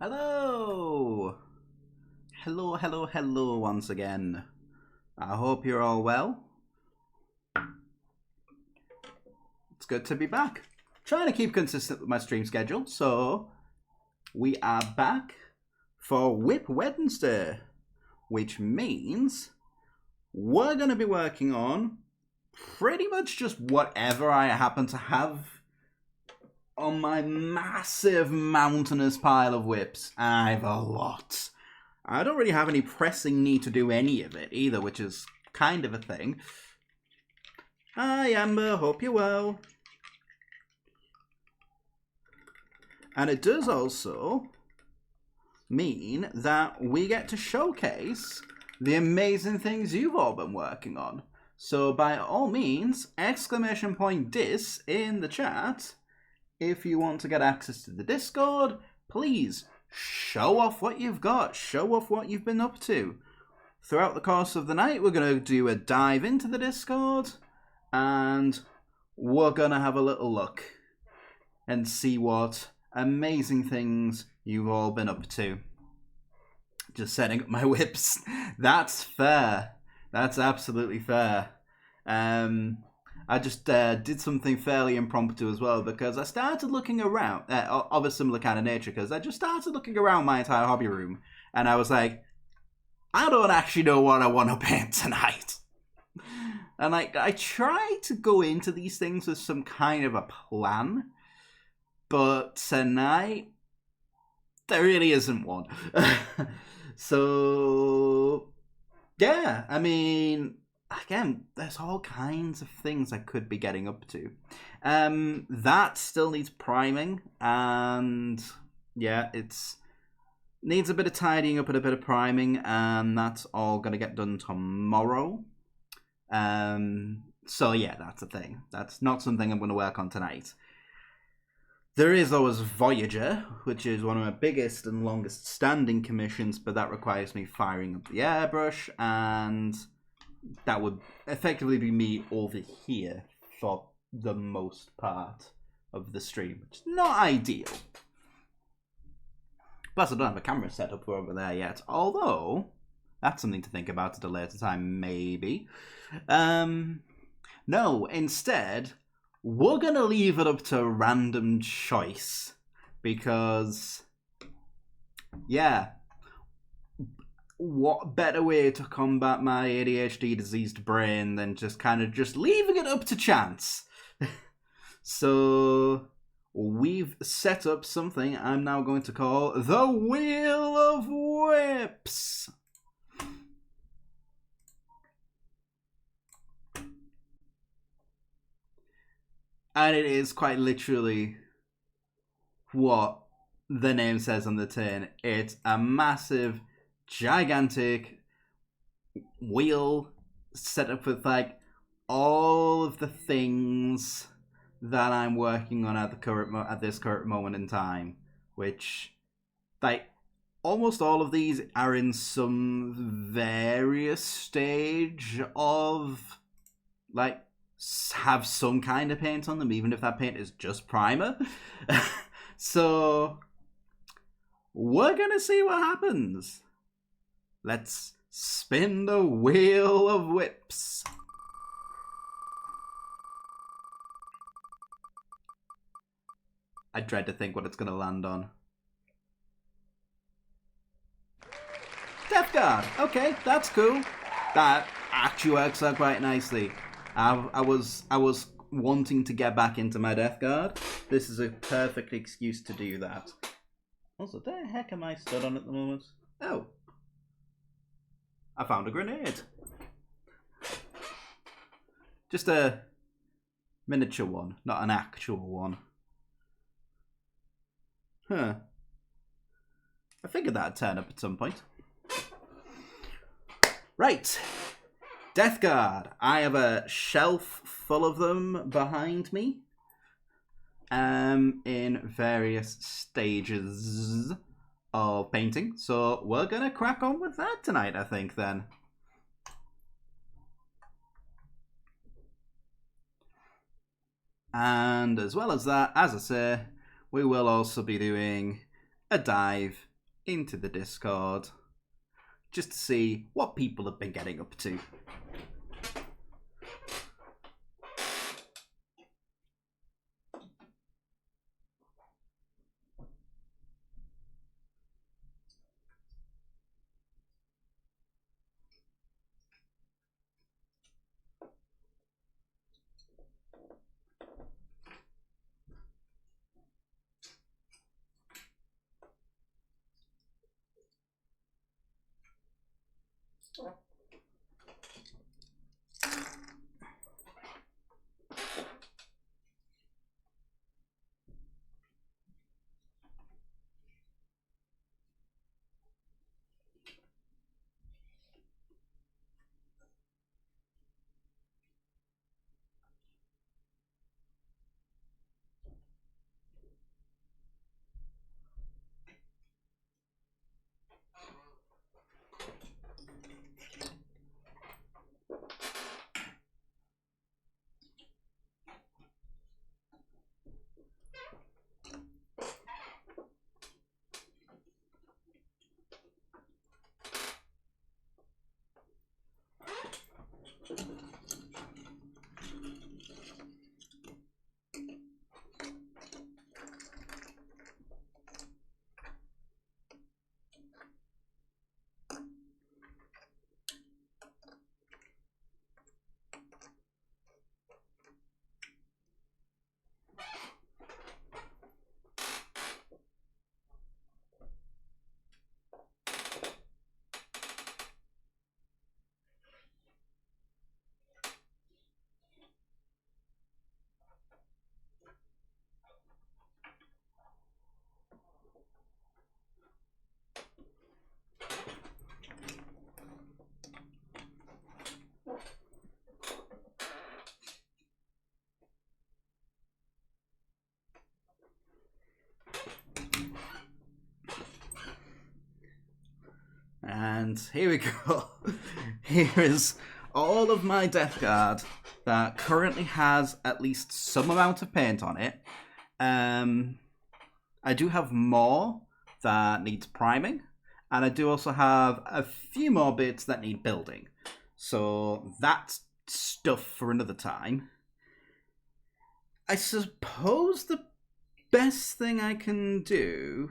Hello! Hello once again. I hope you're all well. It's good to be back. Trying to keep consistent with my stream schedule, so we are back for WIP Wednesday, which means we're going to be working on pretty much just whatever I happen to have on my massive mountainous pile of WIPs. I have a lot. I don't really have any pressing need to do any of it either, which is kind of a thing. Hi Amber, hope you're well. And it does also mean that we get to showcase the amazing things you've all been working on. So by all means, !dis in the chat. If you want to get access to the Discord, please show off what you've got. Show off what you've been up to. Throughout the course of the night, we're going to do a dive into the Discord. And we're going to have a little look and see what amazing things you've all been up to. Just setting up my WIPs. That's fair. That's absolutely fair. I just did something fairly impromptu as well, because I started looking around, of a similar kind of nature, because I just started looking around my entire hobby room, and I was like, I don't actually know what I want to paint tonight. And I try to go into these things with some kind of a plan, but tonight, there really isn't one. So, yeah, I mean, again, there's all kinds of things I could be getting up to. That still needs priming, and yeah, it's needs a bit of tidying up and a bit of priming, and that's all going to get done tomorrow. So yeah, that's a thing. That's not something I'm going to work on tonight. There is always Voyager, which is one of my biggest and longest standing commissions, but that requires me firing up the airbrush, and that would effectively be me over here for the most part of the stream, which is not ideal. Plus, I don't have a camera set up over there yet, although that's something to think about at a later time, maybe. No, instead, we're going to leave it up to random choice, because, yeah, what better way to combat my ADHD diseased brain than just kind of just leaving it up to chance. So we've set up something I'm now going to call the Wheel of WIPs. And it is quite literally what the name says on the tin. It's a massive, gigantic wheel set up with like all of the things that I'm working on at this current moment in time, which like almost all of these are in some various stage of like have some kind of paint on them, even if that paint is just primer. So we're gonna see what happens. Let's spin the Wheel of WIPs. I dread to think what it's gonna land on. Death Guard. Okay, that's cool. That actually works out quite nicely. I was wanting to get back into my Death Guard. This is a perfect excuse to do that. Also, what the heck am I stood on at the moment? Oh. I found a grenade. Just a miniature one, not an actual one. Huh. I figured that'd turn up at some point. Right. Death Guard. I have a shelf full of them behind me. In various stages of painting. So we're going to crack on with that tonight, I think, then. And as well as that, as I say, we will also be doing a dive into the Discord just to see what people have been getting up to. And here we go. Here is all of my Death Guard that currently has at least some amount of paint on it. I do have more that needs priming, and I do also have a few more bits that need building. So that's stuff for another time. I suppose the best thing I can do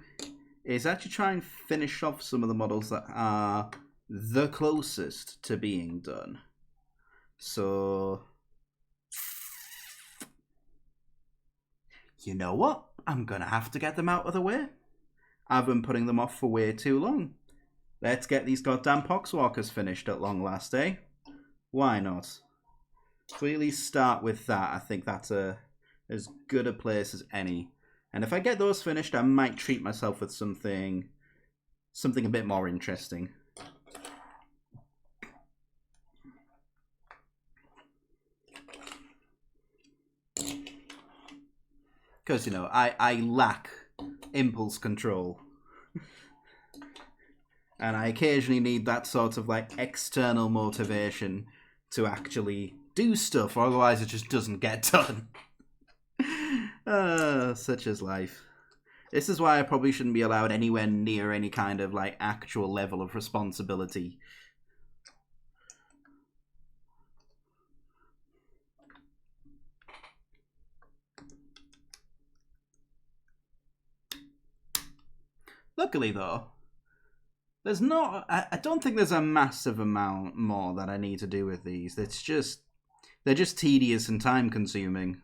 is actually try and finish off some of the models that are the closest to being done. So, you know what? I'm gonna have to get them out of the way. I've been putting them off for way too long. Let's get these goddamn Poxwalkers finished at long last, eh? Why not? So we at least start with that. I think that's as good a place as any. And if I get those finished, I might treat myself with something a bit more interesting. Because, you know, I lack impulse control. And I occasionally need that sort of, like, external motivation to actually do stuff, or otherwise it just doesn't get done. Such is life. This is why I probably shouldn't be allowed anywhere near any kind of, like, actual level of responsibility. Luckily, though, there's not... I don't think there's a massive amount more that I need to do with these. It's just... they're just tedious and time-consuming.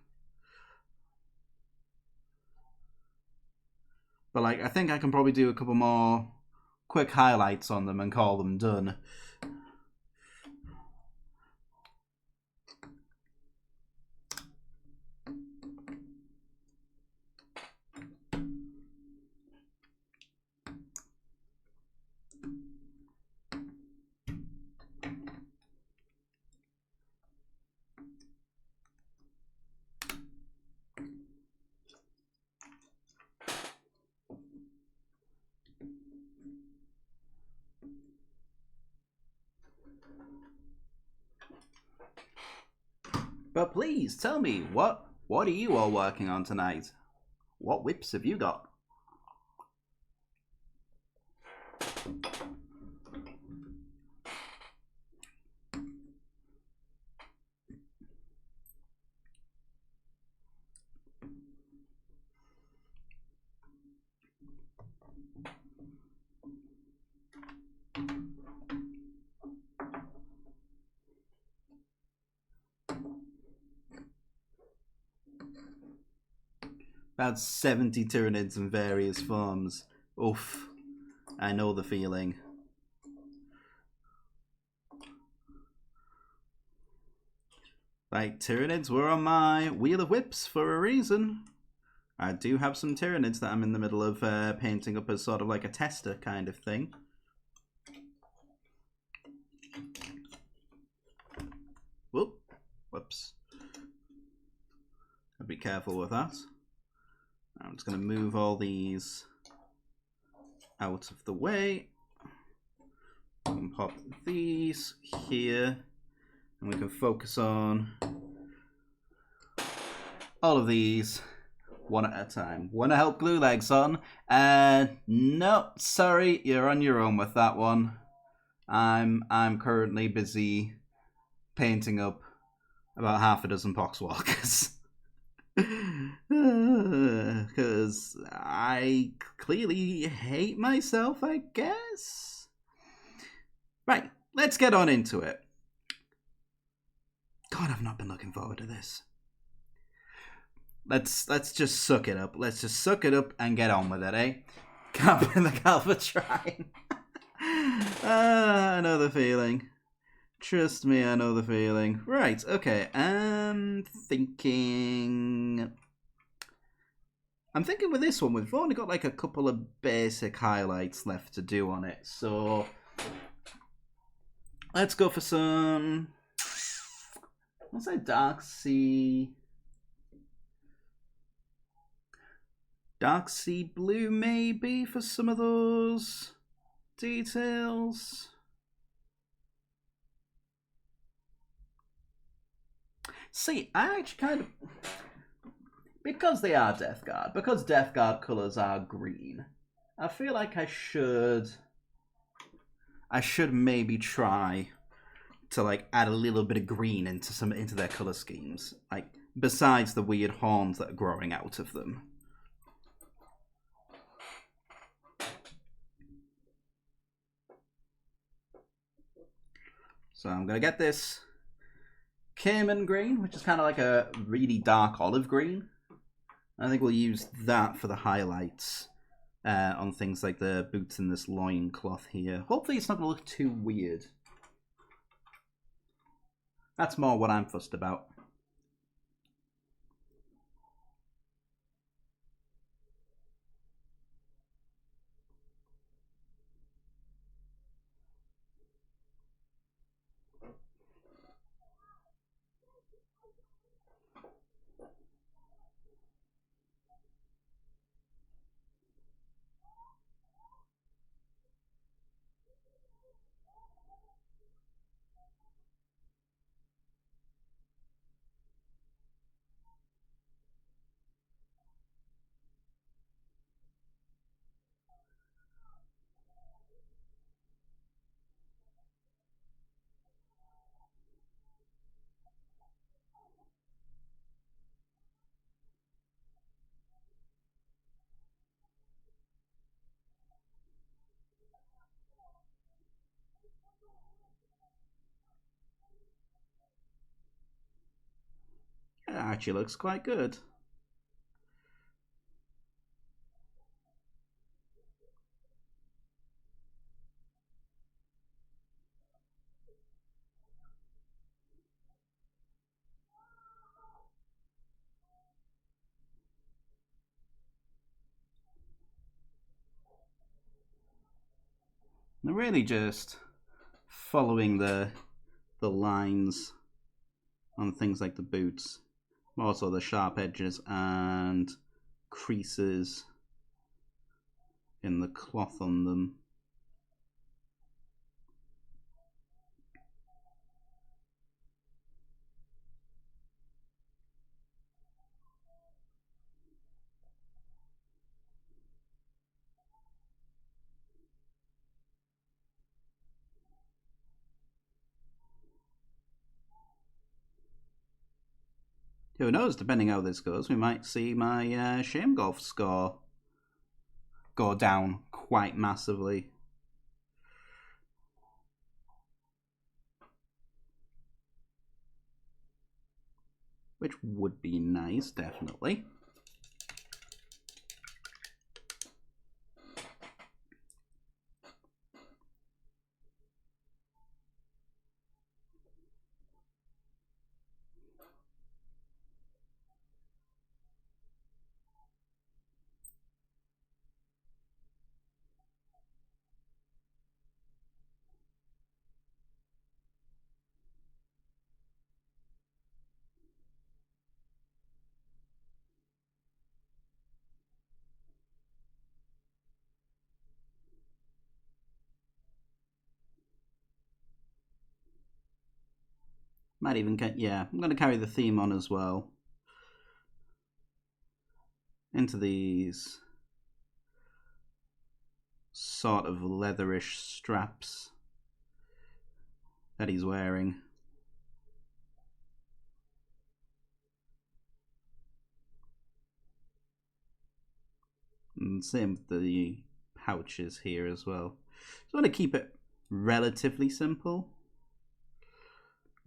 But, like, I think I can probably do a couple more quick highlights on them and call them done. But please, tell me, what are you all working on tonight? What whips have you got? About 70 Tyranids in various forms. Oof. I know the feeling. Right, Tyranids were on my wheel of whips for a reason. I do have some Tyranids that I'm in the middle of painting up as sort of like a tester kind of thing. Whoop. Whoops. I'll be careful with that. I'm just going to move all these out of the way. And pop these here. And we can focus on all of these one at a time. Want to help glue legs on? No, sorry, you're on your own with that one. I'm currently busy painting up about half a dozen poxwalkers. Because I clearly hate myself, I guess. Right, let's get on into it. God, I've not been looking forward to this. Let's just suck it up. Let's just suck it up and get on with it, eh? Can't in the Calvatryne. I know the feeling. Trust me, I know the feeling. Right, okay. I'm thinking with this one, we've only got like a couple of basic highlights left to do on it. So let's go for some, what's that, Dark Sea blue maybe for some of those details. See, I actually kind of, because they are Death Guard, because Death Guard colours are green, I feel like I should maybe try to like add a little bit of green into their colour schemes, like besides the weird horns that are growing out of them. So I'm gonna get this Cayman green, which is kind of like a really dark olive green. I think we'll use that for the highlights on things like the boots and this loin cloth here. Hopefully it's not going to look too weird. That's more what I'm fussed about. It actually looks quite good. They're really just following the lines on things like the boots, also the sharp edges and creases in the cloth on them. Who knows, depending how this goes, we might see my Shame Golf score go down quite massively. Which would be nice, definitely. Might even yeah, I'm going to carry the theme on as well. Into these sort of leatherish straps that he's wearing. And same with the pouches here as well. So I want to keep it relatively simple.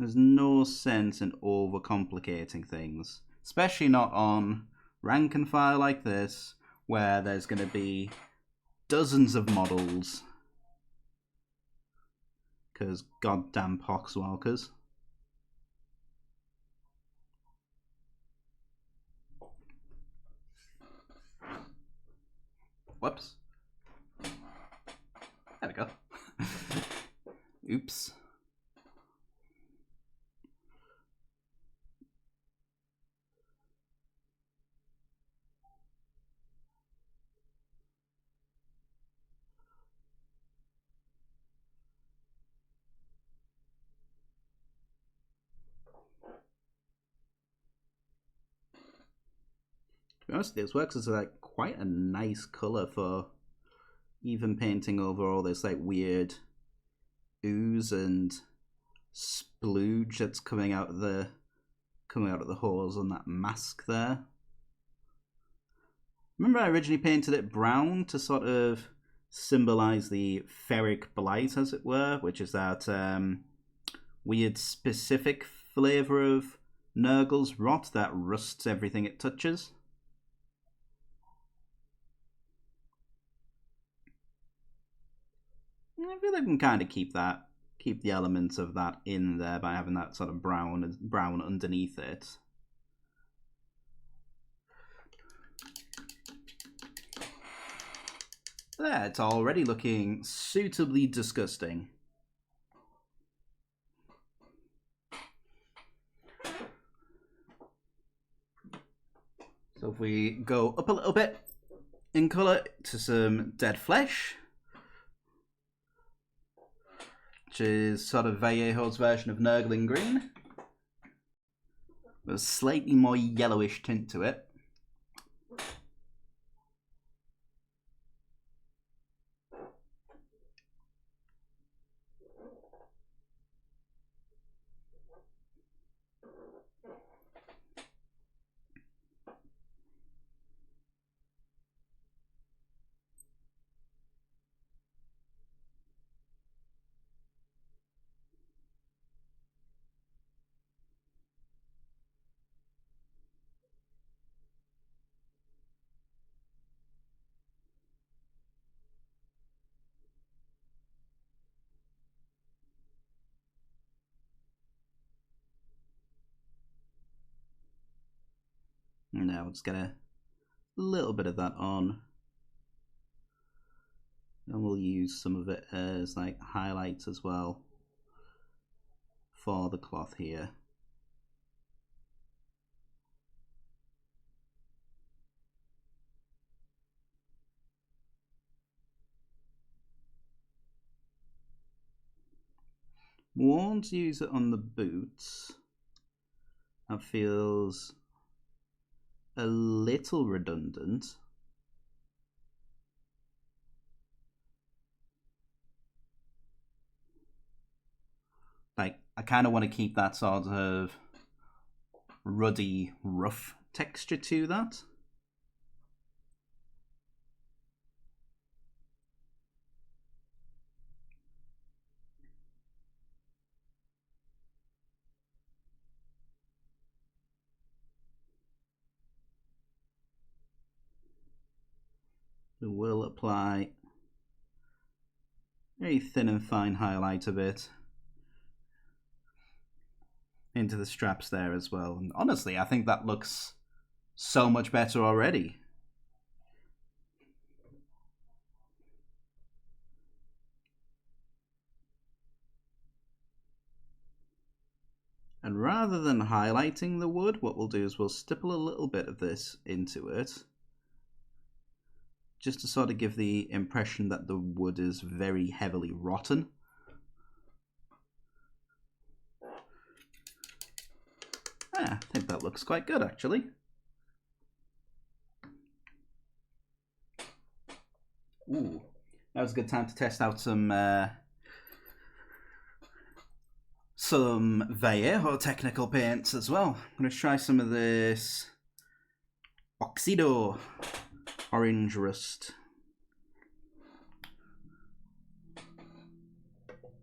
There's no sense in overcomplicating things, especially not on rank and file like this, where there's going to be dozens of models. Because goddamn poxwalkers. Whoops. There we go. Oops. To be honest, this works as like quite a nice colour for even painting over all this like weird ooze and splooge that's coming out of the holes on that mask there. Remember I originally painted it brown to sort of symbolise the ferric blight, as it were, which is that weird specific flavour of Nurgle's rot that rusts everything it touches. I feel like we can kind of keep the elements of that in there by having that sort of brown underneath it. There, it's already looking suitably disgusting. So if we go up a little bit in colour to some dead flesh, which is sort of Vallejo's version of Nurgling Green, with a slightly more yellowish tint to it. Now we'll just get a little bit of that on, and we'll use some of it as like highlights as well for the cloth here. Won't use it on the boots. That feels a little redundant. Like, I kind of want to keep that sort of ruddy, rough texture to that. We will apply very thin and fine highlight of it into the straps there as well. And honestly, I think that looks so much better already. And rather than highlighting the wood, what we'll do is we'll stipple a little bit of this into it, just to sort of give the impression that the wood is very heavily rotten. Yeah, I think that looks quite good, actually. Ooh, that was a good time to test out some VE or technical paints as well. I'm going to try some of this Oxido Orange Rust.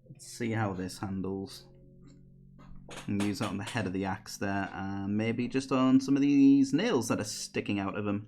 Let's see how this handles. And use it on the head of the axe there, and maybe just on some of these nails that are sticking out of them.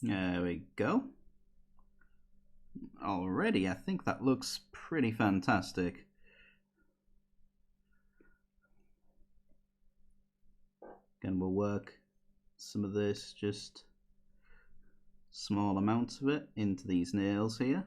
There we go. Already, I think that looks pretty fantastic. Again, we'll work some of this, just small amounts of it, into these nails here.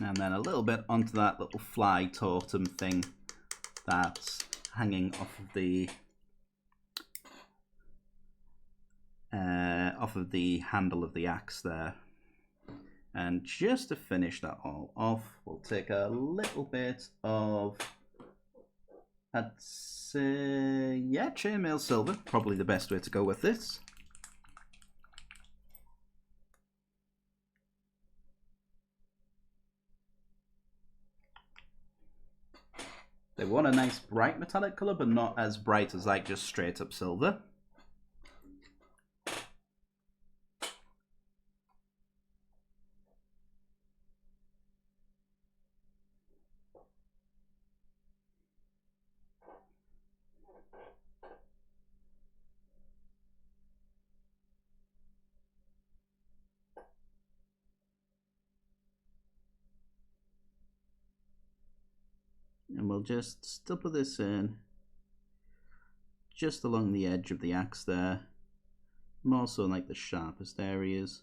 And then a little bit onto that little fly totem thing that's hanging off of the handle of the axe there. And just to finish that all off, we'll take a little bit of, I'd say, yeah, chainmail silver, probably the best way to go with this. They want a nice bright metallic colour, but not as bright as like just straight up silver. And we'll just stipple this in just along the edge of the axe there, more so in like the sharpest areas.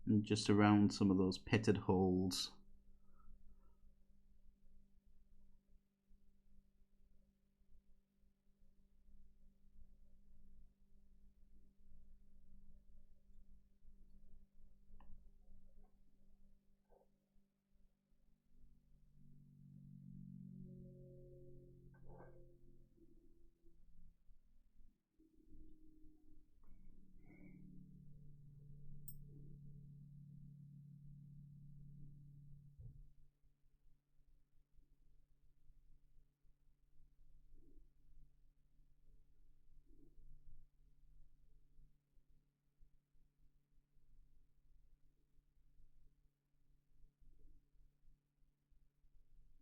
And just around some of those pitted holes.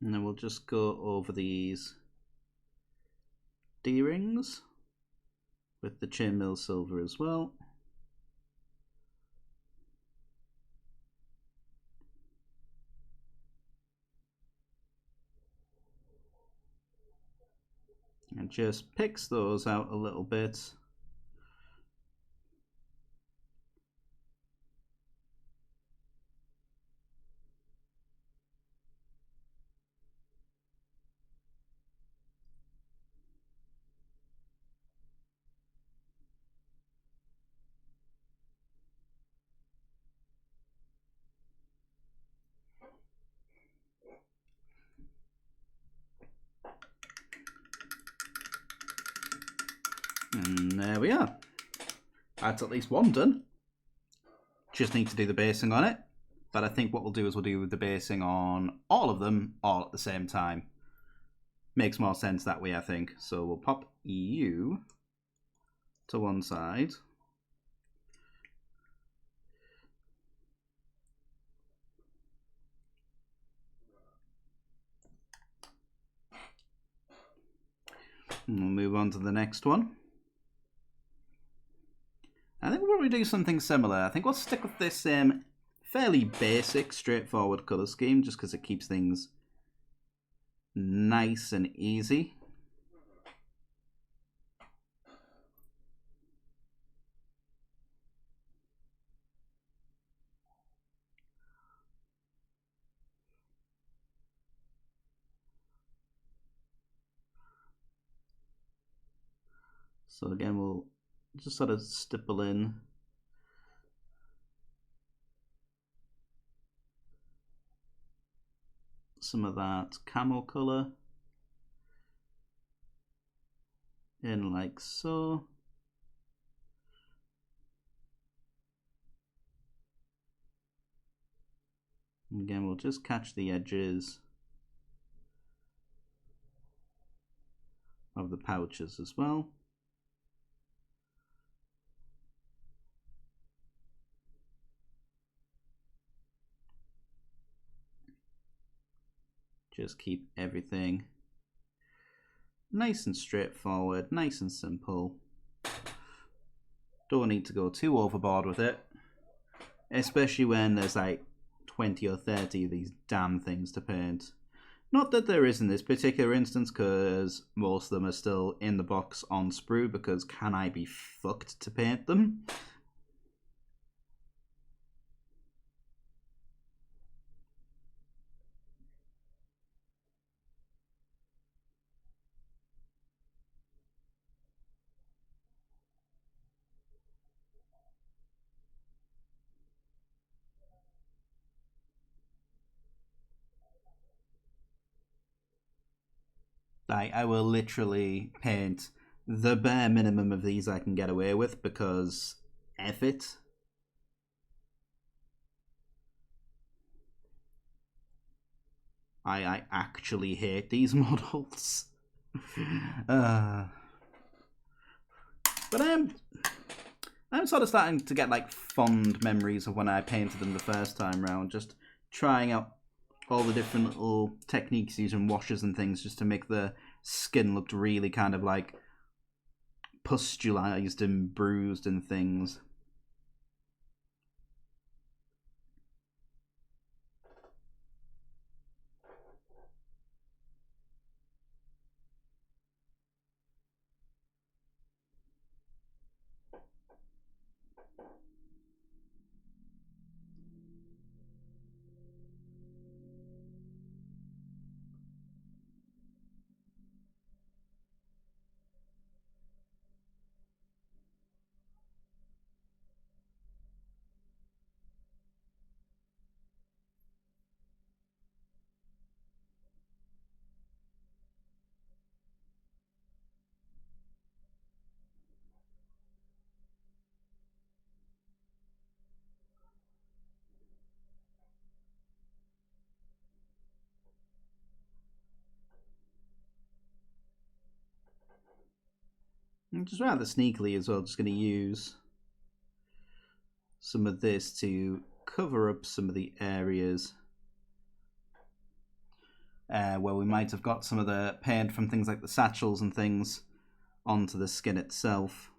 And then we'll just go over these D-rings with the chainmail silver as well. And just picks those out a little bit. And there we are. That's at least one done. Just need to do the basing on it. But I think what we'll do is we'll do the basing on all of them all at the same time. Makes more sense that way, I think. So we'll pop EU to one side. And we'll move on to the next one. I think we'll probably do something similar. I think we'll stick with this fairly basic, straightforward colour scheme just because it keeps things nice and easy. So again, we'll just sort of stipple in some of that camel colour in like so. And again, we'll just catch the edges of the pouches as well. Just keep everything nice and straightforward, nice and simple. Don't need to go too overboard with it, especially when there's like 20 or 30 of these damn things to paint. Not that there is in this particular instance, because most of them are still in the box on sprue, because can I be fucked to paint them? Like, I will literally paint the bare minimum of these I can get away with, because F it. I actually hate these models. But I'm sort of starting to get like fond memories of when I painted them the first time round, just trying out all the different little techniques using washes and things just to make the skin look really kind of like pustulized and bruised and things. And just rather sneakily as well, just going to use some of this to cover up some of the areas where we might have got some of the paint from things like the satchels and things onto the skin itself.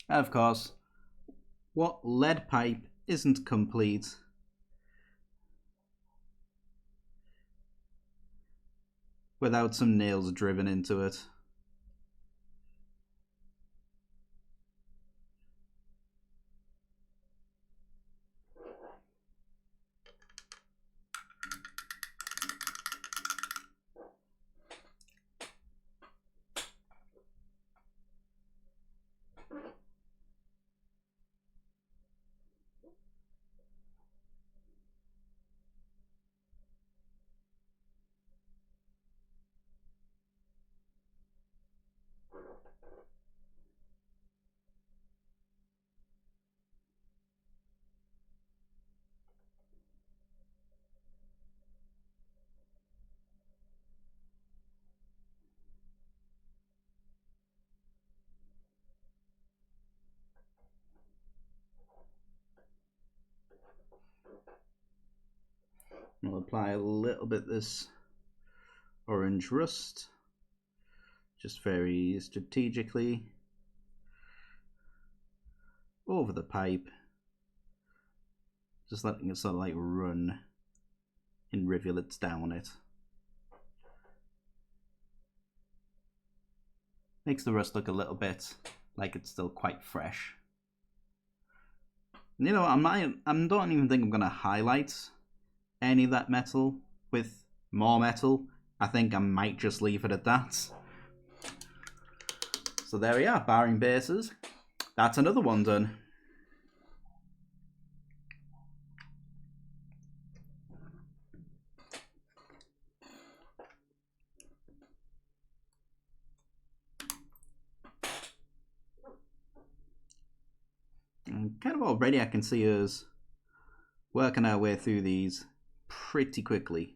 Of course, what lead pipe isn't complete without some nails driven into it? We'll apply a little bit this orange rust, just very strategically over the pipe, just letting it sort of like run in rivulets down it. Makes the rust look a little bit like it's still quite fresh. You know, I don't even think I'm gonna highlight any of that metal with more metal. I think I might just leave it at that. So there we are, barring bases. That's another one done. And kind of already I can see us working our way through these pretty quickly.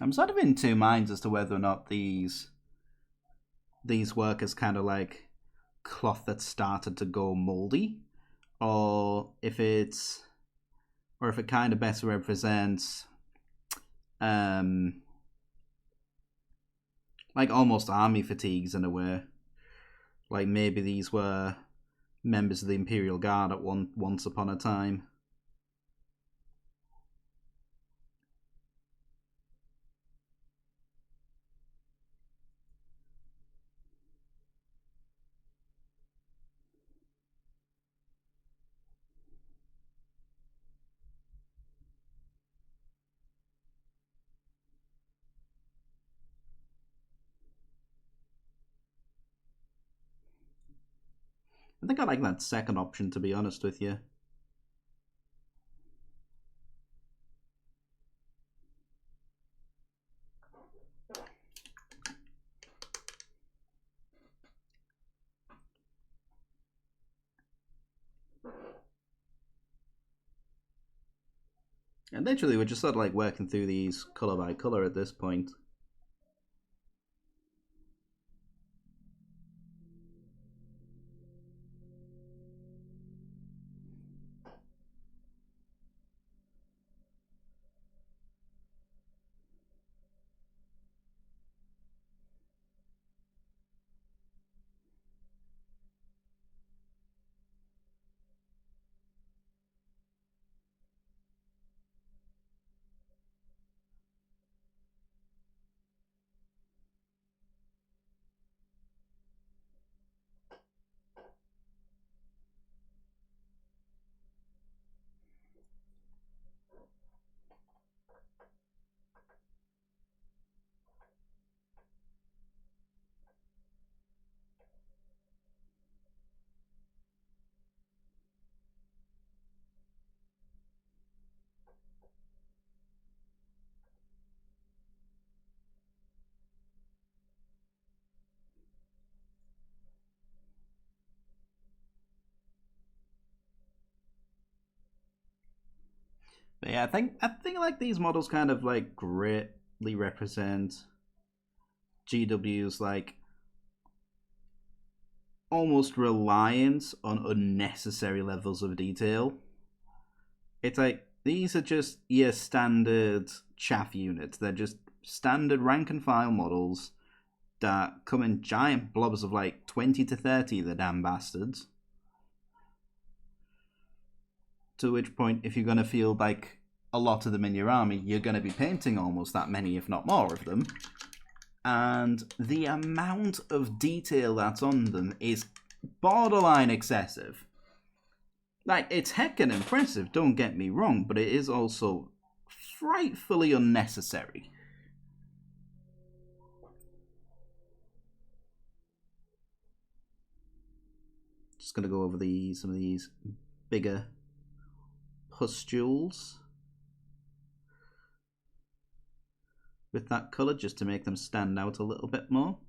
I'm sort of in two minds as to whether or not these work as kind of like cloth that started to go moldy, or if it kind of better represents like almost army fatigues in a way. Like maybe these were members of the Imperial Guard at once upon a time. I think I like that second option, to be honest with you. And literally, we're just sort of like working through these color by color at this point. But yeah, I think like these models kind of like greatly represent GW's like almost reliance on unnecessary levels of detail. It's like these are just your standard chaff units. They're just standard rank and file models that come in giant blobs of like 20 to 30, the damn bastards. To which point, if you're going to field like a lot of them in your army, you're going to be painting almost that many, if not more of them. And the amount of detail that's on them is borderline excessive. Like, it's heckin' impressive, don't get me wrong, but it is also frightfully unnecessary. Just gonna go over some of these bigger pustules with that colour just to make them stand out a little bit more.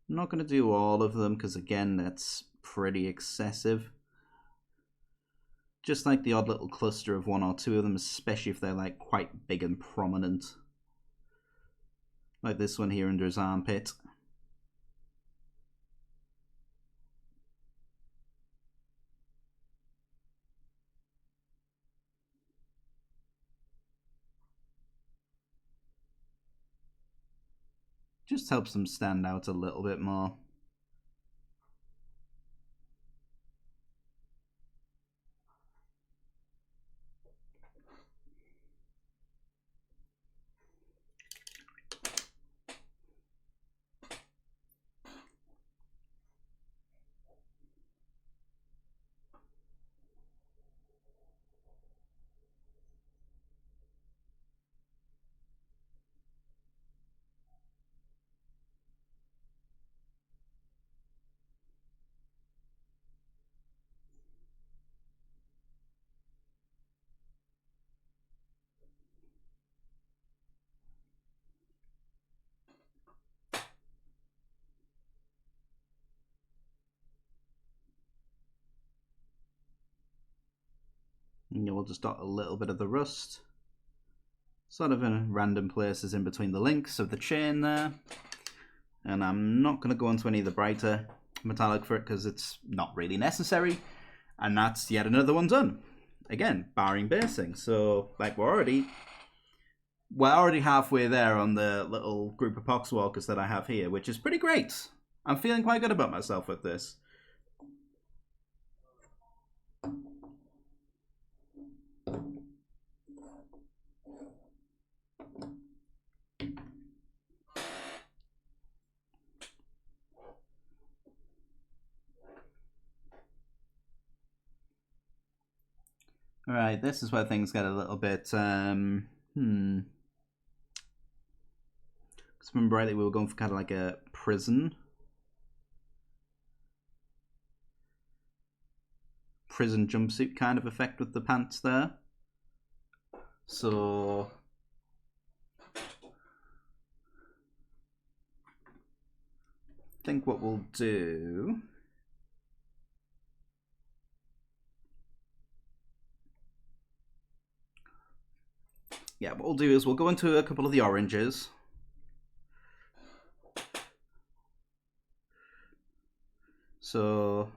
I'm not gonna do all of them because again that's pretty excessive. Just like the odd little cluster of one or two of them, especially if they're like quite big and prominent. Like this one here under his armpit. Just helps them stand out a little bit more. And we'll just dot a little bit of the rust, sort of in random places in between the links of the chain there. And I'm not going to go into any of the brighter metallic for it because it's not really necessary. And that's yet another one done. Again, barring basing. So, like, we're already halfway there on the little group of poxwalkers that I have here, which is pretty great. I'm feeling quite good about myself with this. Alright, this is where things get a little bit, Because remember rightly, we were going for kind of like a prison jumpsuit kind of effect with the pants there. So I think what we'll do is we'll go into a couple of the oranges. So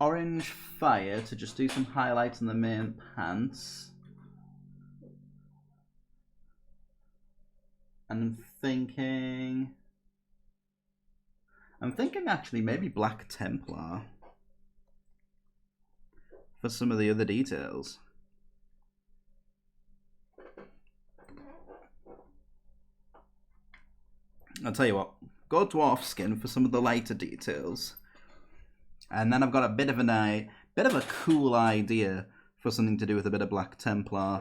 orange fire to just do some highlights on the main pants. And I'm thinking actually maybe Black Templar for some of the other details. I'll tell you what, go Dwarf Skin for some of the lighter details. And then I've got a bit of a cool idea for something to do with a bit of Black Templar.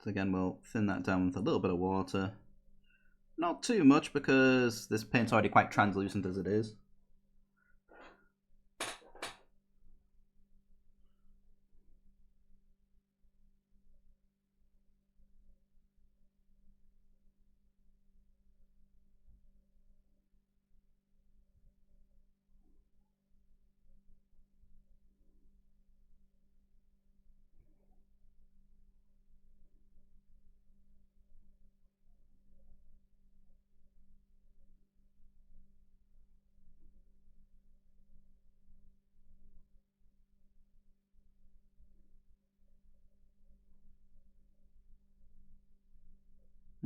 So again, we'll thin that down with a little bit of water. Not too much because this paint's already quite translucent as it is.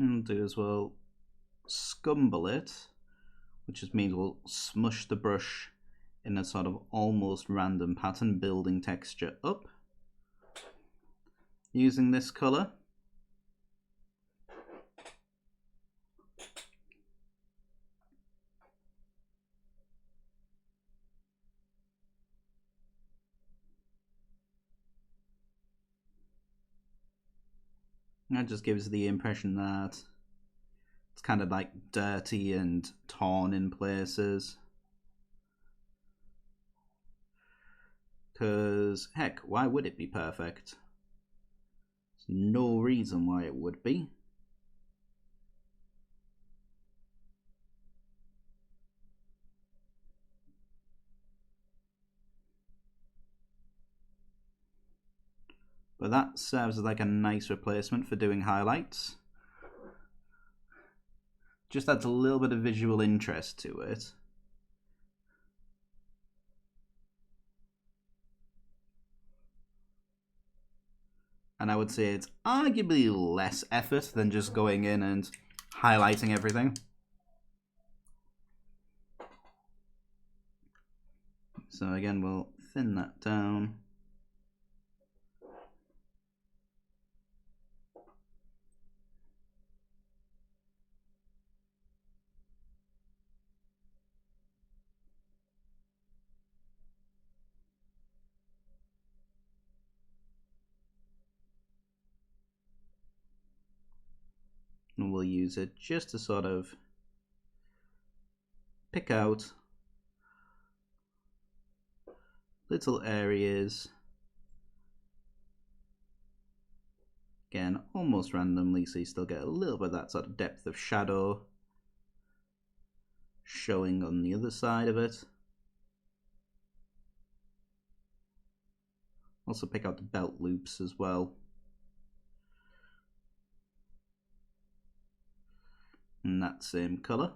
And do as well scumble it, which just means we'll smush the brush in a sort of almost random pattern, building texture up using this colour. That just gives the impression that it's kind of like dirty and torn in places. Because, heck, why would it be perfect? There's no reason why it would be. But that serves as like a nice replacement for doing highlights. Just adds a little bit of visual interest to it. And I would say it's arguably less effort than just going in and highlighting everything. So again, we'll thin that down. And we'll use it just to sort of pick out little areas. Again, almost randomly, so you still get a little bit of that sort of depth of shadow showing on the other side of it. Also pick out the belt loops as well. In that same colour.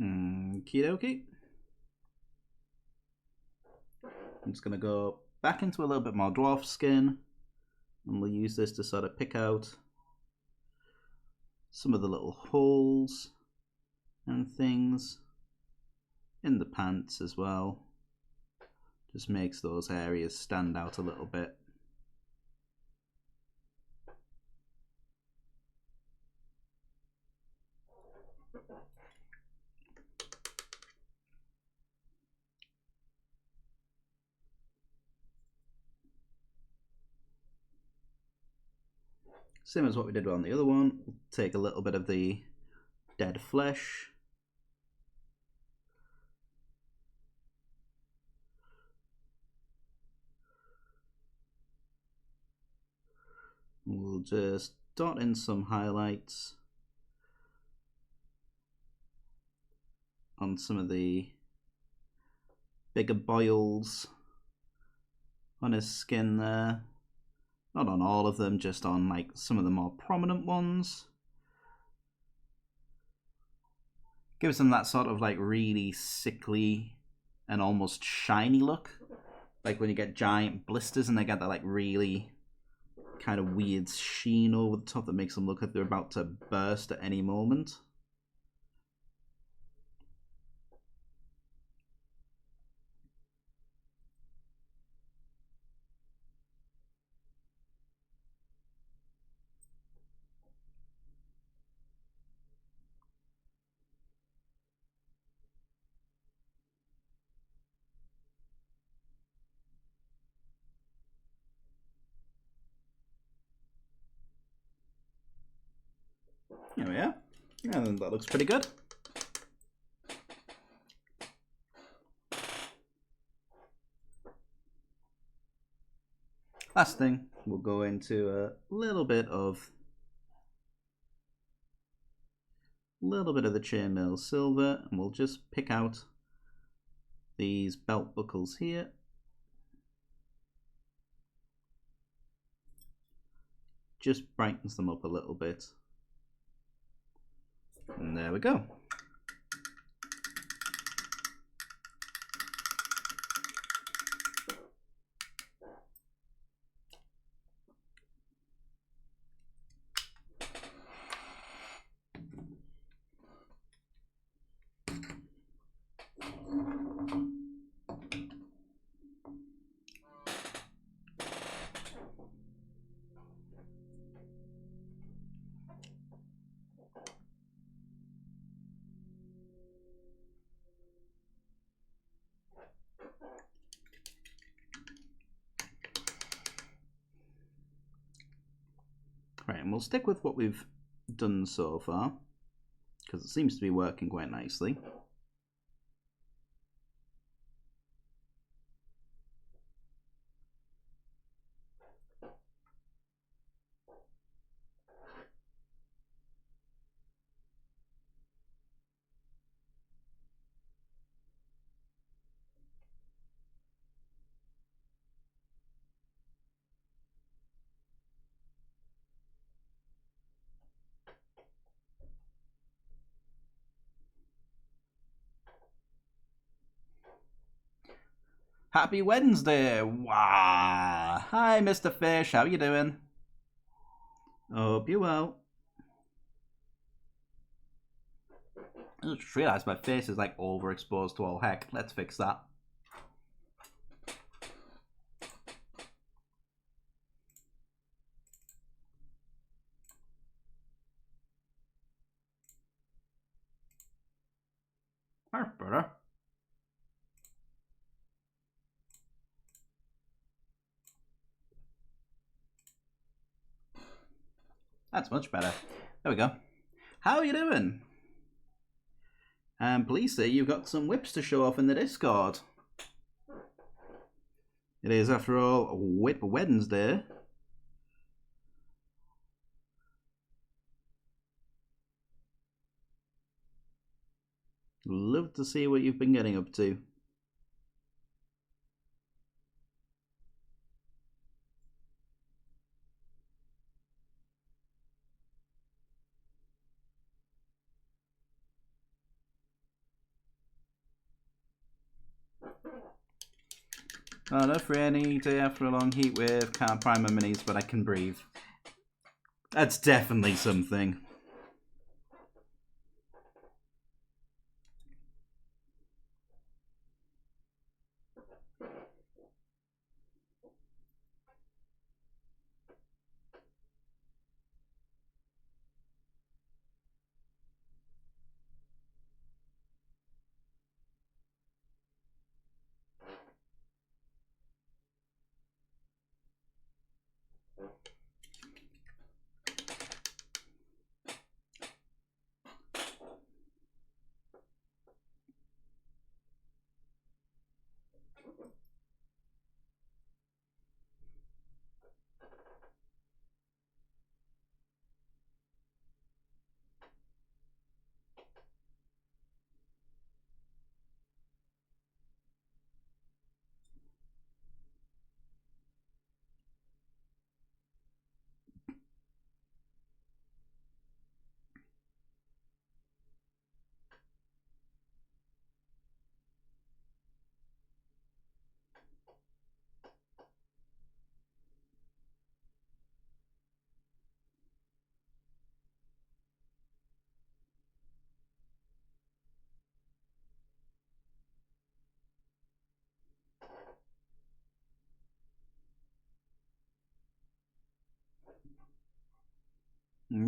Okie dokie. I'm just going to go back into a little bit more dwarf skin, and we'll use this to sort of pick out some of the little holes and things in the pants as well. Just makes those areas stand out a little bit. Same as what we did on the other one. We'll take a little bit of the dead flesh. We'll just dot in some highlights on some of the bigger boils on his skin there. Not on all of them, just on like some of the more prominent ones. Gives them that sort of like really sickly and almost shiny look. Like when you get giant blisters and they get that like really kind of weird sheen over the top that makes them look like they're about to burst at any moment. There we are. Yeah, that looks pretty good. Last thing, we'll go into a little bit of the chainmail silver, and we'll just pick out these belt buckles here. Just brightens them up a little bit. And there we go. Right, and we'll stick with what we've done so far, because it seems to be working quite nicely. Happy Wednesday! Wow! Hi, Mr. Fish. How you doing? Hope you're well. I just realised my face is like overexposed to all heck. Let's fix that. That's better. That's much better. There we go. How are you doing? And please say you've got some whips to show off in the Discord. It is, after all, WIP Wednesday. Love to see what you've been getting up to. Oh, no for any day after a long heat wave. Can't prime my minis, but I can breathe. That's definitely something.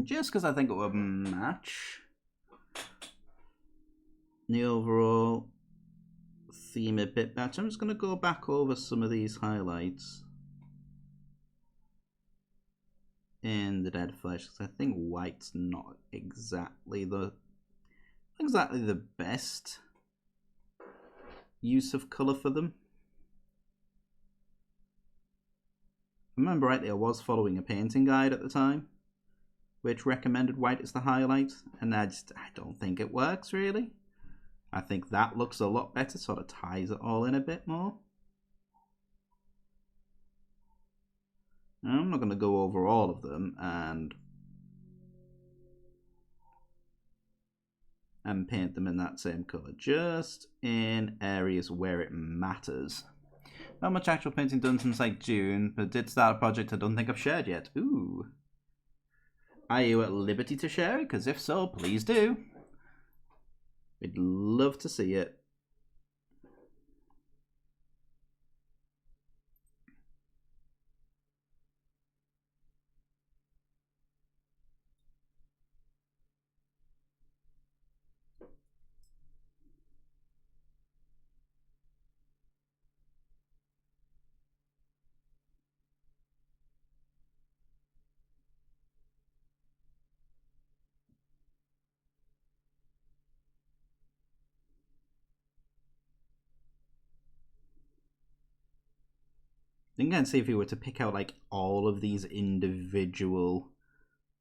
Just because I think it would match the overall theme a bit better, I'm just going to go back over some of these highlights. in the dead flesh, because I think white's not exactly the best use of colour for them. If I remember rightly, I was following a painting guide at the time, which recommended white as the highlight, and I don't think it works really. I think that looks a lot better, sort of ties it all in a bit more. I'm not going to go over all of them and paint them in that same colour, just in areas where it matters. Not much actual painting done since like June, but did start a project I don't think I've shared yet. Ooh. Are you at liberty to share it? Because if so, please do. We'd love to see it. You can see if we were to pick out like all of these individual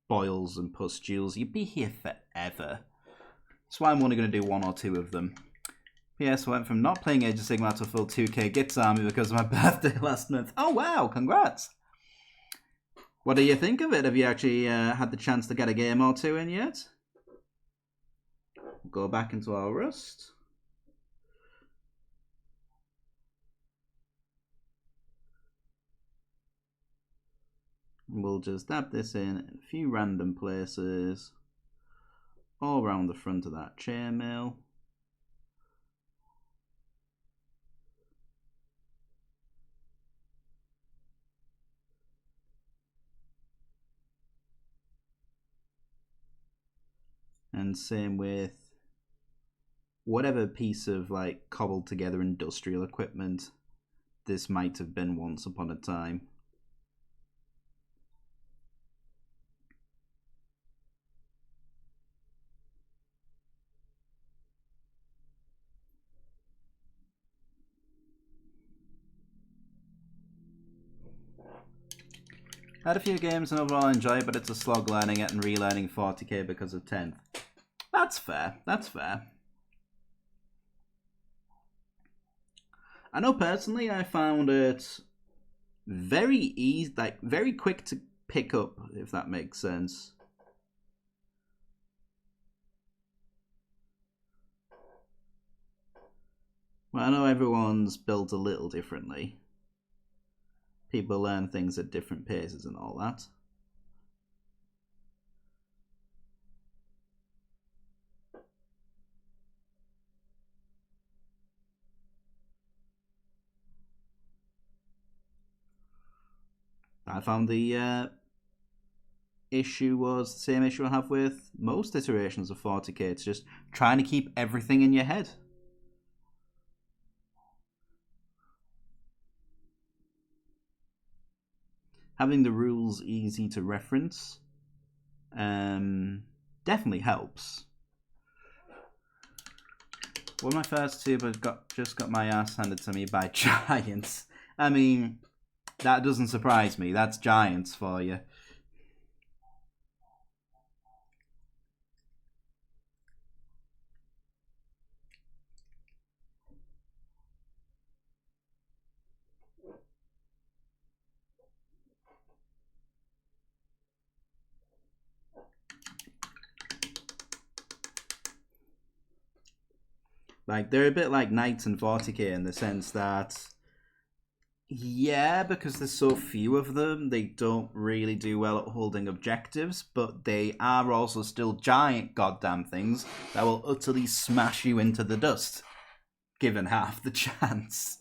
boils and pustules, you'd be here forever. That's why I'm only going to do 1 or 2 of them. Yes, I went from not playing Age of Sigmar to a full 2K Gits army because of my birthday last month. Oh wow, congrats! What do you think of it? Have you actually had the chance to get a game or 2 in yet? Go back into our Rust. We'll just dab this in a few random places, all around the front of that chainmail. And same with whatever piece of like cobbled together industrial equipment this might have been once upon a time. Had a few games and overall enjoy it, but it's a slog learning it and relearning 40k because of 10th. That's fair, that's fair. I know personally I found it very easy, like very quick to pick up, if that makes sense. Well, I know everyone's built a little differently. People learn things at different paces and all that. I found the issue was the same issue I have with most iterations of 40k. It's just trying to keep everything in your head. Having the rules easy to reference definitely helps. One of my first 2, but just got my ass handed to me by giants. I mean, that doesn't surprise me. That's giants for you. Like, they're a bit like Knights and 40k in the sense that, yeah, because there's so few of them, they don't really do well at holding objectives, but they are also still giant goddamn things that will utterly smash you into the dust, given half the chance.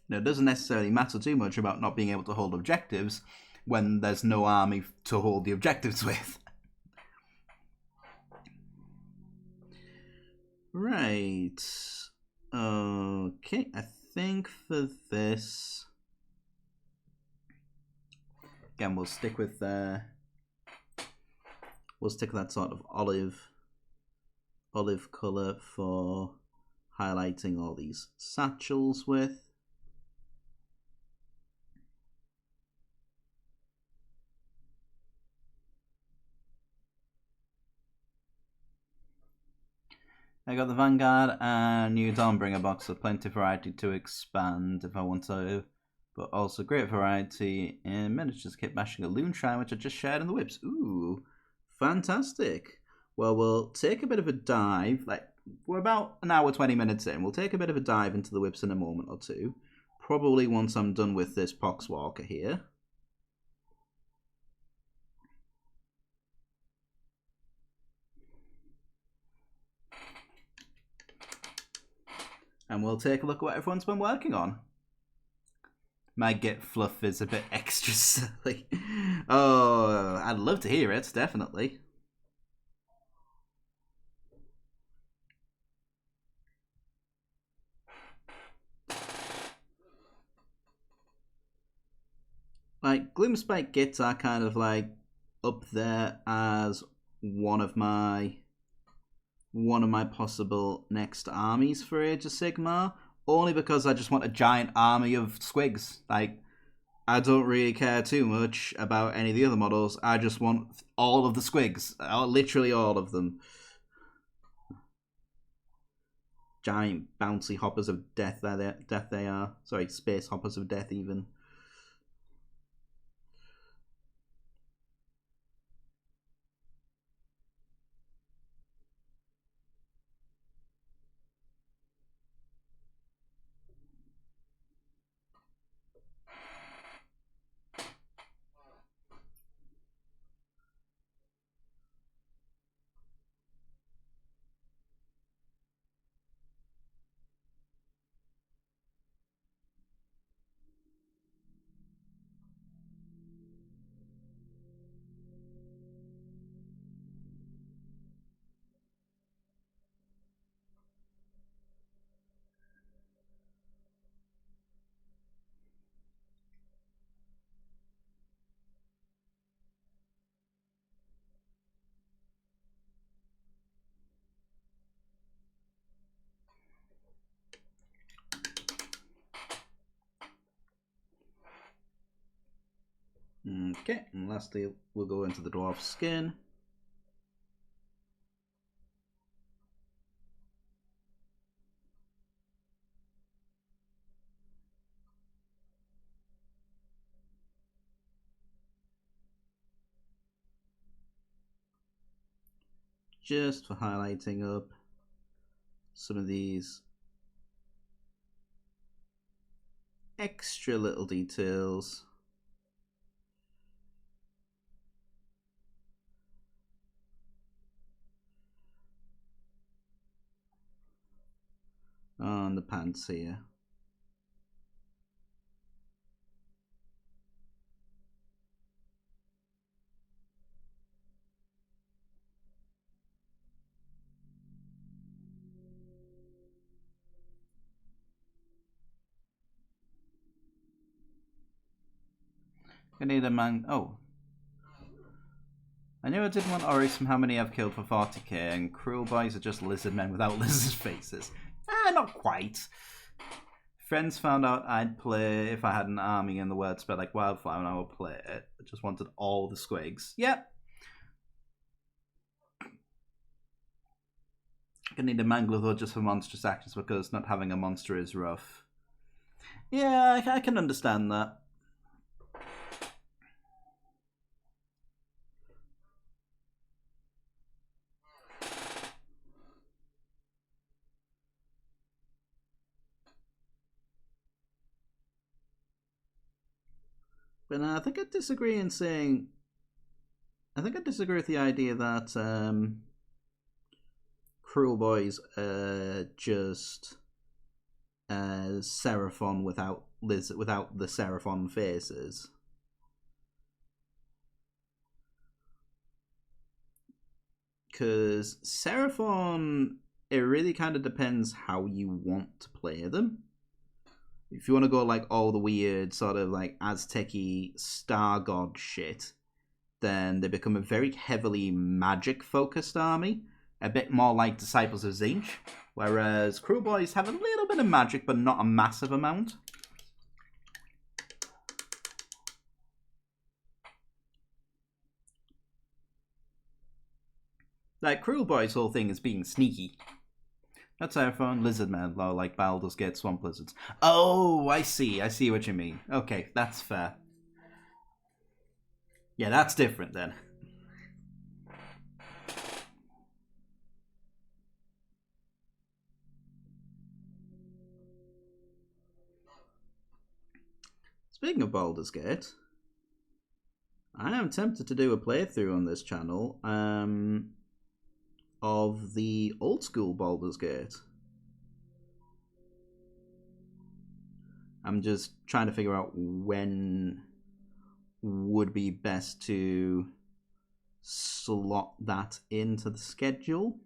Now, it doesn't necessarily matter too much about not being able to hold objectives when there's no army to hold the objectives with. Right. Okay, I think for this, again, we'll stick with that sort of olive color for highlighting all these satchels with. I got the Vanguard and new Dawnbringer box, so plenty of variety to expand if I want to, but also great variety in miniatures kit bashing a Loonshine, which I just shared in the whips. Ooh, fantastic. Well, we'll take a bit of a dive. Like, we're about an hour, 20 minutes in. We'll take a bit of a dive into the whips in a moment or two. Probably once I'm done with this Poxwalker here. And we'll take a look at what everyone's been working on. My Git fluff is a bit extra silly. Oh, I'd love to hear it, definitely. Like, Gloomspike Gits are kind of like up there as one of my possible next armies for Age of Sigmar, only because I just want a giant army of squigs. Like, I don't really care too much about any of the other models. I just want all of the squigs, literally all of them. Giant bouncy hoppers of death. They are. Sorry, space hoppers of death even. Okay, and lastly, we'll go into the dwarf skin. Just for highlighting up some of these extra little details. On the pants here. I need a man. Oh. I knew I didn't want Oryx from how many I've killed for 40k, and Cruel Boys are just lizard men without lizard faces. Not quite. Friends found out I'd play if I had an army and the word spread like wildfire and I would play it. I just wanted all the squigs. Yep. I need a Manglethor just for monstrous actions because not having a monster is rough. Yeah, I can understand that. But I think I disagree in saying. I think I disagree with the idea that Cruel Boys just Seraphon without the Seraphon faces. Because Seraphon it really kind of depends how you want to play them. If you want to go like all the weird sort of like Aztec-y star god shit, then they become a very heavily magic focused army, a bit more like Disciples of Zinch, whereas Crew Boys have a little bit of magic but not a massive amount. Like Crew Boys' whole thing is being sneaky. That's our phone. Lizardmen, like Baldur's Gate swamp lizards. Oh, I see what you mean. Okay, that's fair. Yeah, that's different then. Speaking of Baldur's Gate, I am tempted to do a playthrough on this channel of the old school Baldur's Gate. I'm just trying to figure out when would be best to slot that into the schedule.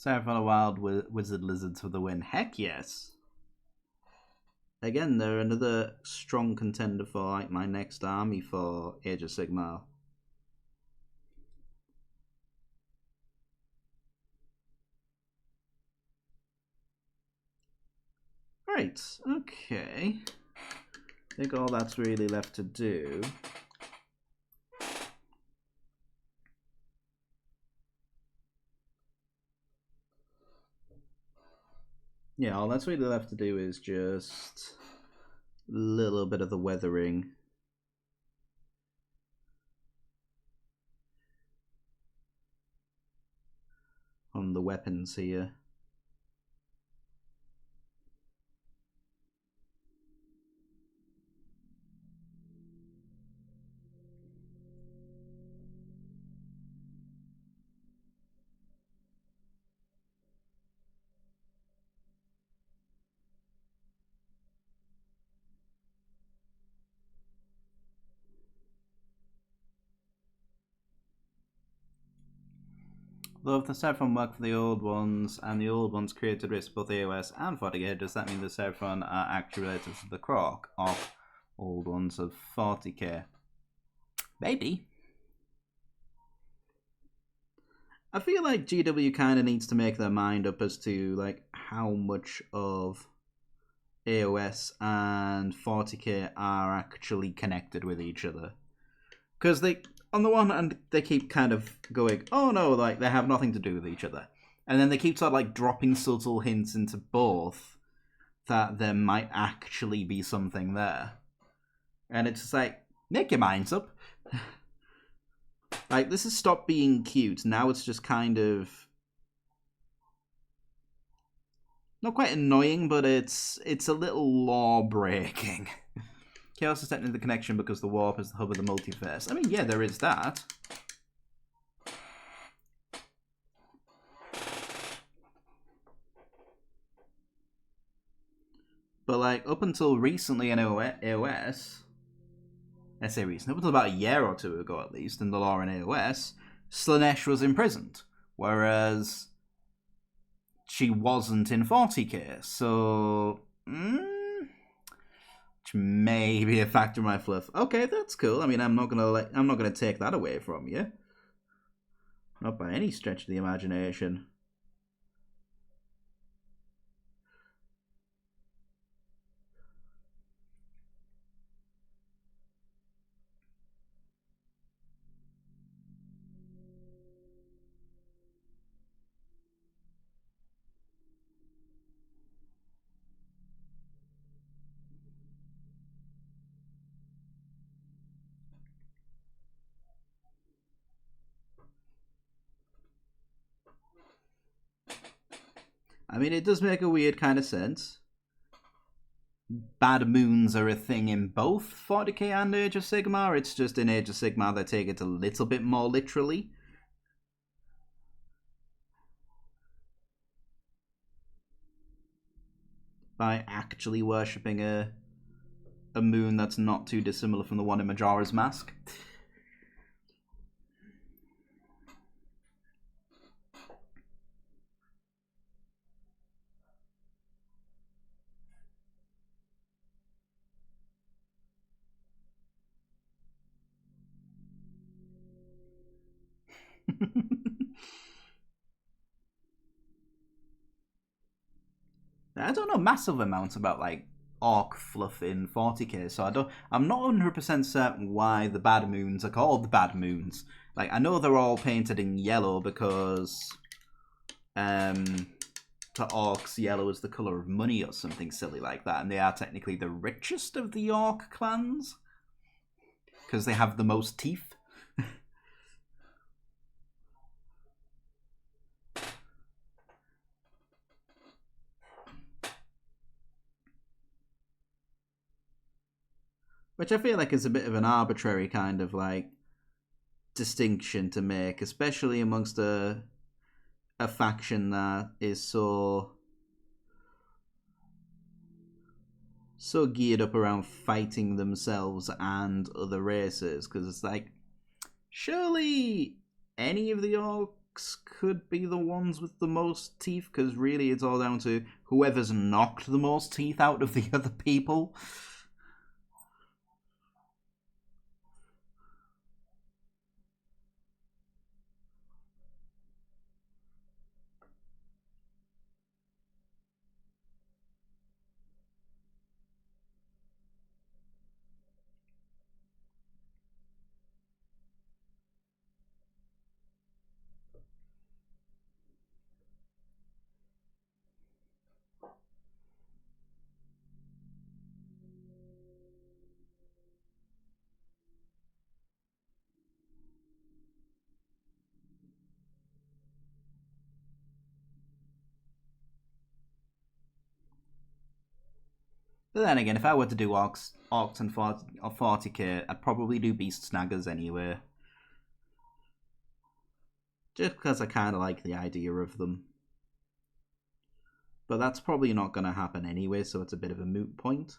Seraphon of Wild Wizard Lizards for the win. Heck yes. Again, they're another strong contender for like my next army for Age of Sigmar. Right, okay. I think all that's really left to do yeah, all that's really left to do is just a little bit of the weathering. On the weapons here. Though if the Seraphon work for the old ones, and the old ones created risk both AOS and 40k, does that mean the Seraphon are actually related to the Croc of old ones of 40k? Maybe. I feel like GW kind of needs to make their mind up as to like how much of AOS and 40k are actually connected with each other. Because they, on the one hand, they keep kind of going, oh no, like they have nothing to do with each other. And then they keep sort of like dropping subtle hints into both that there might actually be something there. And it's just like, make your minds up. Like, this has stopped being cute. Now it's just kind of not quite annoying, but it's a little law-breaking. Chaos is technically the connection because the warp is the hub of the multiverse. I mean, yeah, there is that. But, like, up until recently in AOS, I say recent, up until about a year or two ago at least, in the lore in AOS, Slaanesh was imprisoned. Whereas she wasn't in 40k. So, which may be a factor in my fluff. Okay, that's cool. I mean, I'm not gonna take that away from you. Not by any stretch of the imagination. I mean, it does make a weird kind of sense. bad moons are a thing in both 40k and Age of Sigmar. It's just in Age of Sigmar they take it a little bit more literally. By actually worshipping a moon that's not too dissimilar from the one in Majora's Mask. I don't know massive amounts about like orc fluff in 40k, so I'm not 100% certain why the bad moons are called the bad moons. Like, I know they're all painted in yellow because to orcs yellow is the colour of money or something silly like that, and they are technically the richest of the orc clans because they have the most teeth. Which I feel like is a bit of an arbitrary kind of like distinction to make, especially amongst a faction that is so geared up around fighting themselves and other races, because it's like, surely any of the orcs could be the ones with the most teeth, because really it's all down to whoever's knocked the most teeth out of the other people. But then again, if I were to do orcs and 40k, I'd probably do beast snaggers anyway. Just because I kind of like the idea of them. But that's probably not going to happen anyway, so it's a bit of a moot point.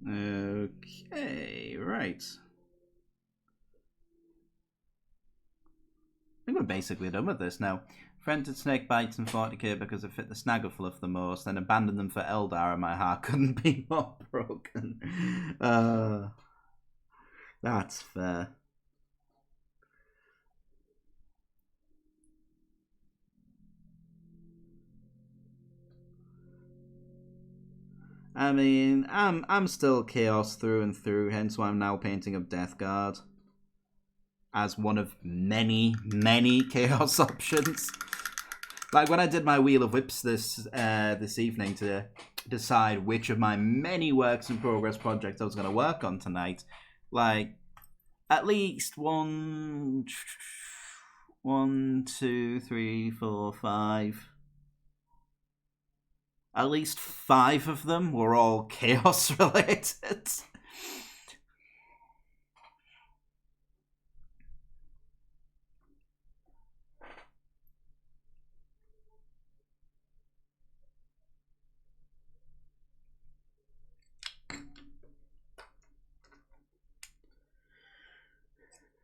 Okay, right. I think we're basically done with this now. Friended snake bites and 40k because it fit the snagger fluff the most, then abandoned them for Eldar, and my heart couldn't be more broken. That's fair. I mean, I'm still chaos through and through, hence why I'm now painting up Death Guard as one of many, many chaos options. Like when I did my Wheel of Whips this evening to decide which of my many works in progress projects I was going to work on tonight, like at least 1, 2, 3, 4, 5. At least 5 of them were all chaos related.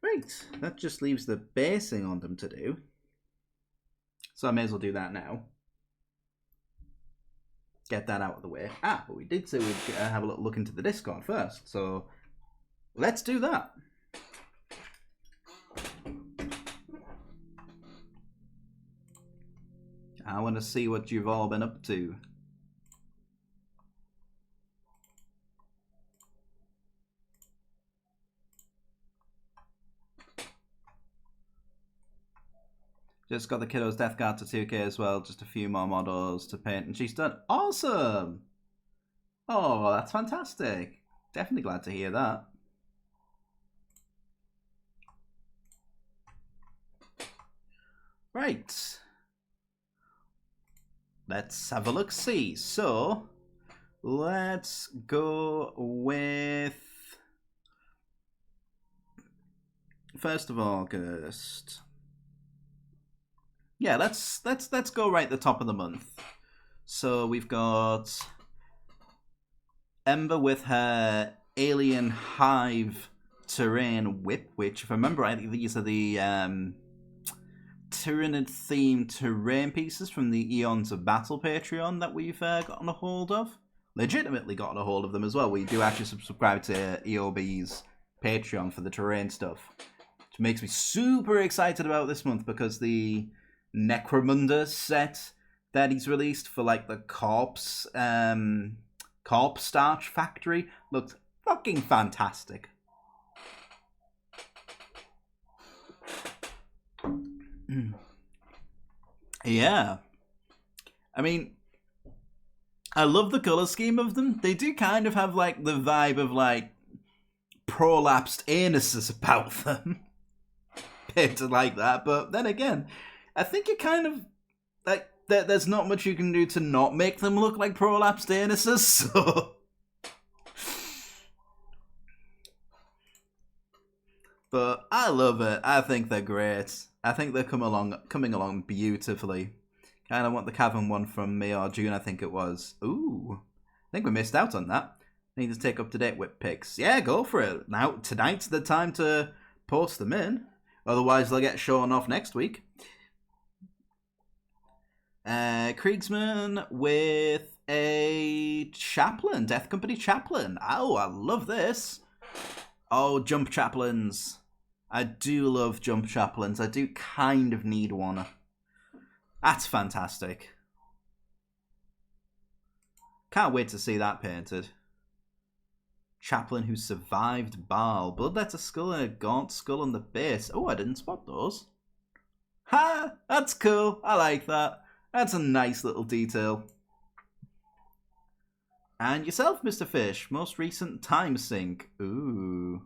Right, that just leaves the basing on them to do. So I may as well do that now. Get that out of the way. But we did say we'd have a look into the Discord first, so let's do that. I want to see what you've all been up to. Just got the Kiddo's Death Guard to 2K as well. Just a few more models to paint, and she's done. Awesome! Oh, that's fantastic. Definitely glad to hear that. Right. Let's have a look-see. So, let's go with 1st of August. Yeah, let's go right at the top of the month. So we've got Ember with her Alien Hive terrain WIP, which, if I remember right, these are the Tyranid-themed terrain pieces from the Eons of Battle Patreon that we've gotten a hold of. Legitimately gotten a hold of them as well. We do actually subscribe to EOB's Patreon for the terrain stuff, which makes me super excited about this month, because the Necromunda set that he's released for like the corpse starch factory looked fucking fantastic. Yeah, I mean, I love the color scheme of them. They do kind of have like the vibe of like prolapsed anuses about them, painted like that. But then again, I think it kind of, like, there's not much you can do to not make them look like prolapsed anuses, so... But I love it. I think they're great. I think they're coming along beautifully. Kind of want the Cavern one from May or June, I think it was. Ooh. I think we missed out on that. I need to take up-to-date WIP pics. Yeah, go for it. Now, tonight's the time to post them in. Otherwise, they'll get shown off next week. Kriegsman with a chaplain, Death Company chaplain. Oh, I love this. Oh, jump chaplains. I do love jump chaplains. I do kind of need one. That's fantastic. Can't wait to see that painted. Chaplain who survived Baal. Bloodletter skull and a gaunt skull on the base. Oh, I didn't spot those. Ha! That's cool. I like that. That's a nice little detail. And yourself, Mr. Fish. Most recent time sync. Ooh.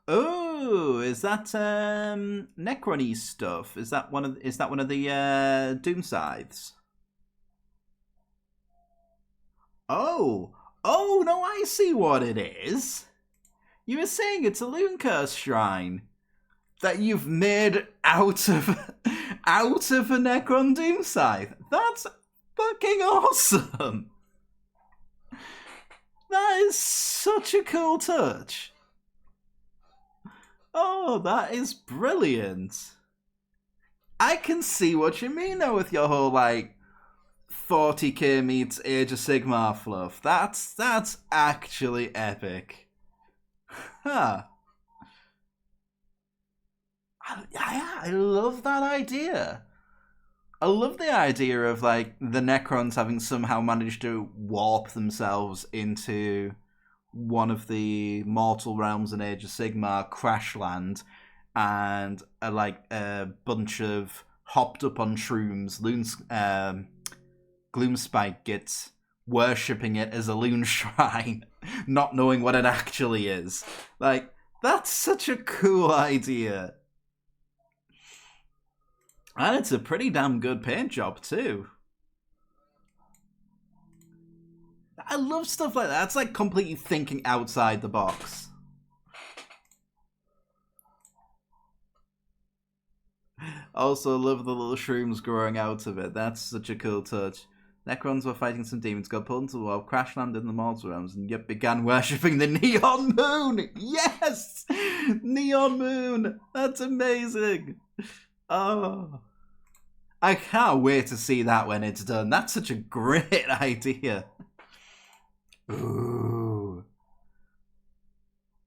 Oh, is that Necron-y stuff? Is that one of the Doom Scythes? Oh. Oh no, I see what it is. You were saying it's a Loon Curse shrine that you've made out of a Necron Doom Scythe. That's fucking awesome. That is such a cool touch. Oh, that is brilliant. I can see what you mean though with your whole like 40k meets Age of Sigmar fluff. That's actually epic. Huh. I love that idea. I love the idea of like the Necrons having somehow managed to warp themselves into one of the mortal realms in Age of Sigmar, Crashland, and like a bunch of hopped up on shrooms, Gloomspike gets worshipping it as a loon shrine, not knowing what it actually is. Like, that's such a cool idea. And it's a pretty damn good paint job, too. I love stuff like that. It's like completely thinking outside the box. Also, love the little shrooms growing out of it. That's such a cool touch. Necrons were fighting some demons, got pulled into the wall, crash landed in the mortal realms, and yet began worshipping the Neon Moon! Yes! Neon Moon! That's amazing! Oh. I can't wait to see that when it's done. That's such a great idea. Ooh.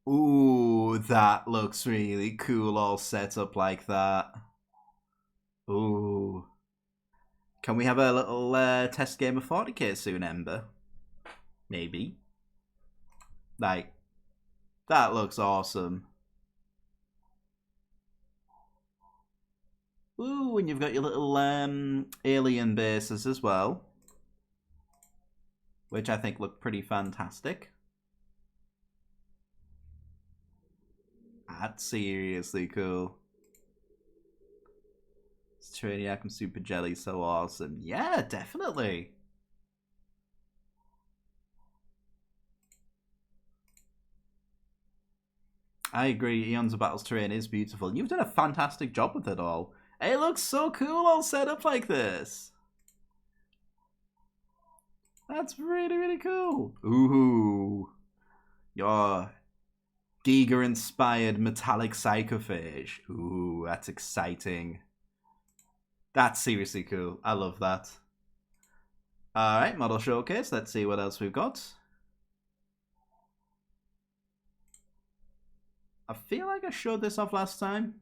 Ooh, that looks really cool all set up like that. Ooh. Can we have a little test game of 40k soon, Ember? Maybe. Like, that looks awesome. Ooh, and you've got your little alien bases as well, which I think look pretty fantastic. That's seriously cool. Traniac and Super Jelly, so awesome. Yeah, definitely. I agree, Eons of Battles terrain is beautiful. You've done a fantastic job with it all. It looks so cool all set up like this. That's really, really cool. Ooh. Your Giga-inspired metallic psychophage. Ooh, that's exciting. That's seriously cool. I love that. Alright, model showcase. Let's see what else we've got. I feel like I showed this off last time.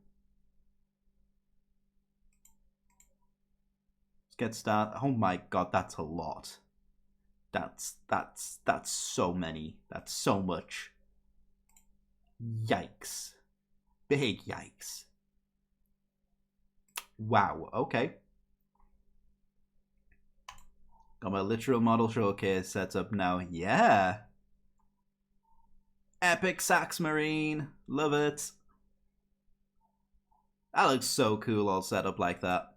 Let's get started. Oh my god, that's a lot. That's so many. That's so much. Yikes. Big yikes. Wow, okay. Got my literal model showcase set up now. Yeah. Epic Sax Marine. Love it. That looks so cool all set up like that.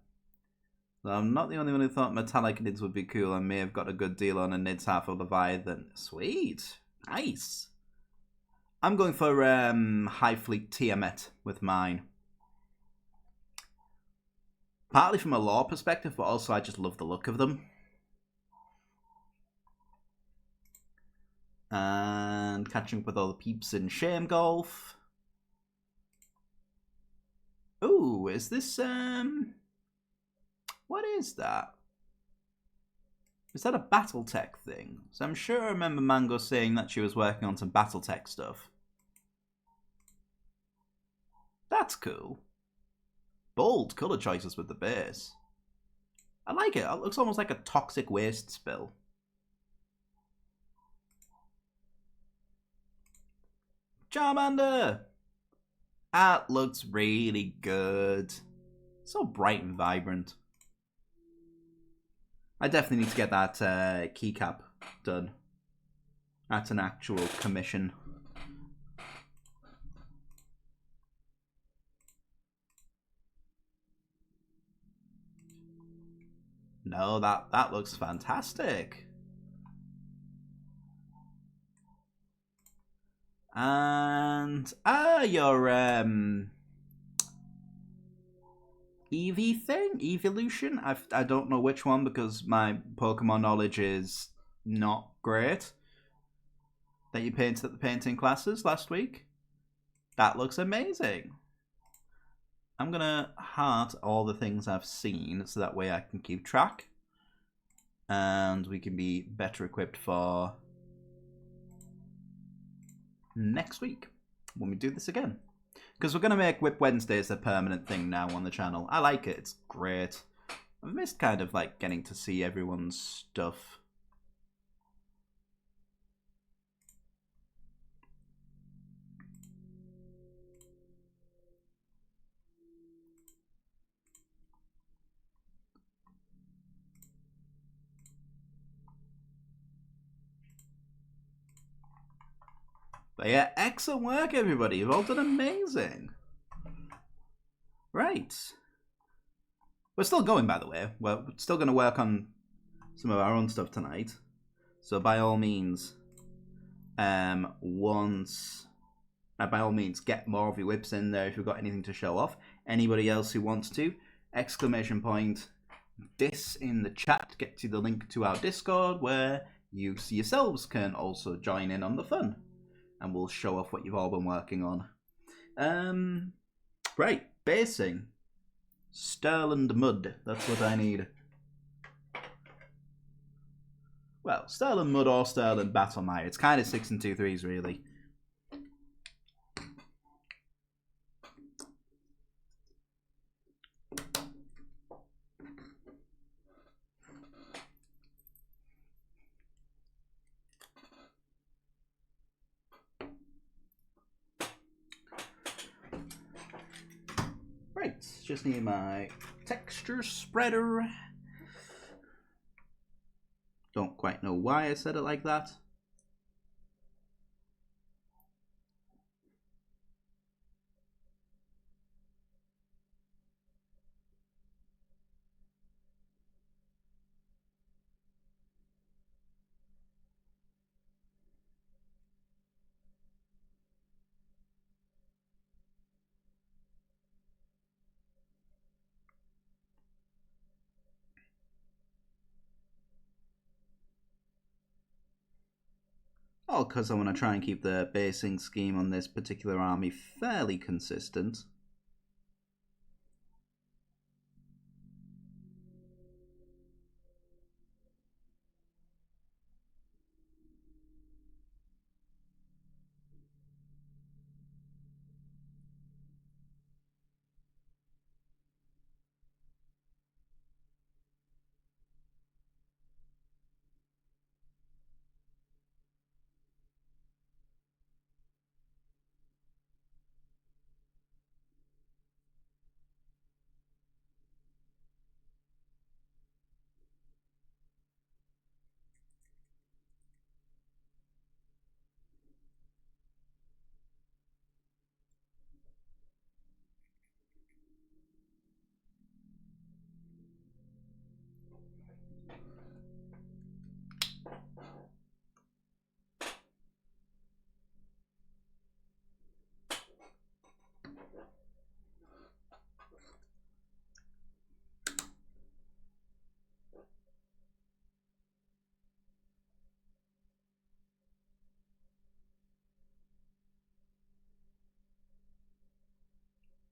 So I'm not the only one who thought metallic nids would be cool. I may have got a good deal on a nids half of Leviathan. Sweet. Nice. I'm going for High Fleet Tiamat with mine. Partly from a lore perspective, but also I just love the look of them. And catching up with all the peeps in Shame Golf. Ooh, is this what is that? Is that a Battletech thing? So I'm sure I remember Mango saying that she was working on some Battletech stuff. That's cool. Bold colour choices with the base. I like it. It looks almost like a toxic waste spill. Charmander! That looks really good. So bright and vibrant. I definitely need to get that keycap done. That's an actual commission. No, that looks fantastic. And your Eevee thing, evolution. I don't know which one because my Pokemon knowledge is not great. That you painted at the painting classes last week. That looks amazing. I'm gonna heart all the things I've seen so that way I can keep track. And we can be better equipped for next week when we do this again. Because we're going to make WIP Wednesdays a permanent thing now on the channel. I like it. It's great. I've missed kind of like getting to see everyone's stuff. But yeah, excellent work, everybody. You've all done amazing. Right. We're still going, by the way. We're still going to work on some of our own stuff tonight. So by all means, by all means, get more of your whips in there if you've got anything to show off. Anybody else who wants to, exclamation point, dis in the chat gets you the link to our Discord where you yourselves can also join in on the fun. And we'll show off what you've all been working on. Right, basing. Sterland Mud, that's what I need. Well, Sterland Mud or Sterland Battlemire. It's kind of 6 and 2 3s, really. Right, just need my texture spreader. Don't quite know why I said it like that. All because I want to try and keep the basing scheme on this particular army fairly consistent.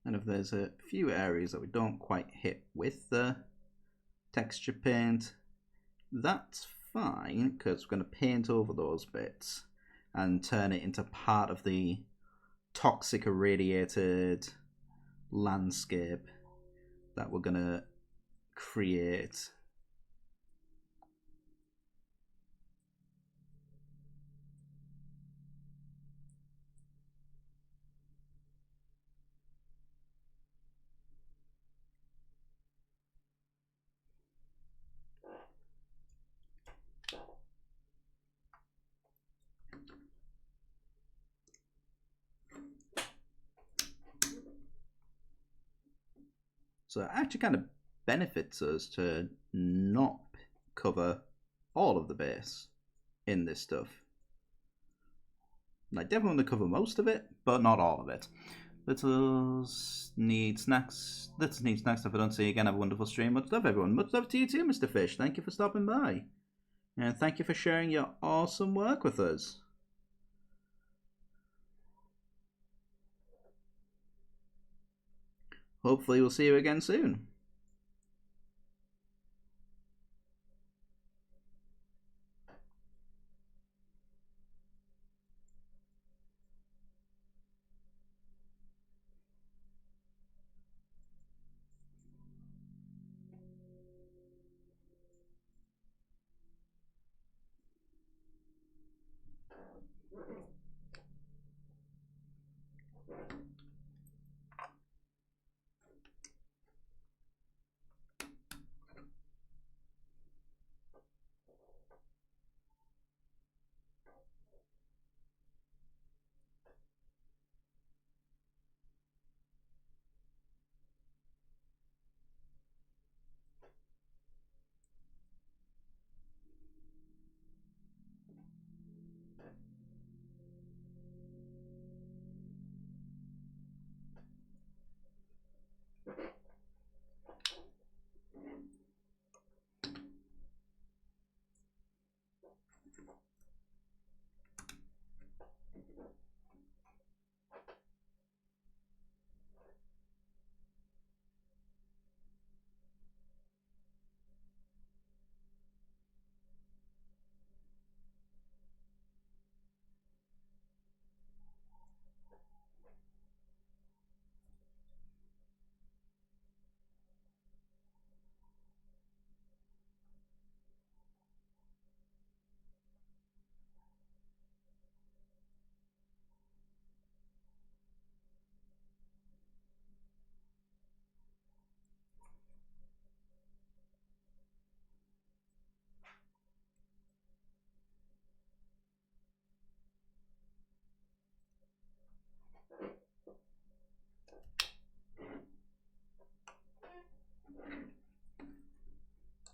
And if there's a few areas that we don't quite hit with the texture paint, that's fine, because we're going to paint over those bits and turn it into part of the toxic irradiated landscape that we're going to create. So it actually kind of benefits us to not cover all of the base in this stuff. I definitely want to cover most of it, but not all of it. Littles need snacks. Littles need snacks. If I don't see you again, have a wonderful stream. Much love, everyone. Much love to you too, Mr. Fish. Thank you for stopping by. And thank you for sharing your awesome work with us. Hopefully we'll see you again soon.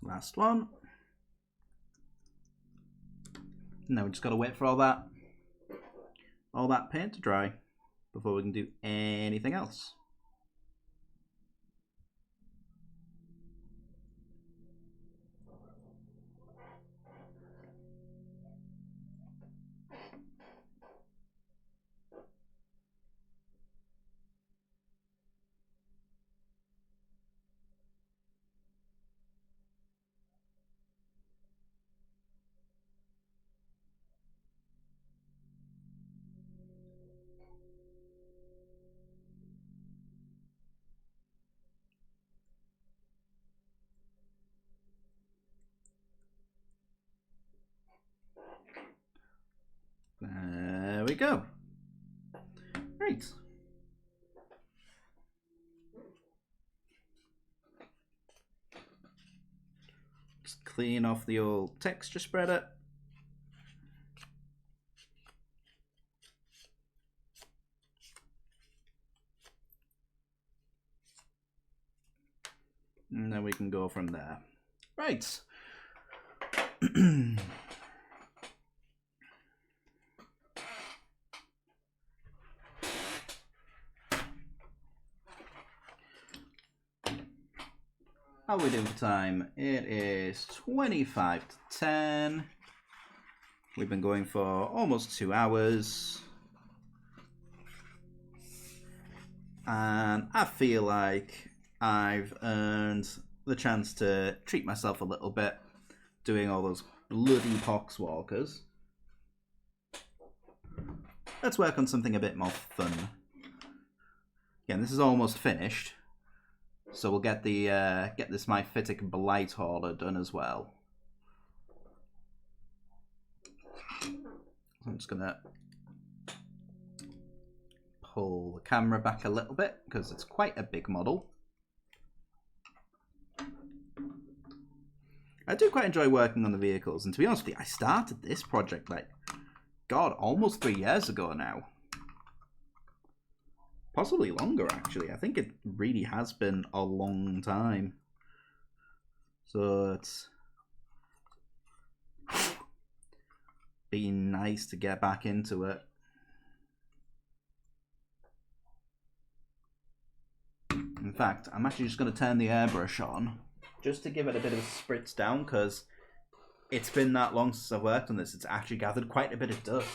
Last one. Now we just got to wait for all that paint to dry before we can do anything else. There we go. Right. Just clean off the old texture spreader. And then we can go from there. Right. How are we doing for time? It is 25 to 10. We've been going for almost 2 hours. And I feel like I've earned the chance to treat myself a little bit doing all those bloody poxwalkers. Let's work on something a bit more fun. Again, this is almost finished. So we'll get the get this Myphitic Blight Hauler done as well. I'm just gonna pull the camera back a little bit because it's quite a big model. I do quite enjoy working on the vehicles, and to be honest with you, I started this project like, God, almost 3 years ago now. Possibly longer, actually. I think it really has been a long time. So it's been nice to get back into it. In fact, I'm actually just going to turn the airbrush on just to give it a bit of a spritz down, because it's been that long since I've worked on this. It's actually gathered quite a bit of dust.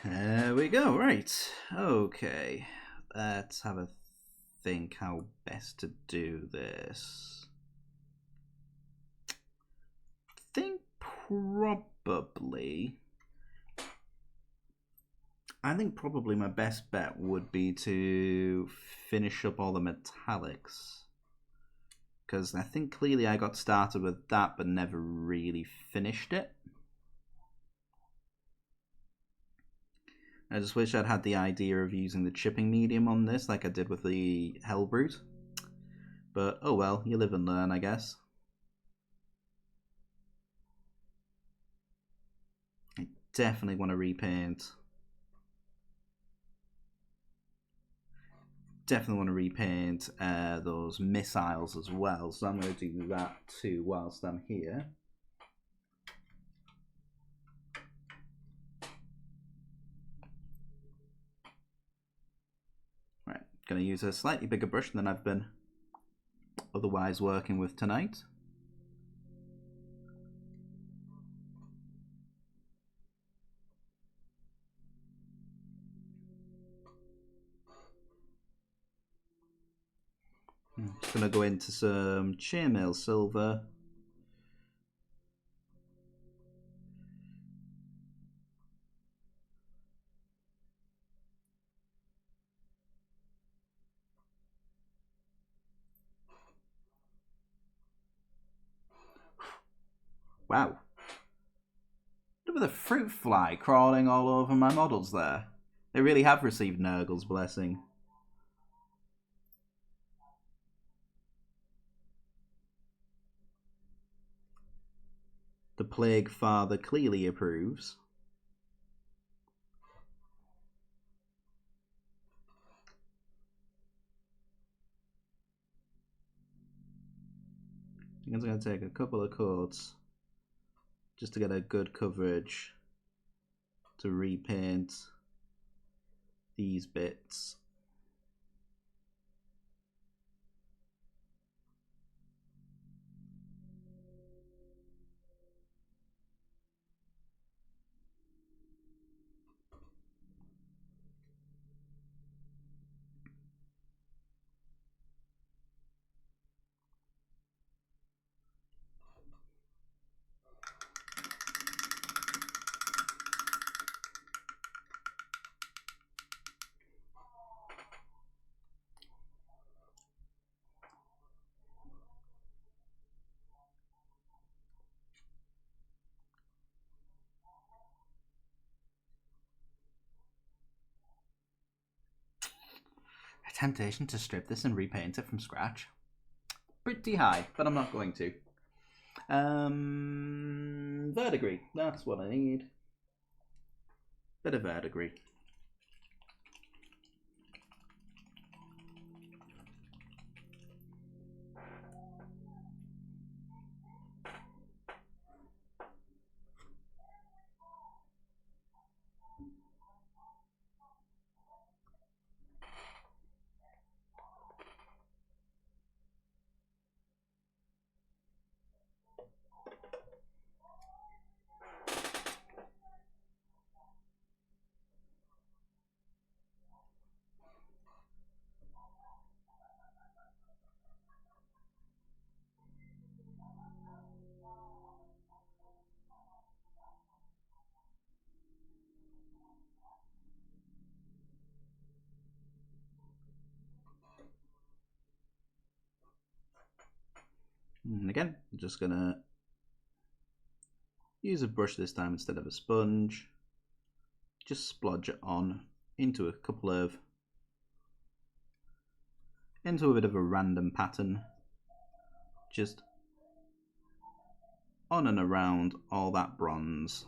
There we go, right. Okay, let's have a think how best to do this. I think probably my best bet would be to finish up all the metallics, because I think clearly I got started with that but never really finished it. I just wish I'd had the idea of using the chipping medium on this like I did with the Hellbrute. But oh well, you live and learn, I guess. I definitely want to repaint. Definitely want to repaint those missiles as well, so I'm going to do that too whilst I'm here. Right, going to use a slightly bigger brush than I've been otherwise working with tonight. I'm just going to go into some chainmail silver. Wow. Look at the fruit fly crawling all over my models there. They really have received Nurgle's blessing. The Plague Father clearly approves. I'm going to take a couple of coats just to get a good coverage to repaint these bits. A temptation to strip this and repaint it from scratch. Pretty high, but I'm not going to. Verdigris, that's what I need. Bit of verdigris. And again, I'm just gonna use a brush this time instead of a sponge. Just splodge it on into a bit of a random pattern. Just on and around all that bronze.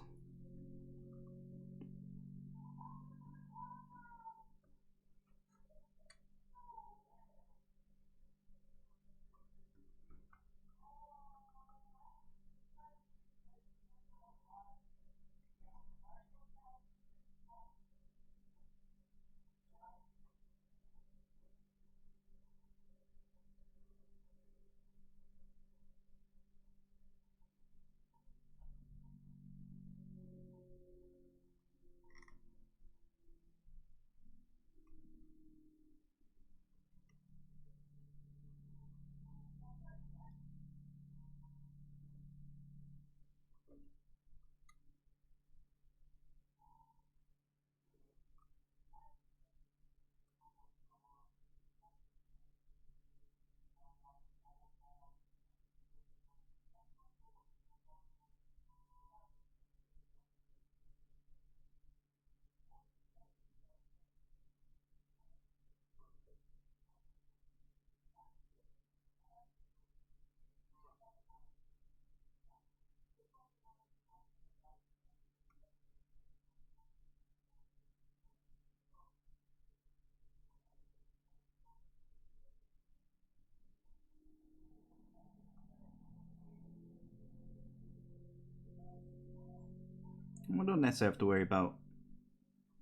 We don't necessarily have to worry about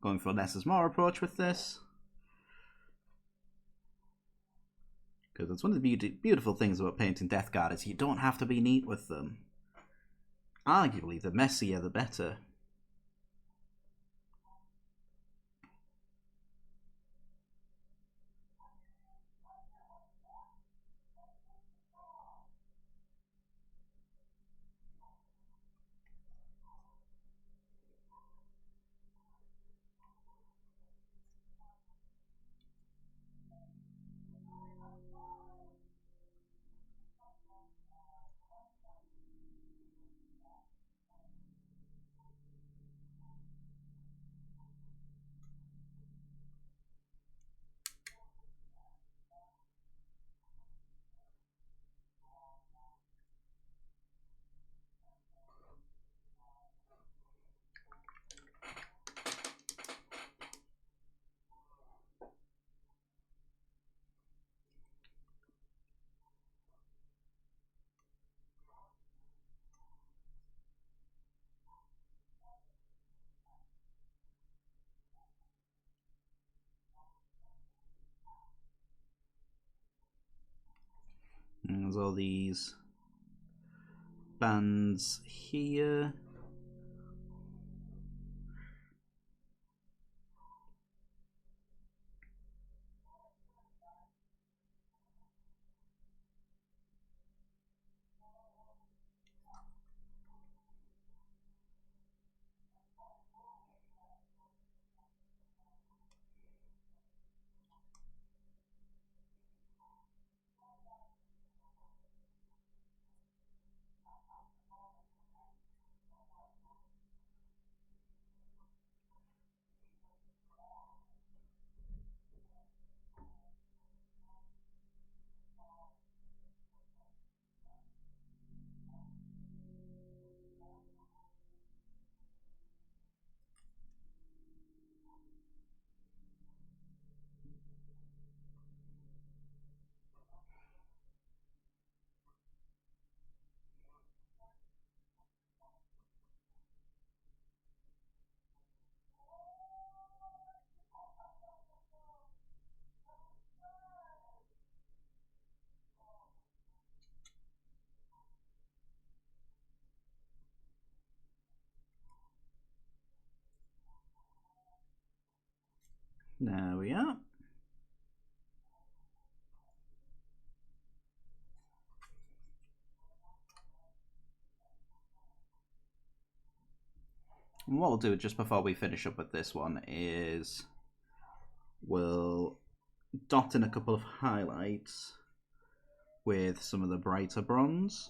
going for less is more approach with this, because it's one of the beautiful things about painting Death Guard is you don't have to be neat with them. Arguably, the messier the better. And there's all these bands here. There we are. And what we'll do just before we finish up with this one is we'll dot in a couple of highlights with some of the brighter bronze.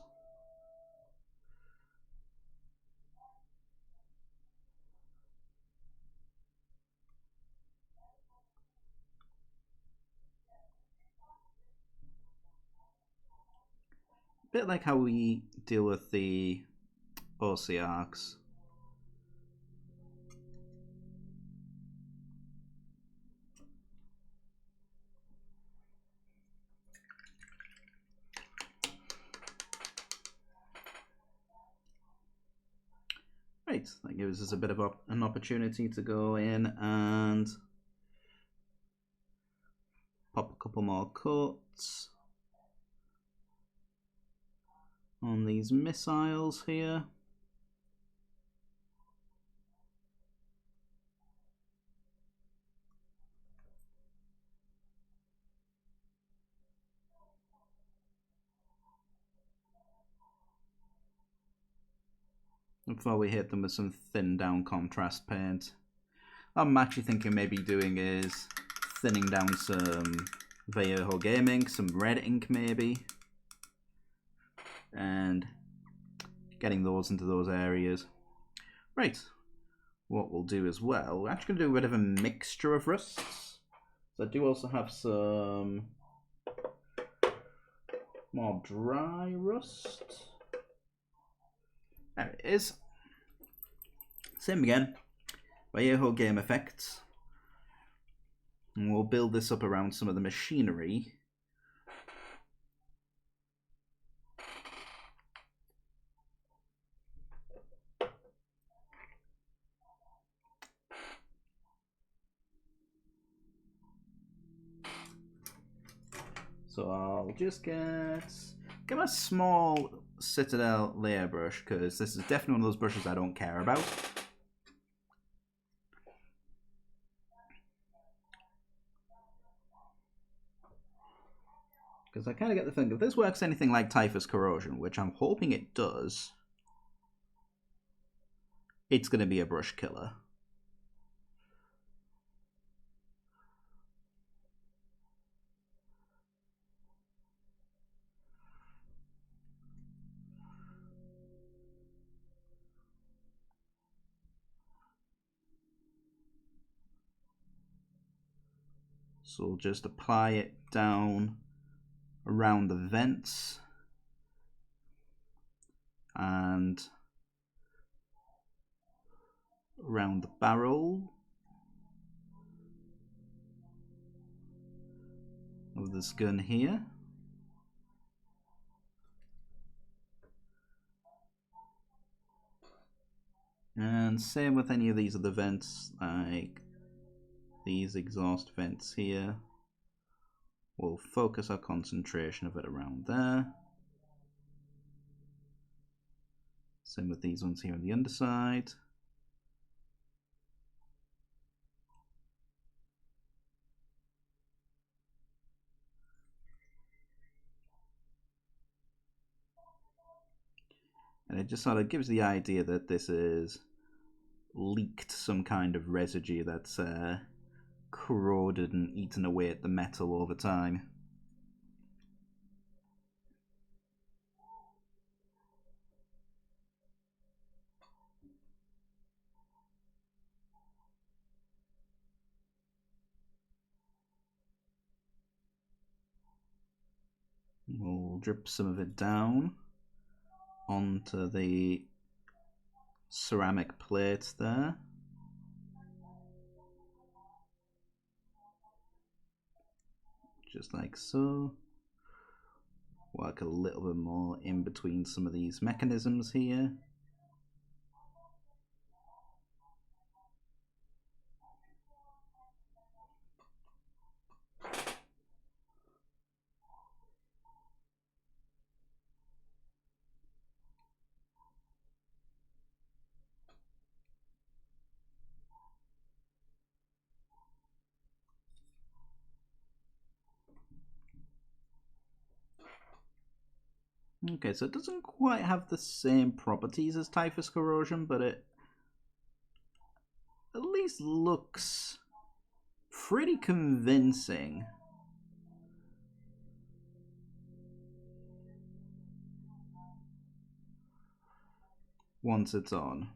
A bit like how we deal with the OC arcs. Right, that gives us a bit of an opportunity to go in and pop a couple more coats on these missiles here. Before we hit them with some thin down contrast paint. What I'm actually thinking maybe doing is thinning down some Vallejo Gaming, some red ink maybe, and getting those into those areas. Right, what we'll do as well, we're actually going to do a bit of a mixture of rusts. So I do also have some more dry rust. There it is. Same again, Vallejo Game Effects. And we'll build this up around some of the machinery. So I'll just get a small Citadel layer brush, because this is definitely one of those brushes I don't care about. Because I kind of get the thing, if this works anything like Typhus Corrosion, which I'm hoping it does, it's going to be a brush killer. So we'll just apply it down around the vents and around the barrel of this gun here. And same with any of these other vents, like these exhaust vents here. We'll focus our concentration of it around there. Same with these ones here on the underside. And it just sort of gives the idea that this is leaked some kind of residue that's corroded and eaten away at the metal over time. We'll drip some of it down onto the ceramic plates there. Just like so. Work a little bit more in between some of these mechanisms here. Okay, so it doesn't quite have the same properties as typhus corrosion, but it at least looks pretty convincing. Once it's on.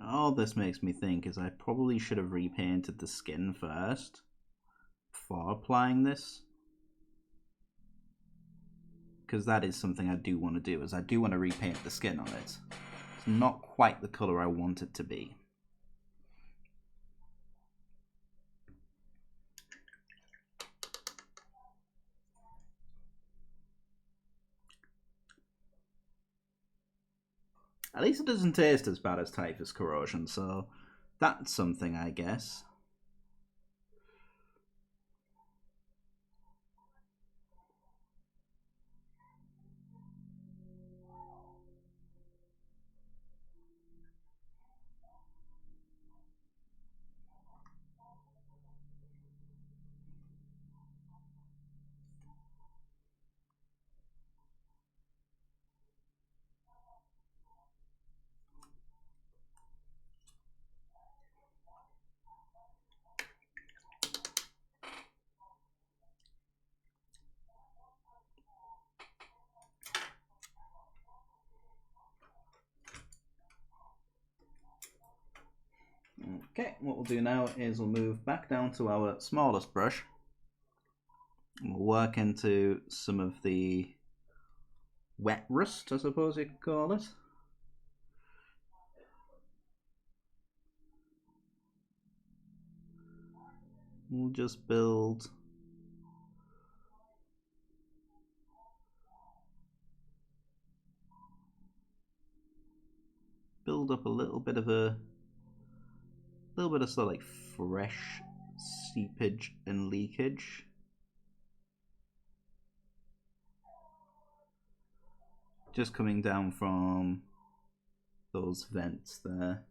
All this makes me think is I probably should have repainted the skin first before applying this, because that is something I do want to do, is I do want to repaint the skin on it. It's not quite the color I want it to be. At least it doesn't taste as bad as typhus corrosion, so that's something, I guess. Okay, what we'll do now is we'll move back down to our smallest brush. And we'll work into some of the wet rust, I suppose you could call it. We'll just build up a little bit of sort of like fresh seepage and leakage. Just coming down from those vents there.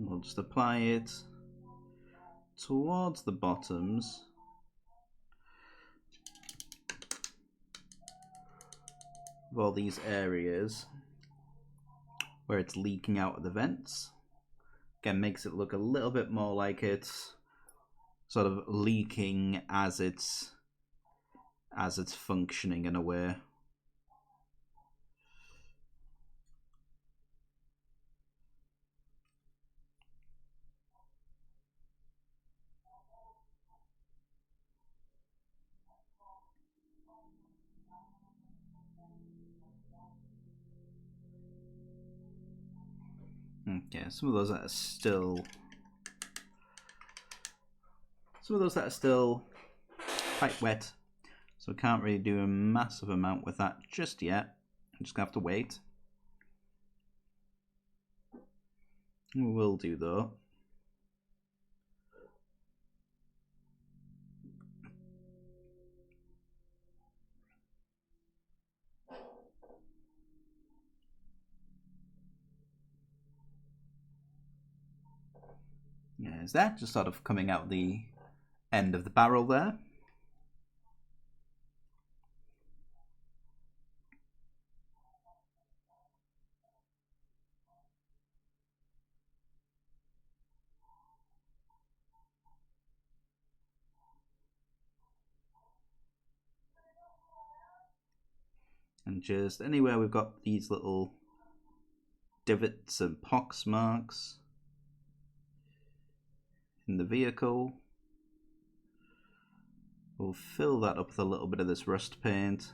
We'll just apply it towards the bottoms of all these areas where it's leaking out of the vents. Again, makes it look a little bit more like it's sort of leaking as it's functioning in a way. Okay, some of those that are still quite wet, so we can't really do a massive amount with that just yet. I'm just gonna have to wait. We will do though. Yeah, is that just sort of coming out the end of the barrel there? And just anywhere we've got these little divots and pox marks in the vehicle, we'll fill that up with a little bit of this rust paint.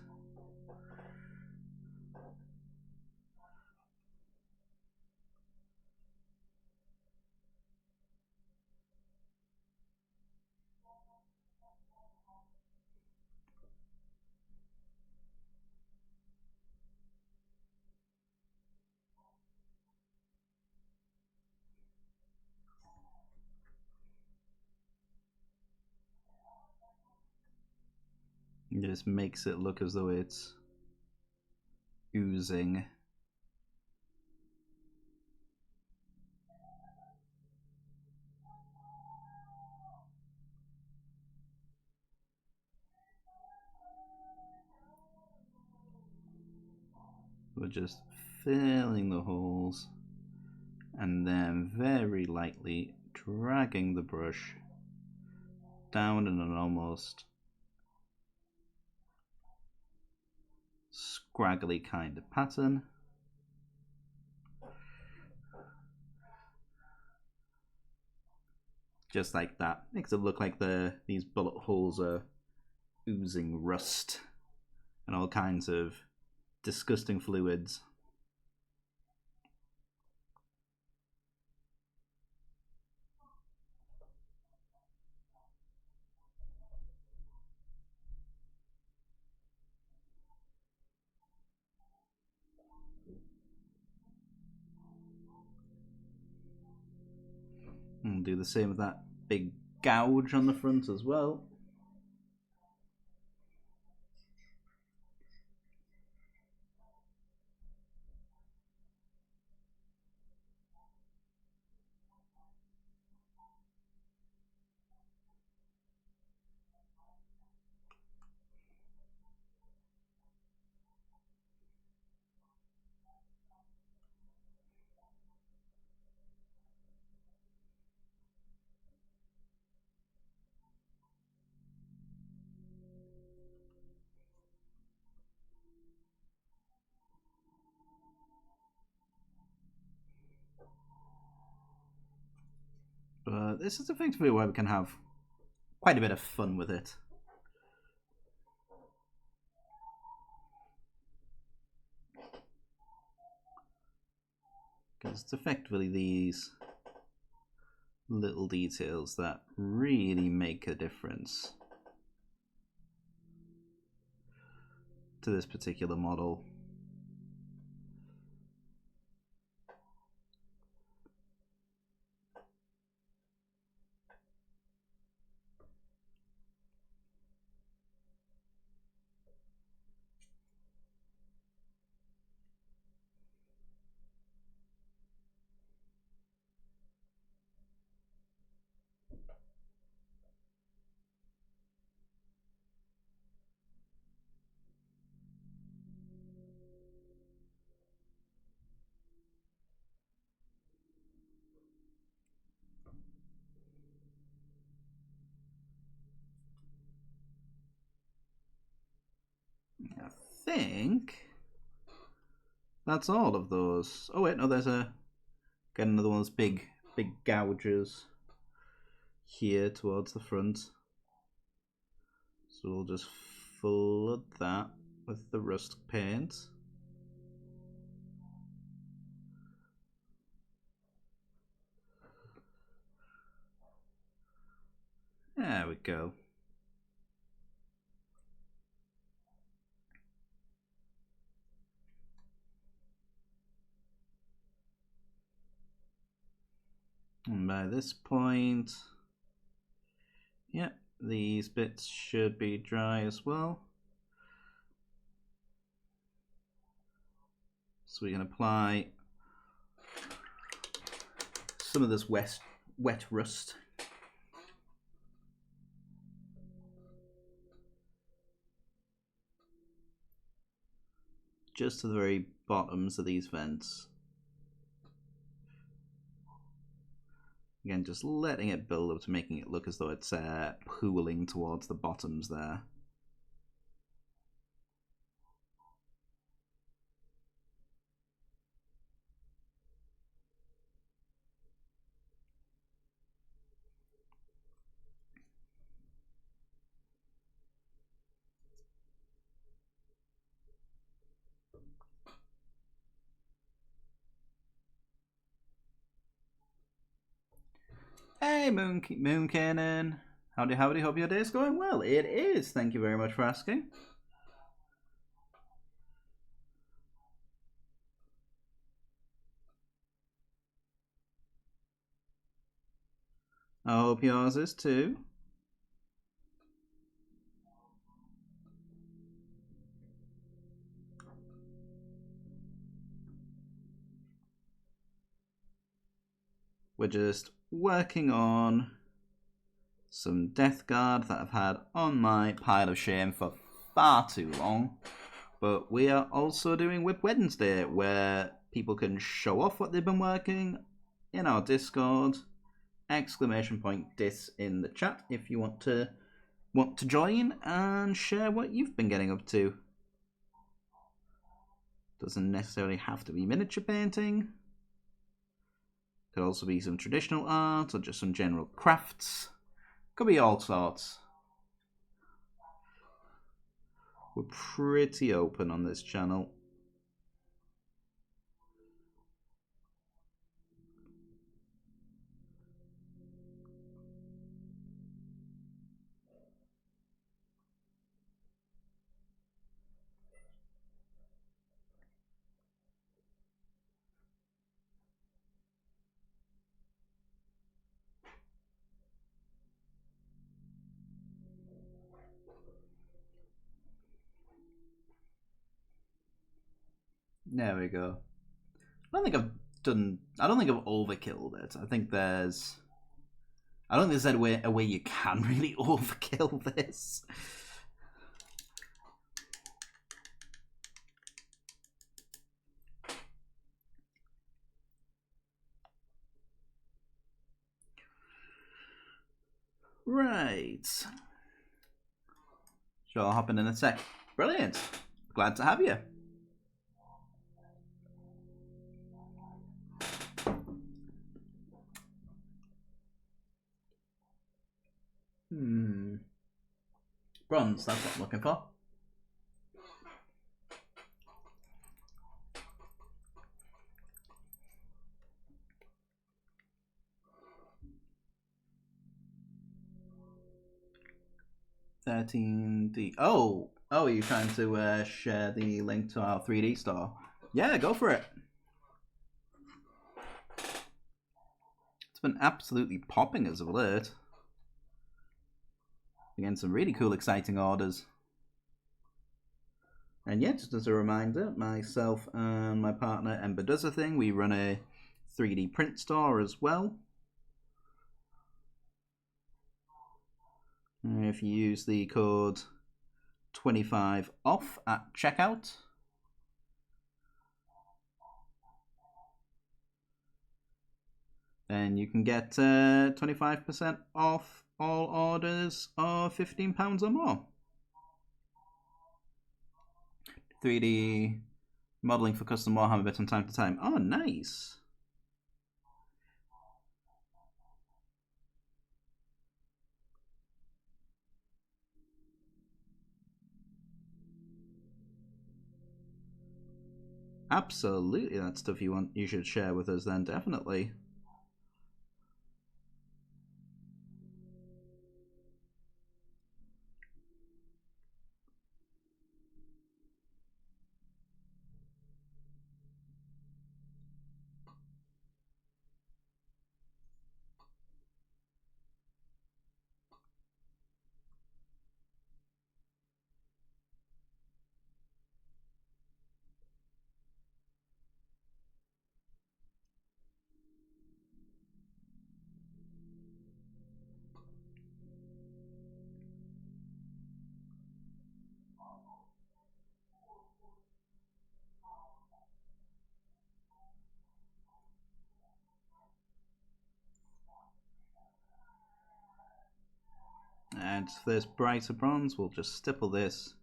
It just makes it look as though it's oozing. We're just filling the holes and then very lightly dragging the brush down in an almost scraggly kind of pattern. Just like that. Makes it look like these bullet holes are oozing rust and all kinds of disgusting fluids. And do the same with that big gouge on the front as well. But this is effectively where we can have quite a bit of fun with it. Because it's effectively these little details that really make a difference to this particular model. think that's all of those. Oh wait, no, there's get another one of those big gouges here towards the front. So we'll just flood that with the rust paint. There we go. And by this point, yeah, these bits should be dry as well. So we can apply some of this wet rust. Just to the very bottoms of these vents. Again, just letting it build up to making it look as though it's pooling towards the bottoms there. Hey, Moon Cannon. Howdy, hope your day's going well. It is. Thank you very much for asking. I hope yours is too. We're just working on some Death Guard that I've had on my pile of shame for far too long. But we are also doing WIP Wednesday, where people can show off what they've been working in our Discord. ! Dis in the chat if you want to join and share what you've been getting up to. Doesn't necessarily have to be miniature painting. Could also be some traditional art or just some general crafts. Could be all sorts. We're pretty open on this channel. There we go. I don't think I've overkilled it. I don't think there's a way you can really overkill this. Right. Sure, I'll hop in a sec. Brilliant. Glad to have you. Bronze, that's what I'm looking for. $13. Oh, are you trying to share the link to our 3D store? Yeah, go for it. It's been absolutely popping as of late. Again, some really cool, exciting orders. And yeah, just as a reminder, myself and my partner Ember Does a Thing, we run a 3D print store as well. If you use the code 25 off at checkout, then you can get 25% off all orders of £15 or more. 3D modeling for custom Warhammer bits from time to time. Oh, nice. Absolutely, that's stuff you should share with us then, definitely. And for this brighter bronze, we'll just stipple this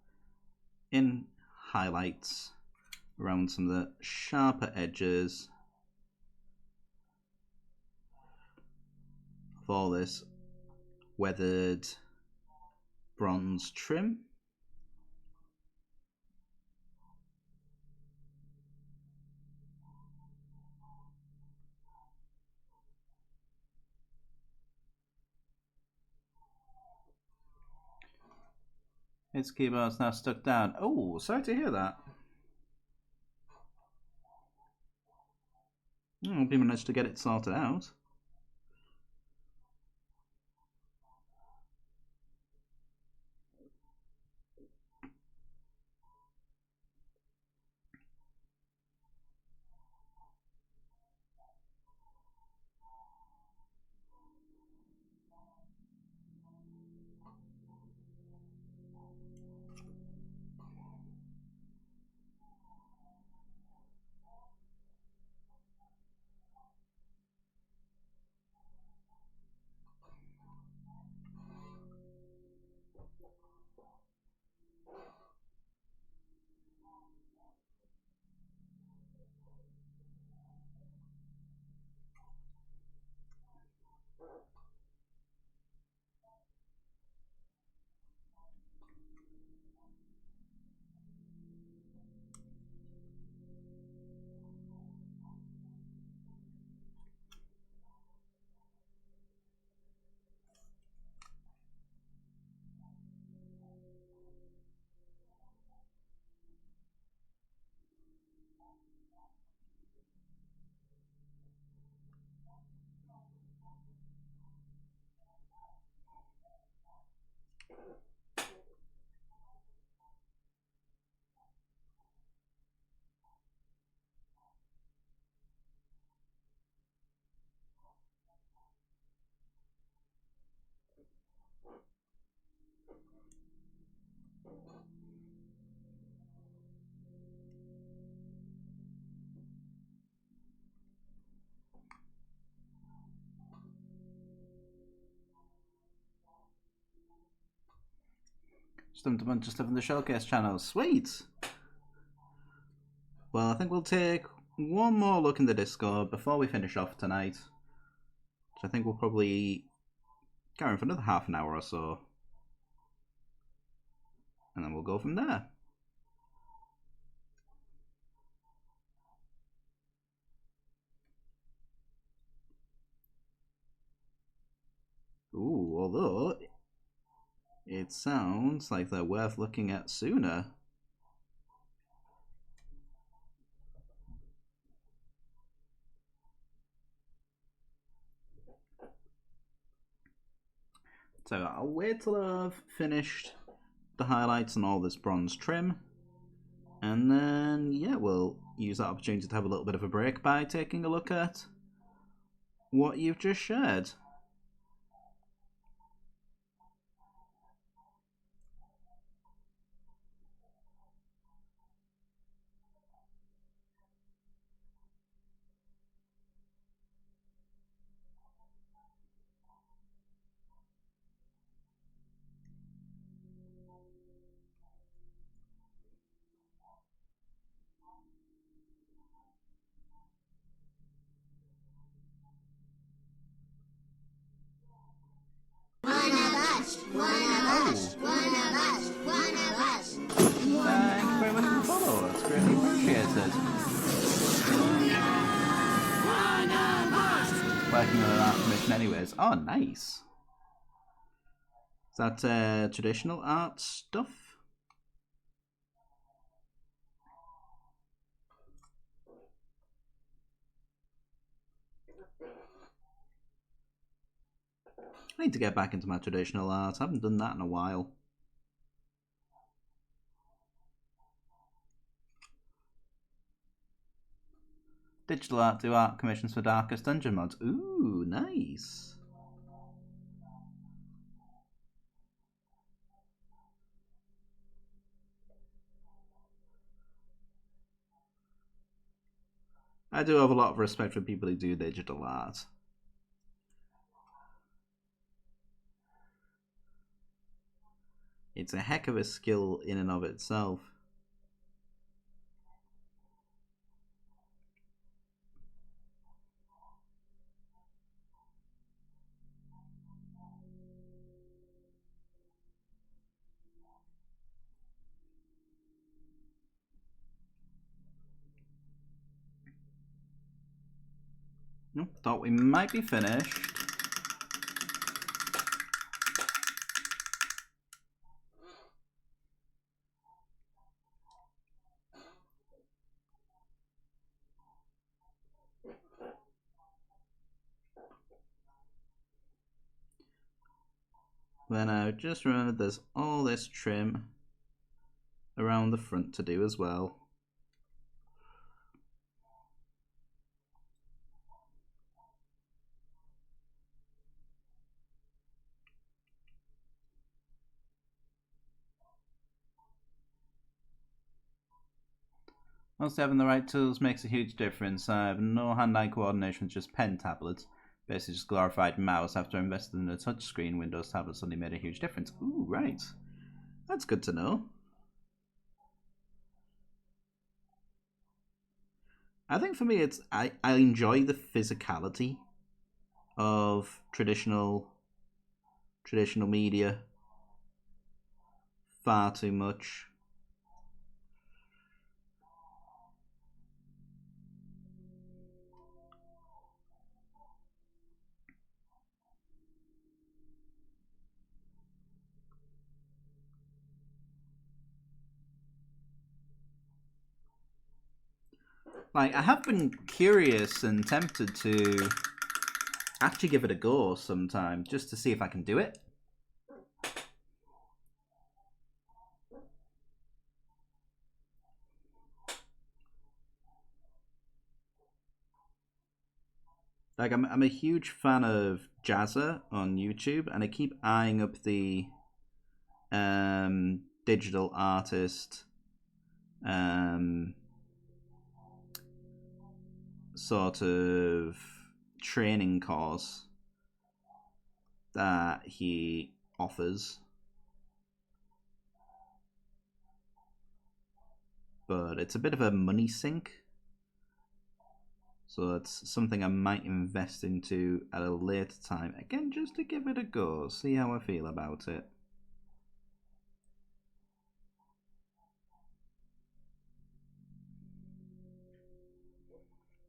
in highlights around some of the sharper edges of all this weathered bronze trim. Its keyboard's now stuck down. Oh, sorry to hear that. I hope you managed to get it sorted out. Just dumped a bunch of stuff in the showcase channel. Sweet! Well, I think we'll take one more look in the Discord before we finish off tonight. Which I think we'll probably carry on for another half an hour or so. And then we'll go from there. Ooh, although it sounds like they're worth looking at sooner. So I'll wait till I've finished the highlights and all this bronze trim. And then, yeah, we'll use that opportunity to have a little bit of a break by taking a look at what you've just shared. One of us. One of us. One of us. Thank you very much for the follow. That's greatly appreciated. One of us. Working on an art commission anyways. Oh, nice. Is that traditional art stuff? I need to get back into my traditional art. I haven't done that in a while. Digital art, do art commissions for Darkest Dungeon mods. Ooh, nice. I do have a lot of respect for people who do digital art. It's a heck of a skill in and of itself. Nope, thought we might be finished. Then I just remembered there's all this trim around the front to do as well. Also, having the right tools makes a huge difference. I have no hand-eye coordination with just pen tablets. Basically just glorified mouse. After I invested in a touchscreen, Windows tablet suddenly made a huge difference. Ooh, right. That's good to know. I think for me, it's I enjoy the physicality of traditional media far too much. Like, I have been curious and tempted to actually give it a go sometime, just to see if I can do it. Like, I'm a huge fan of Jazza on YouTube, and I keep eyeing up the digital artist sort of training course that he offers. But it's a bit of a money sink. So it's something I might invest into at a later time. Again, just to give it a go, see how I feel about it.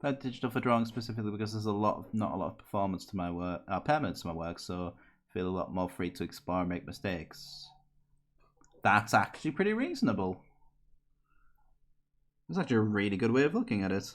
But digital for drawing specifically because there's not a lot of performance to my work, permanence to my work, so I feel a lot more free to explore and make mistakes. That's actually pretty reasonable. It's actually a really good way of looking at it.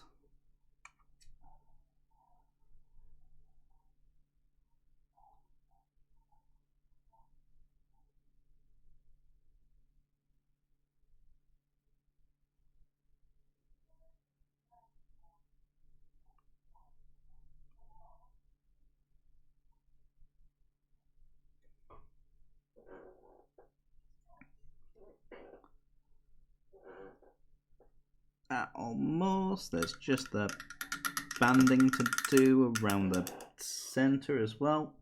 Almost. There's just the banding to do around the center as well.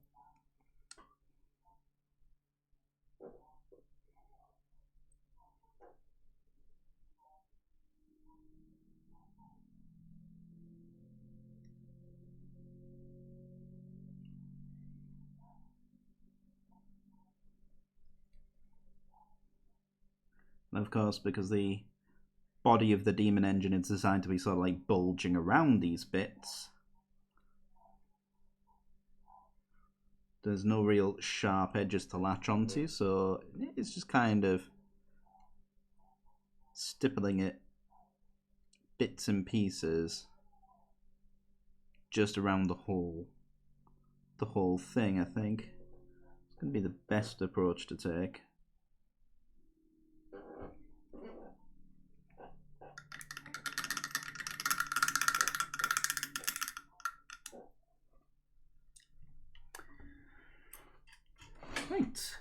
of course, because the body of the demon engine is designed to be sort of like bulging around these bits, there's no real sharp edges to latch onto, so it's just kind of stippling it bits and pieces just around the whole thing. I think it's going to be the best approach to take. Right.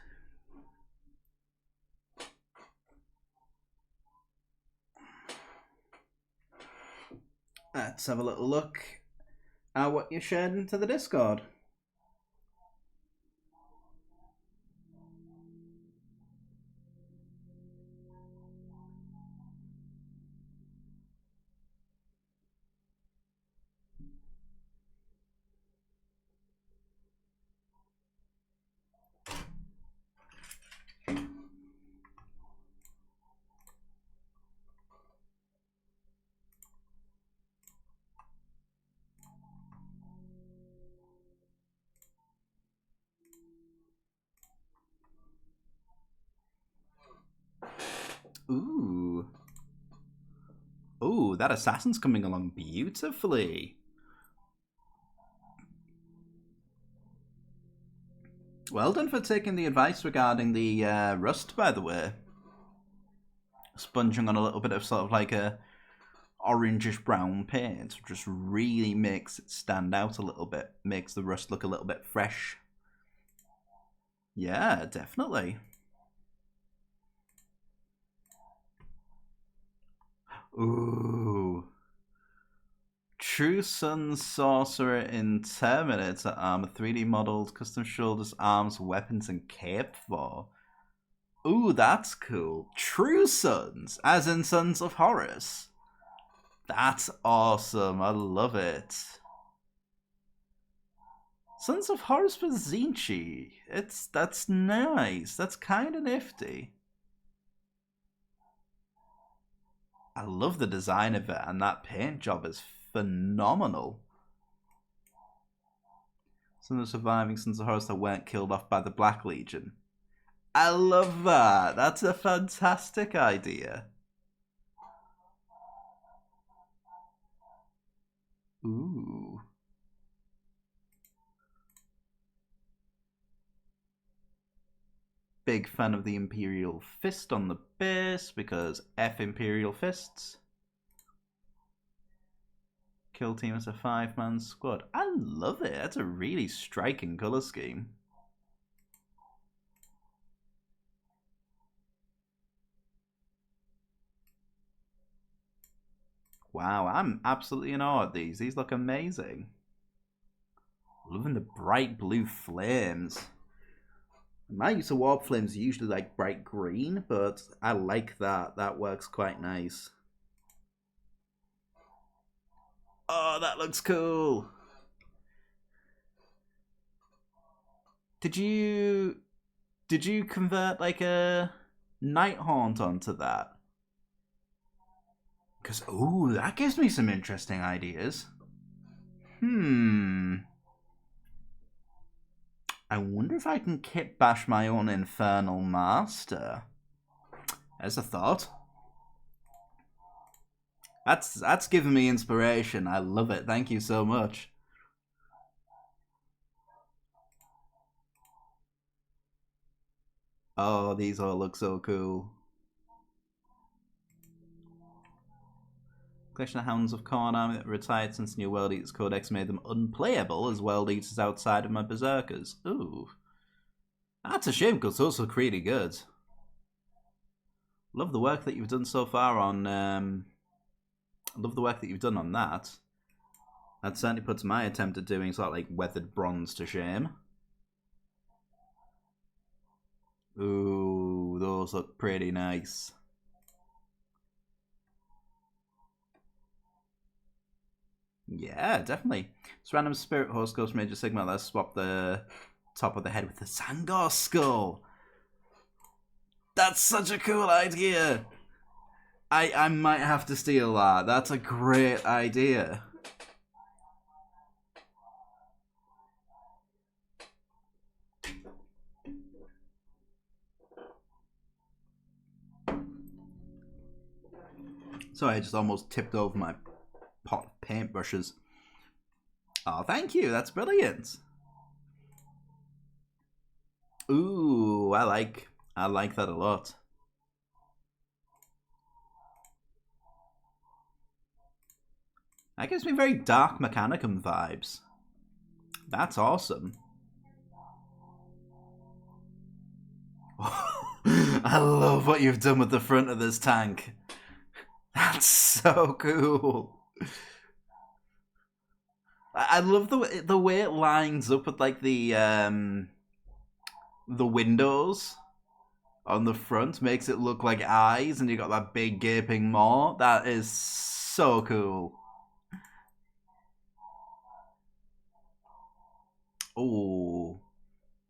Let's have a little look at what you shared into the Discord. Ooh. Ooh, that assassin's coming along beautifully. Well done for taking the advice regarding the rust, by the way. Sponging on a little bit of sort of like a orangish brown paint just really makes it stand out a little bit. Makes the rust look a little bit fresh. Yeah, definitely. Ooh. True Sun Sorcerer in Terminator armor, 3D models, custom shoulders, arms, weapons, and cape for. Ooh, that's cool. True Sons, as in Sons of Horus. That's awesome. I love it. Sons of Horus for Zinchi. That's nice. That's kind of nifty. I love the design of it, and that paint job is phenomenal. Some of the surviving Sons of Horus that weren't killed off by the Black Legion. I love that. That's a fantastic idea. Ooh. Big fan of the Imperial Fist on the base, because F Imperial Fists. Kill team as a 5-man squad. I love it. That's a really striking colour scheme. Wow, I'm absolutely in awe at these. These look amazing. Loving the bright blue flames. My use of warp flames are usually like bright green, but I like that. That works quite nice. Oh, that looks cool. Did you convert like a Night Haunt onto that? Because, ooh, that gives me some interesting ideas. I wonder if I can kit bash my own Infernal Master. There's a thought. That's given me inspiration. I love it. Thank you so much. Oh, these all look so cool. Collection of Hounds of Corn army that retired since New World Eaters Codex made them unplayable as World Eaters outside of my Berserkers. Ooh. That's a shame because those look really good. Love the work that you've done so far on... love the work that you've done on that. That certainly puts my attempt at doing sort of like weathered bronze to shame. Ooh, those look pretty nice. Yeah, definitely. It's random Spirit Horse Ghost Major Sigma. Let's swap the top of the head with the Sangor skull. That's such a cool idea. I might have to steal that. That's a great idea. Sorry, I just almost tipped over my pot of paintbrushes. Oh, thank you. That's brilliant. Ooh, I like that a lot. That gives me very Dark Mechanicum vibes. That's awesome. I love what you've done with the front of this tank. That's so cool. I love the way it lines up with like the windows on the front, makes it look like eyes, and you got that big gaping maw. That is so cool. Oh,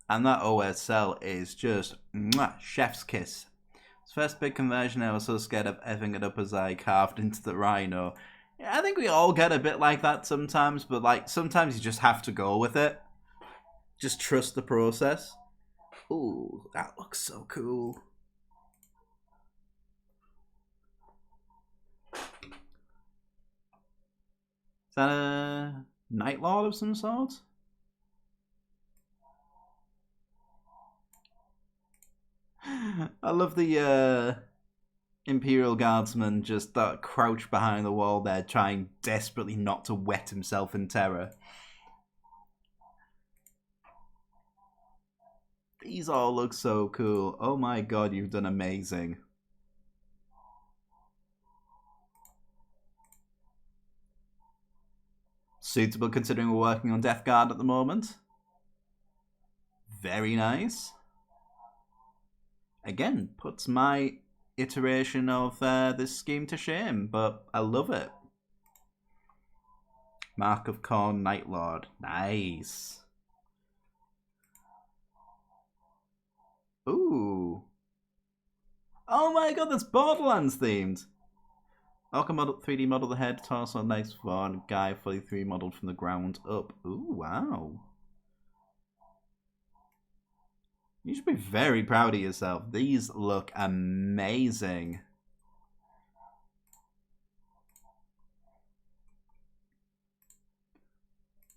and that OSL is just mwah, chef's kiss. It's first big conversion. I was so scared of effing it up as I carved into the rhino. Yeah, I think we all get a bit like that sometimes, but like sometimes you just have to go with it. Just trust the process. Ooh, that looks so cool. Is that a Night Lord of some sort? I love the Imperial Guardsman just crouched behind the wall there, trying desperately not to wet himself in terror. These all look so cool. Oh my god, you've done amazing. Suitable considering we're working on Death Guard at the moment. Very nice. Again, puts my iteration of this scheme to shame, but I love it. Mark of Khorne, Night Lord. Nice. Ooh. Oh my god, that's Borderlands themed. Alka model 3D model the head, torso, nice fun. Guy fully 3D modeled from the ground up. Ooh, wow. You should be very proud of yourself. These look amazing.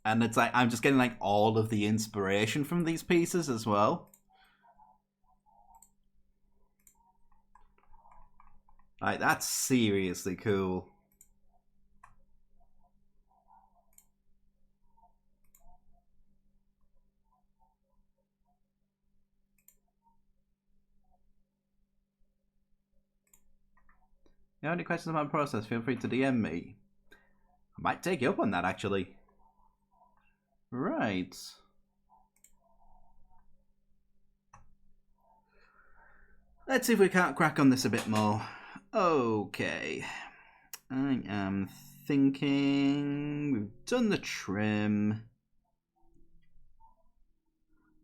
And it's like, I'm just getting like all of the inspiration from these pieces as well. Like, that's seriously cool. If you have any questions about the process, feel free to DM me. I might take you up on that, actually. Right. Let's see if we can't crack on this a bit more. Okay. I am thinking we've done the trim.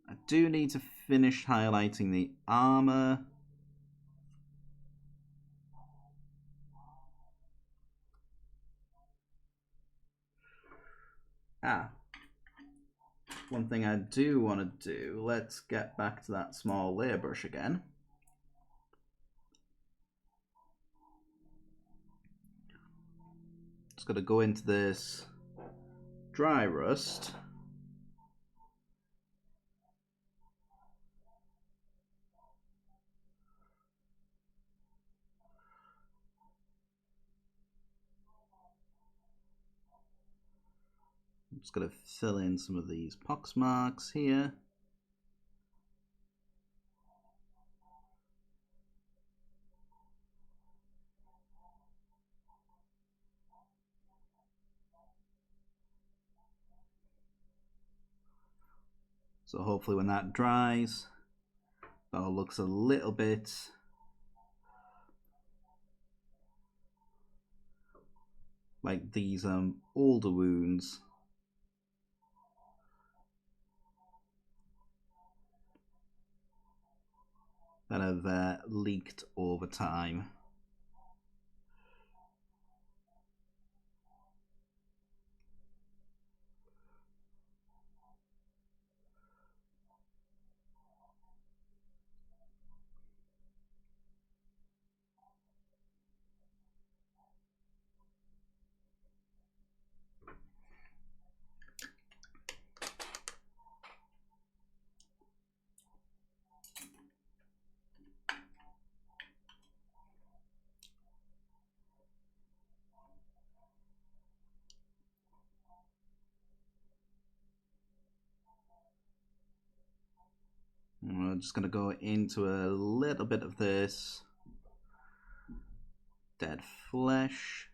I do need to finish highlighting the armor. One thing I do want to do, let's get back to that small layer brush again. Just got to go into this dry rust. I'm just going to fill in some of these pox marks here. So hopefully when that dries, that all looks a little bit like these older wounds. that have leaked over time. We're just going to go into a little bit of this dead flesh,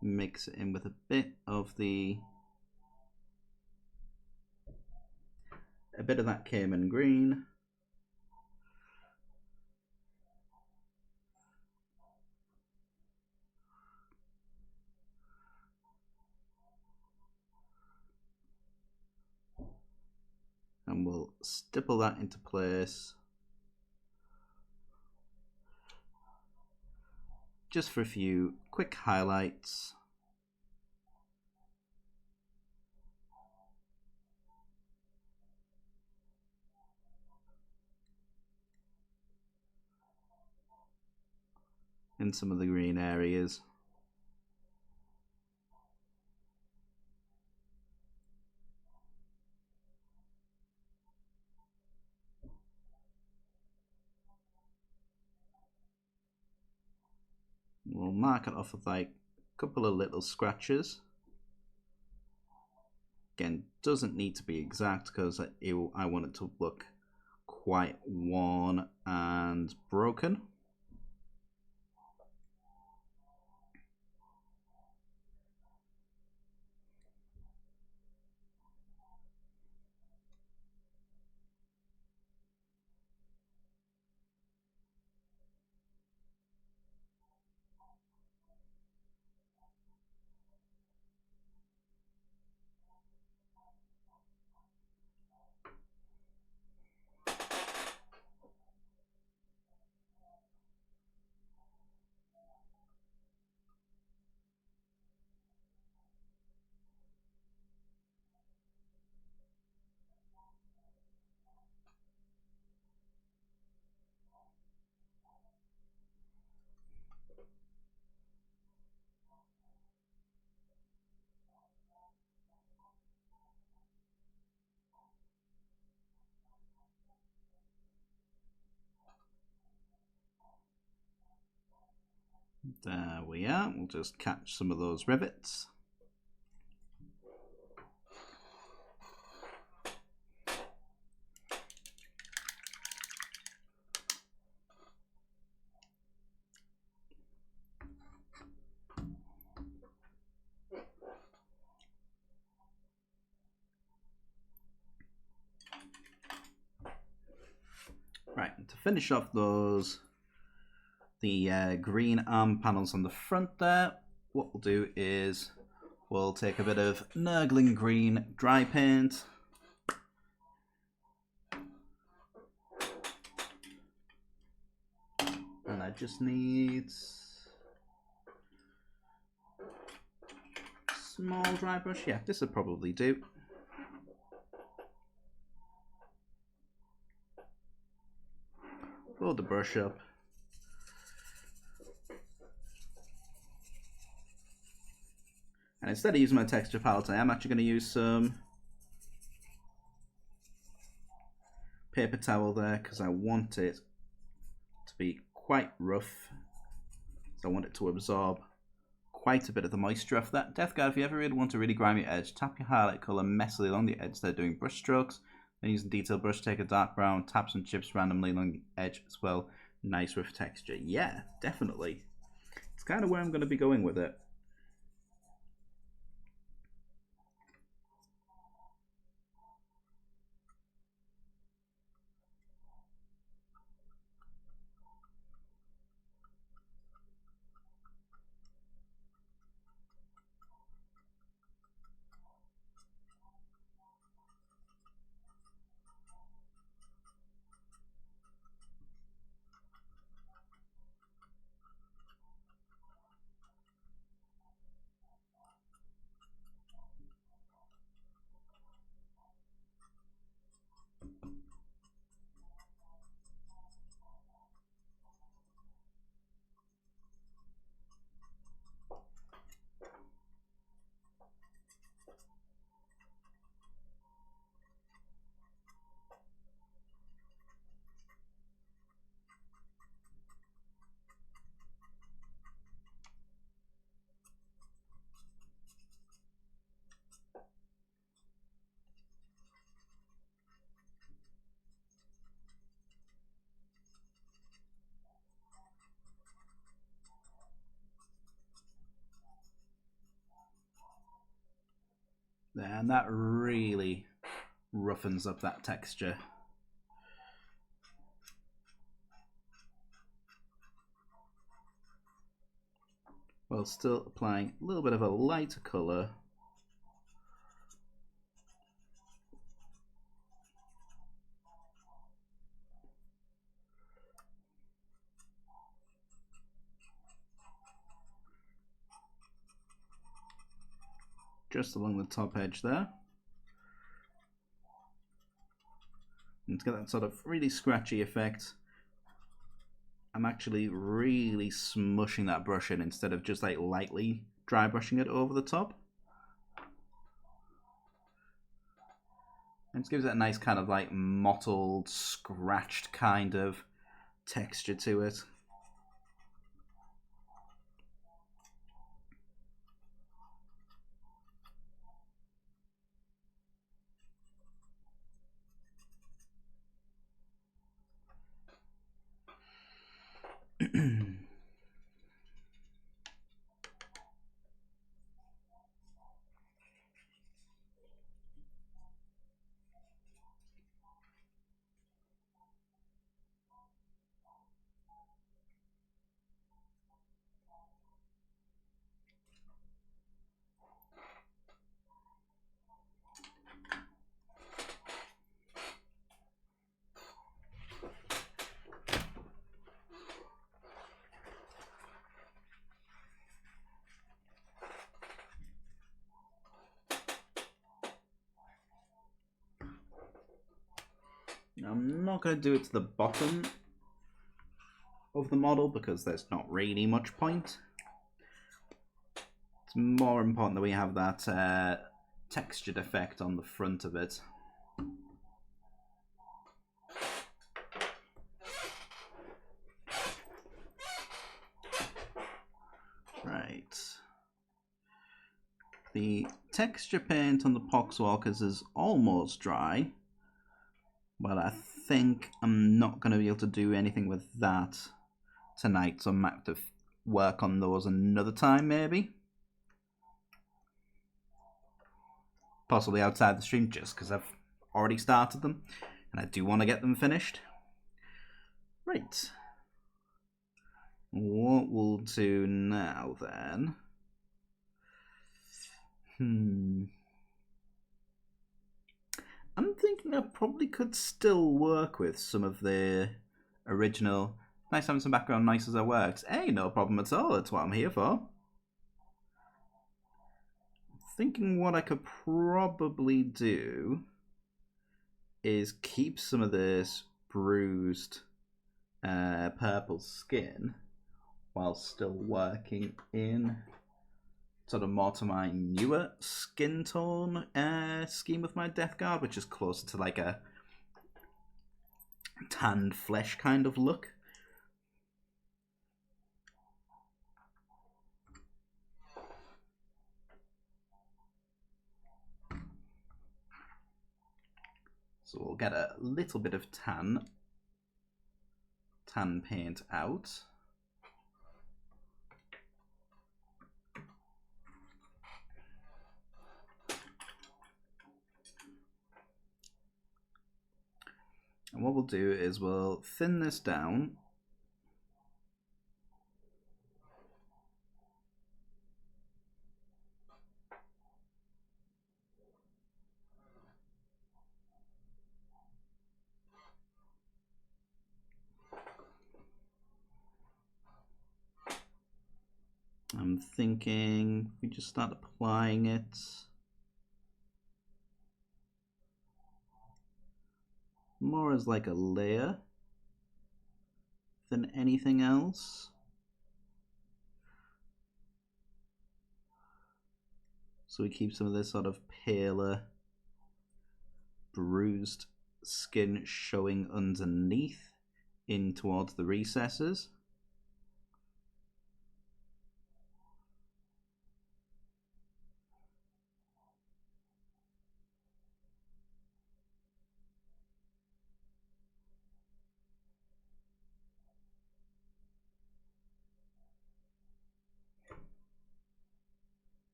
mix it in with a bit of that Cayman green. And we'll stipple that into place. Just for a few quick highlights. In some of the green areas. We'll mark it off with like a couple of little scratches. Again, doesn't need to be exact because I want it to look quite worn and broken. There we are. We'll just catch some of those rivets. Right, to finish off the green arm panels on the front there, what we'll do is we'll take a bit of Nurgling green dry paint. And I just need a small dry brush. Yeah, this will probably do. Load the brush up. And instead of using my texture palette, I am actually going to use some paper towel there because I want it to be quite rough. So I want it to absorb quite a bit of the moisture off that. Death Guard, if you ever really want to really grime your edge, tap your highlight colour messily along the edge there doing brush strokes. Then using detail brush, take a dark brown, tap some chips randomly along the edge as well. Nice rough texture. Yeah, definitely. It's kind of where I'm going to be going with it. there, and that really roughens up that texture. While still applying a little bit of a lighter colour just along the top edge there. And to get that sort of really scratchy effect, I'm actually really smushing that brush in instead of just like lightly dry brushing it over the top. And it gives it a nice kind of like mottled, scratched kind of texture to it. I'm not going to do it to the bottom of the model because there's not really much point. It's more important that we have that textured effect on the front of it. Right. The texture paint on the Poxwalkers is almost dry, but I think I'm not going to be able to do anything with that tonight, so I might have to work on those another time maybe. Possibly outside the stream, just because I've already started them and I do want to get them finished. Right. What we'll do now then... I'm thinking I probably could still work with some of the original... Nice having some background noise as it works. Hey, no problem at all. That's what I'm here for. Thinking what I could probably do is keep some of this bruised purple skin while still working in sort of more to my newer skin tone scheme with my Death Guard, which is closer to like a tanned flesh kind of look. So we'll get a little bit of tan paint out. And what we'll do is we'll thin this down. I'm thinking we just start applying it more as like a layer than anything else. So we keep some of this sort of paler, bruised skin showing underneath in towards the recesses.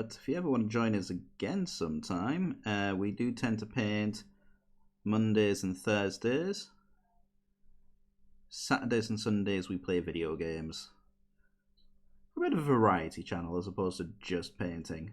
But if you ever want to join us again sometime, we do tend to paint Mondays and Thursdays. Saturdays and Sundays we play video games. A bit of a variety channel as opposed to just painting.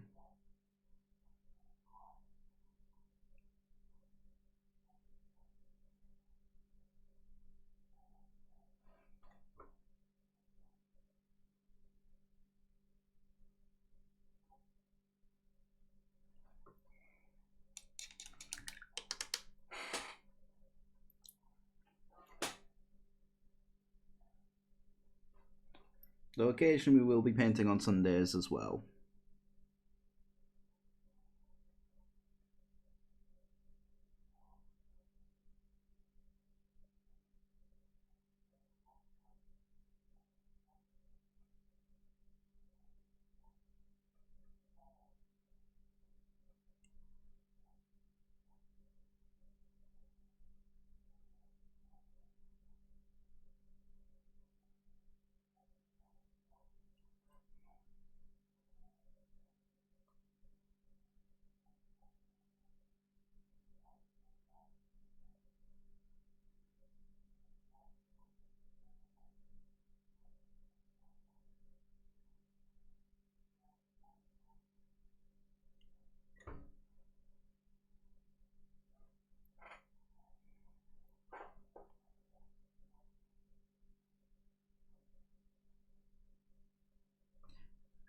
Though occasionally we will be painting on Sundays as well.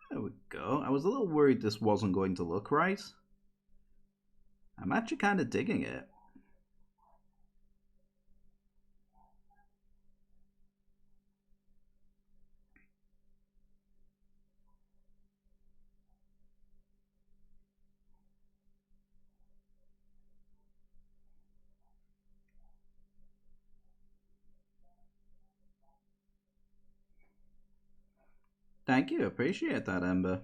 There we go. I was a little worried this wasn't going to look right. I'm actually kind of digging it. Thank you, appreciate that, Ember.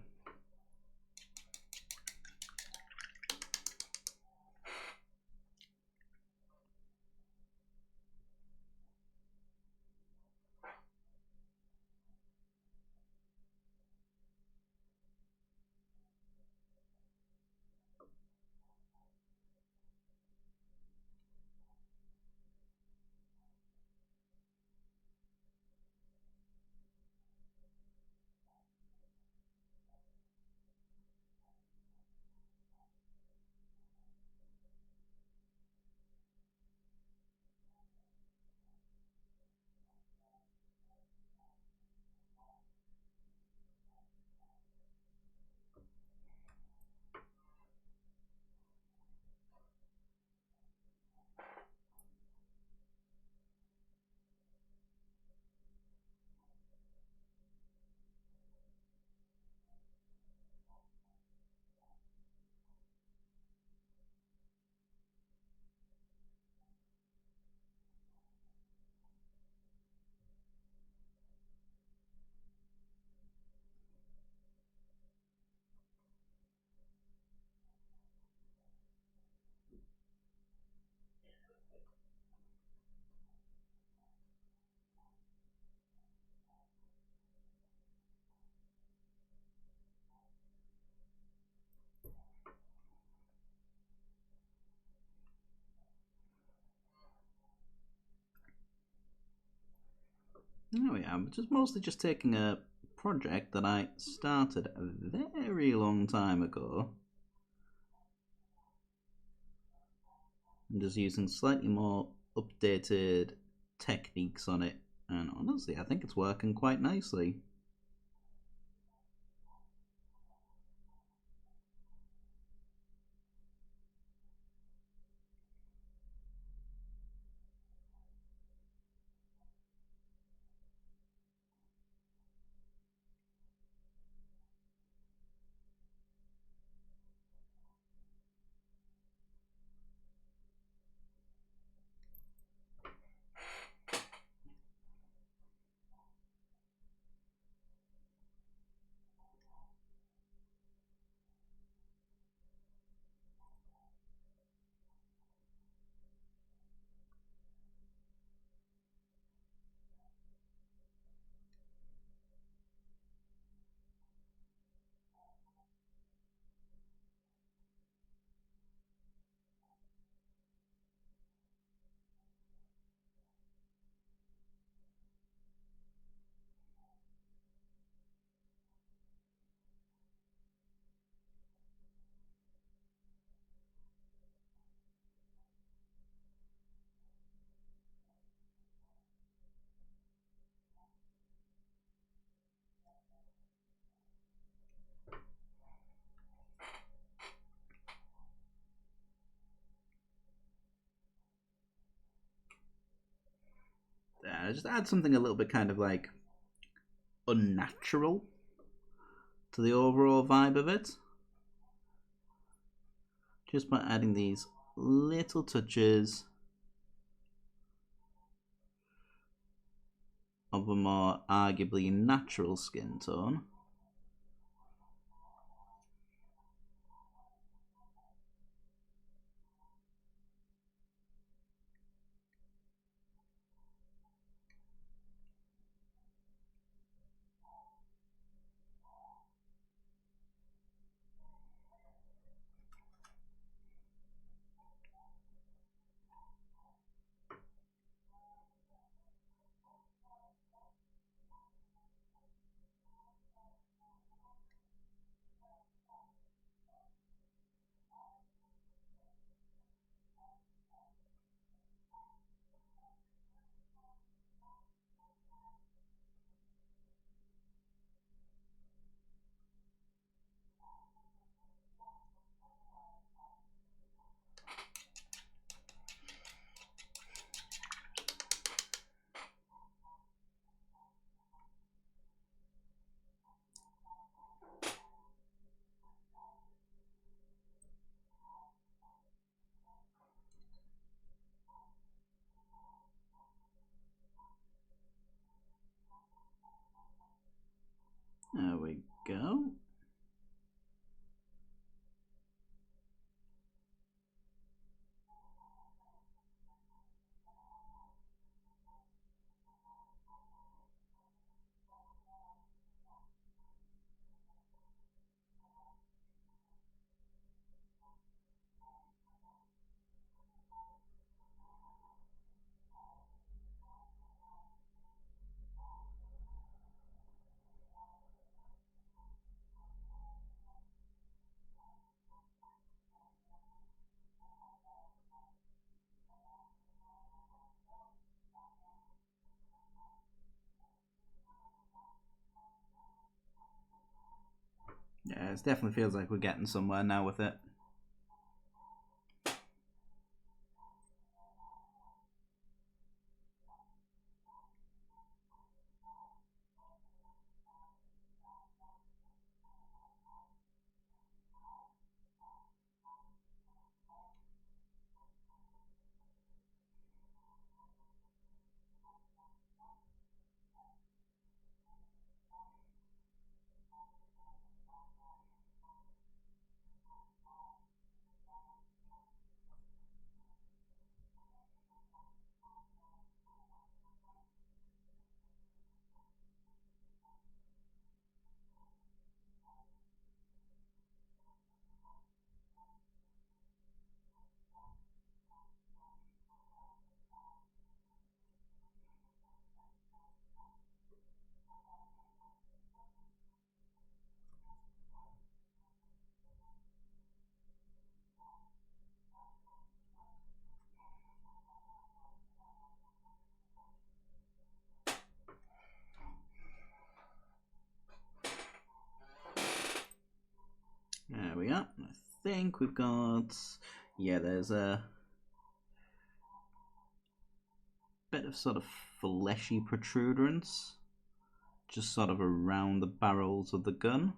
Oh yeah, I'm mostly just taking a project that I started a very long time ago and just using slightly more updated techniques on it, and honestly I think it's working quite nicely. Just add something a little bit kind of like unnatural to the overall vibe of it. Just by adding these little touches of a more arguably natural skin tone. There we go. Yeah, it definitely feels like we're getting somewhere now with it. There we are. I think we've got, yeah, there's a bit of sort of fleshy protuberance just sort of around the barrels of the gun.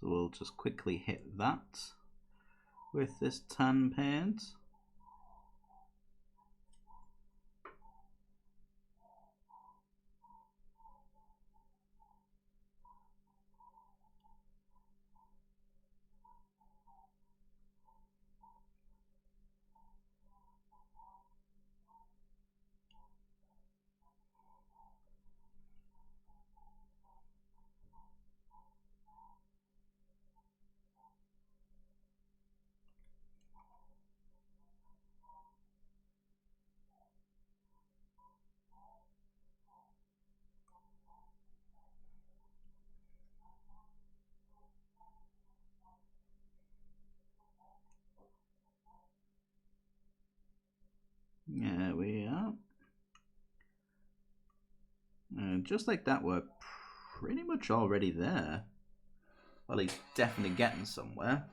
So we'll just quickly hit that with this tan paint. There we are. And just like that, we're pretty much already there. Well, at least definitely getting somewhere.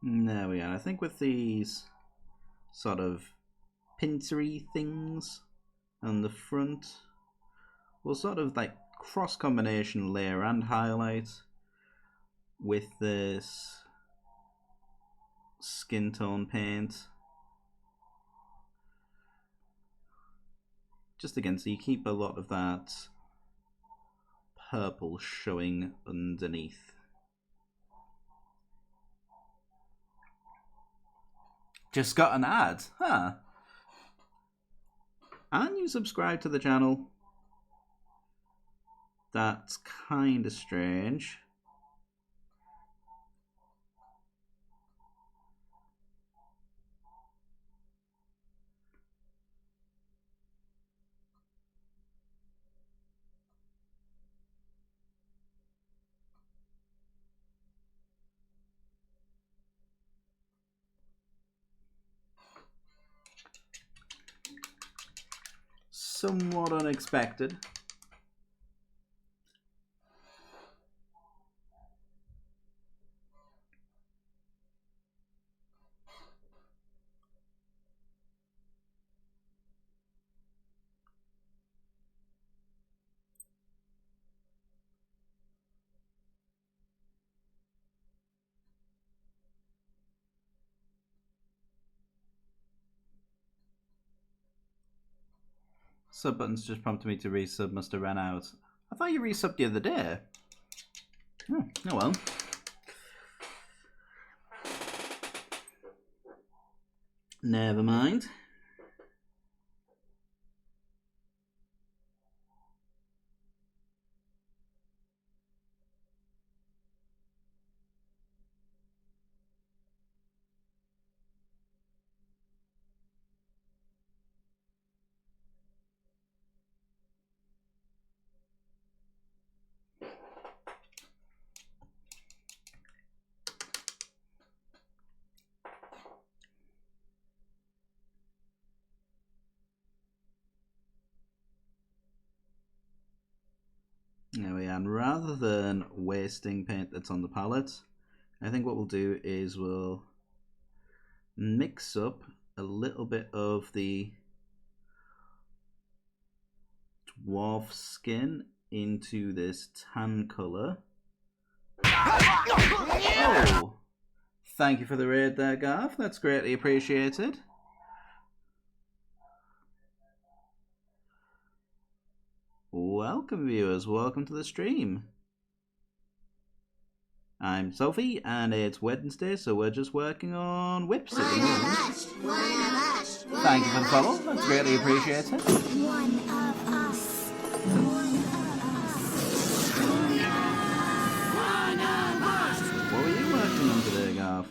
There we are. I think with these sort of pincery things on the front, we'll sort of like cross combination layer and highlight with this skin tone paint. Just again, so you keep a lot of that purple showing underneath. Just got an ad, huh? And you subscribe to the channel? That's kinda strange. Somewhat unexpected. Sub buttons just prompted me to resub, must have ran out. I thought you resubbed the other day. Oh well. Never mind. There we are. And rather than wasting paint that's on the palette, I think what we'll do is we'll mix up a little bit of the dwarf skin into this tan colour. Oh! Thank you for the raid there, Garth. That's greatly appreciated. Welcome, viewers. Welcome to the stream. I'm Sophie, and it's Wednesday, so we're just working on WIP at the moment. Thank you for the follow. That's greatly appreciated. One of us. One of us. What were you working on today, Garth?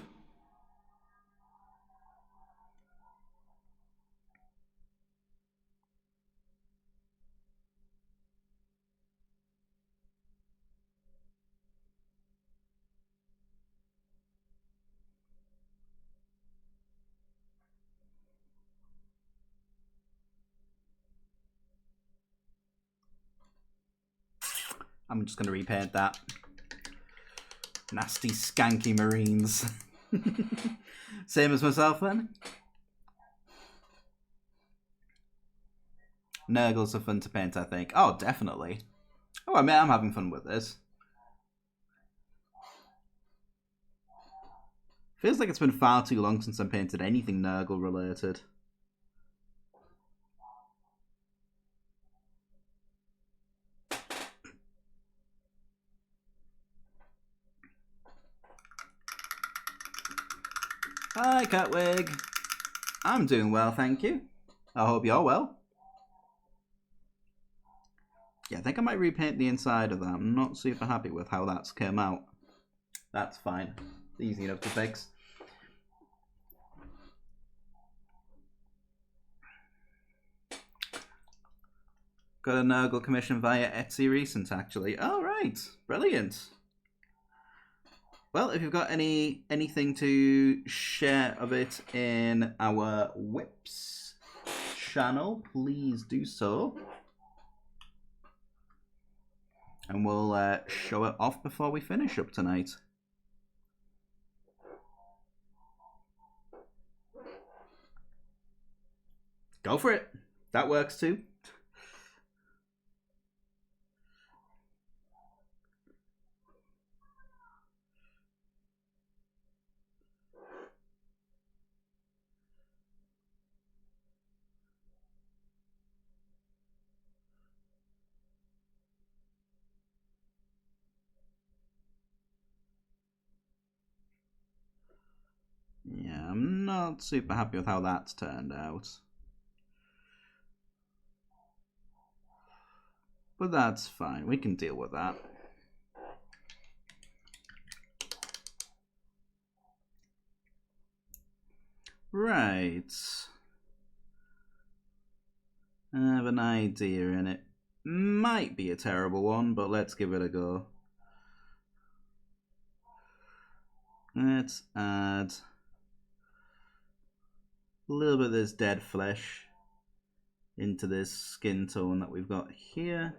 I'm just going to repaint that. Nasty, skanky Marines. Same as myself, then? Nurgles are fun to paint, I think. Oh, definitely. Oh, I mean, I'm having fun with this. Feels like it's been far too long since I painted anything Nurgle related. Hi, Catwig. I'm doing well, thank you. I hope you're well. Yeah, I think I might repaint the inside of that. I'm not super happy with how that's come out. That's fine. It's easy enough to fix. Got a Nurgle commission via Etsy recent, actually. Oh, right. Brilliant. Well, if you've got anything to share of it in our WIPs channel, please do so. And we'll show it off before we finish up tonight. Go for it. That works too. Yeah, I'm not super happy with how that's turned out. But that's fine. We can deal with that. Right. I have an idea in it. Might be a terrible one, but let's give it a go. Let's add a little bit of this dead flesh into this skin tone that we've got here.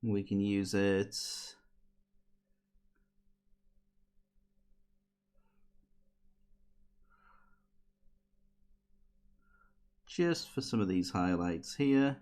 We can use it just for some of these highlights here.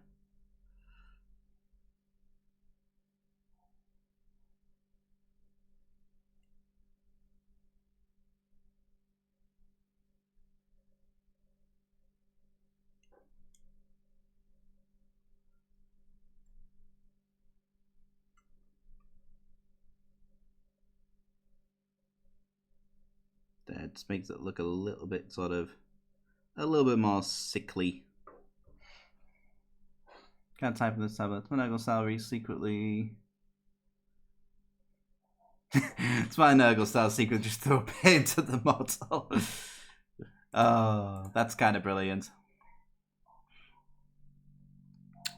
That just makes it look a little bit a little bit more sickly. Can't type in this tablet. My Nurgle salary secretly. It's my Nurgle style secret, just throw paint at the model. Oh, that's kind of brilliant.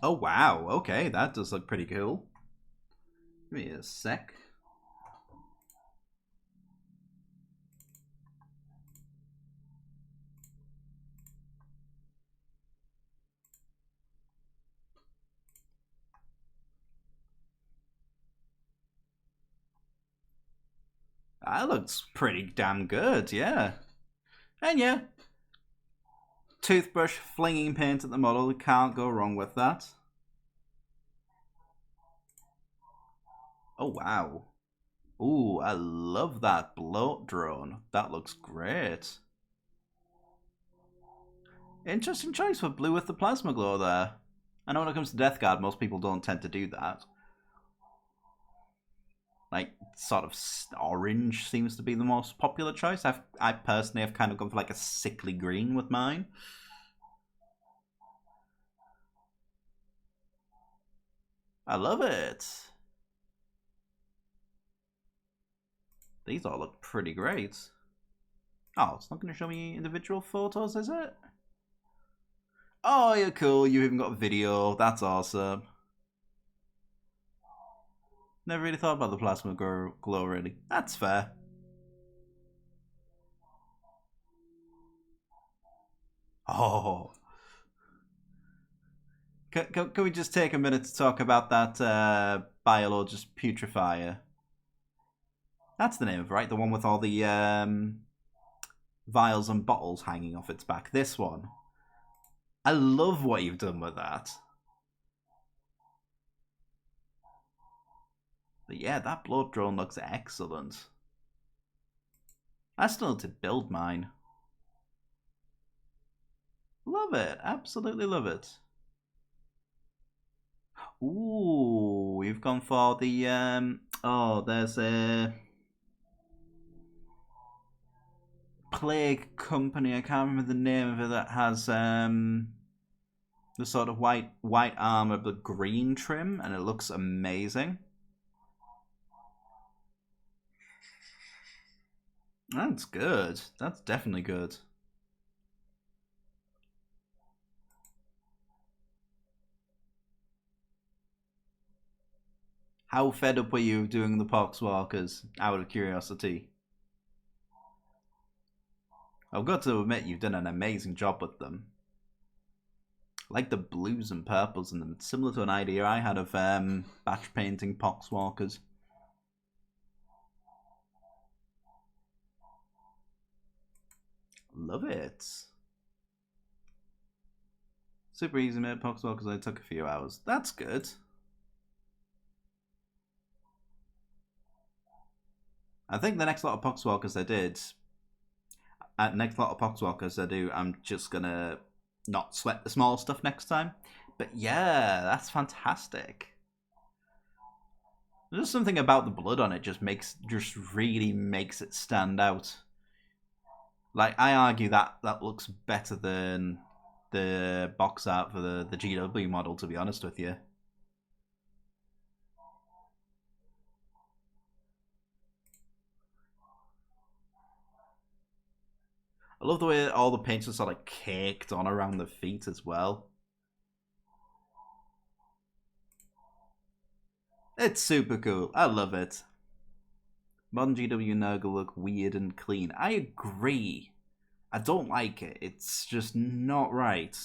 Oh wow, okay, that does look pretty cool. Give me a sec. That looks pretty damn good, yeah. And yeah, toothbrush flinging paint at the model, you can't go wrong with that. Oh wow. Ooh, I love that bloat drone. That looks great. Interesting choice for blue with the plasma glow there. I know when it comes to Death Guard, most people don't tend to do that. Like, sort of orange seems to be the most popular choice. I personally have kind of gone for like a sickly green with mine. I love it. These all look pretty great. Oh, it's not going to show me individual photos, is it? Oh, you're cool. You even got video. That's awesome. Never really thought about the plasma glow, really. That's fair. Oh. Can we just take a minute to talk about that Biologist Putrefier? That's the name of it, right? The one with all the vials and bottles hanging off its back. This one. I love what you've done with that. But yeah, that blood drone looks excellent. I still need to build mine. Love it. Absolutely love it. Ooh, we've gone for the oh, there's a plague company, I can't remember the name of it, that has the sort of white armor but green trim, and it looks amazing. That's good. That's definitely good. How fed up were you doing the Poxwalkers, out of curiosity? I've got to admit, you've done an amazing job with them. I like the blues and purples in them. It's similar to an idea I had of batch painting Poxwalkers. Love it. Super easy mate, Pokeswell, because it took a few hours. That's good. I think the next lot of Poxwalkers I did, next lot of Poxwalkers I do, I'm just gonna not sweat the small stuff next time. But yeah, that's fantastic. There's something about the blood on it just really makes it stand out. Like, I argue that looks better than the box art for the GW model, to be honest with you. I love the way all the paints are sort of caked on around the feet as well. It's super cool. I love it. Modern GW Nurgle look weird and clean. I agree. I don't like it. It's just not right.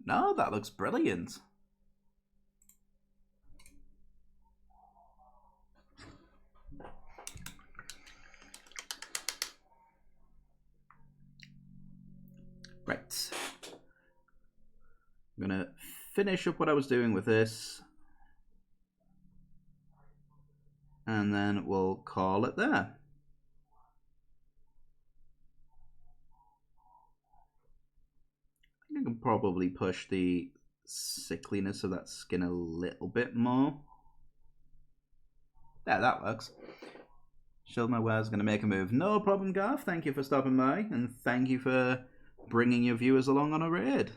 No, that looks brilliant. Right. I'm gonna finish up what I was doing with this. And then we'll call it there. I can probably push the sickliness of that skin a little bit more. There, that works. Shield my wares, gonna make a move. No problem, Garth. Thank you for stopping by, and thank you for bringing your viewers along on a raid.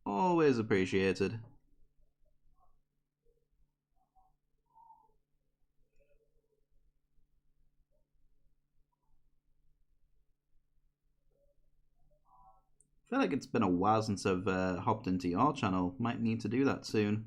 Always appreciated. I feel like it's been a while since I've hopped into your channel. Might need to do that soon.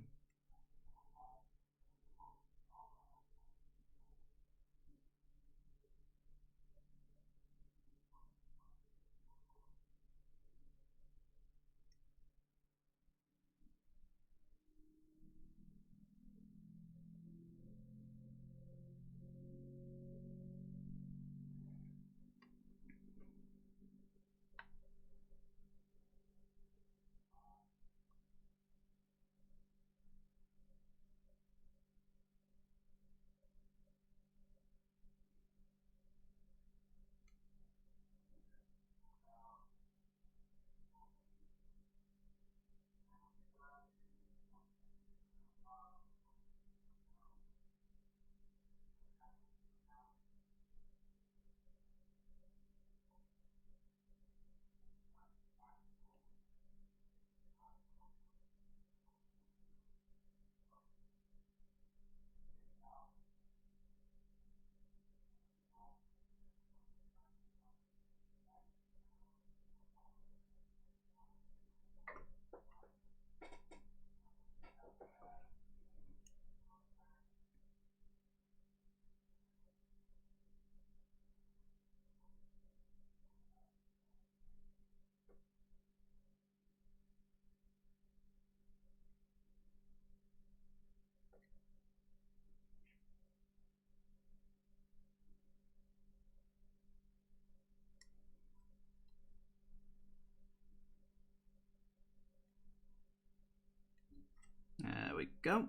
There we go.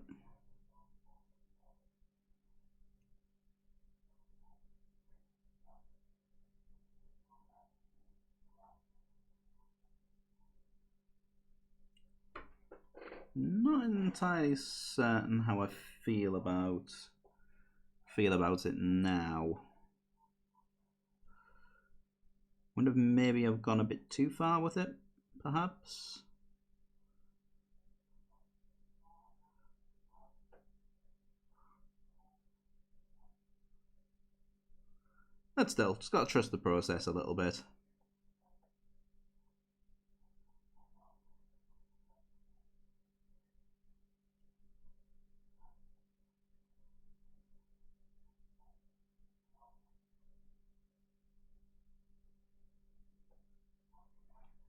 Not entirely certain how I feel about it now. Wonder if maybe I've gone a bit too far with it, perhaps. But still, just gotta trust the process a little bit.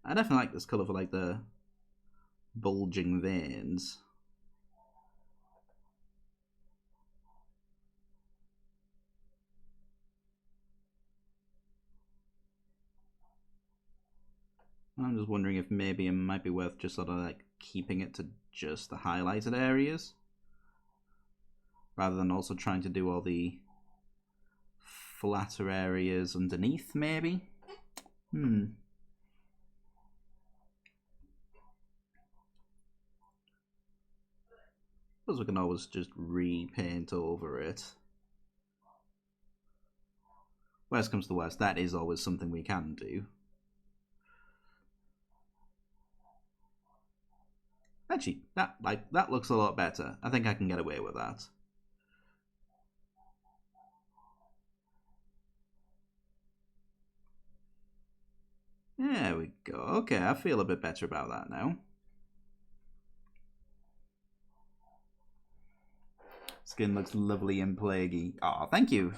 I definitely like this colour for like the bulging veins. I'm just wondering if maybe it might be worth just sort of like keeping it to just the highlighted areas, rather than also trying to do all the flatter areas underneath, maybe? Suppose we can always just repaint over it. Worst comes to worst, that is always something we can do. Actually, that looks a lot better. I think I can get away with that. There we go. Okay, I feel a bit better about that now. Skin looks lovely and plaguey. Aw, thank you.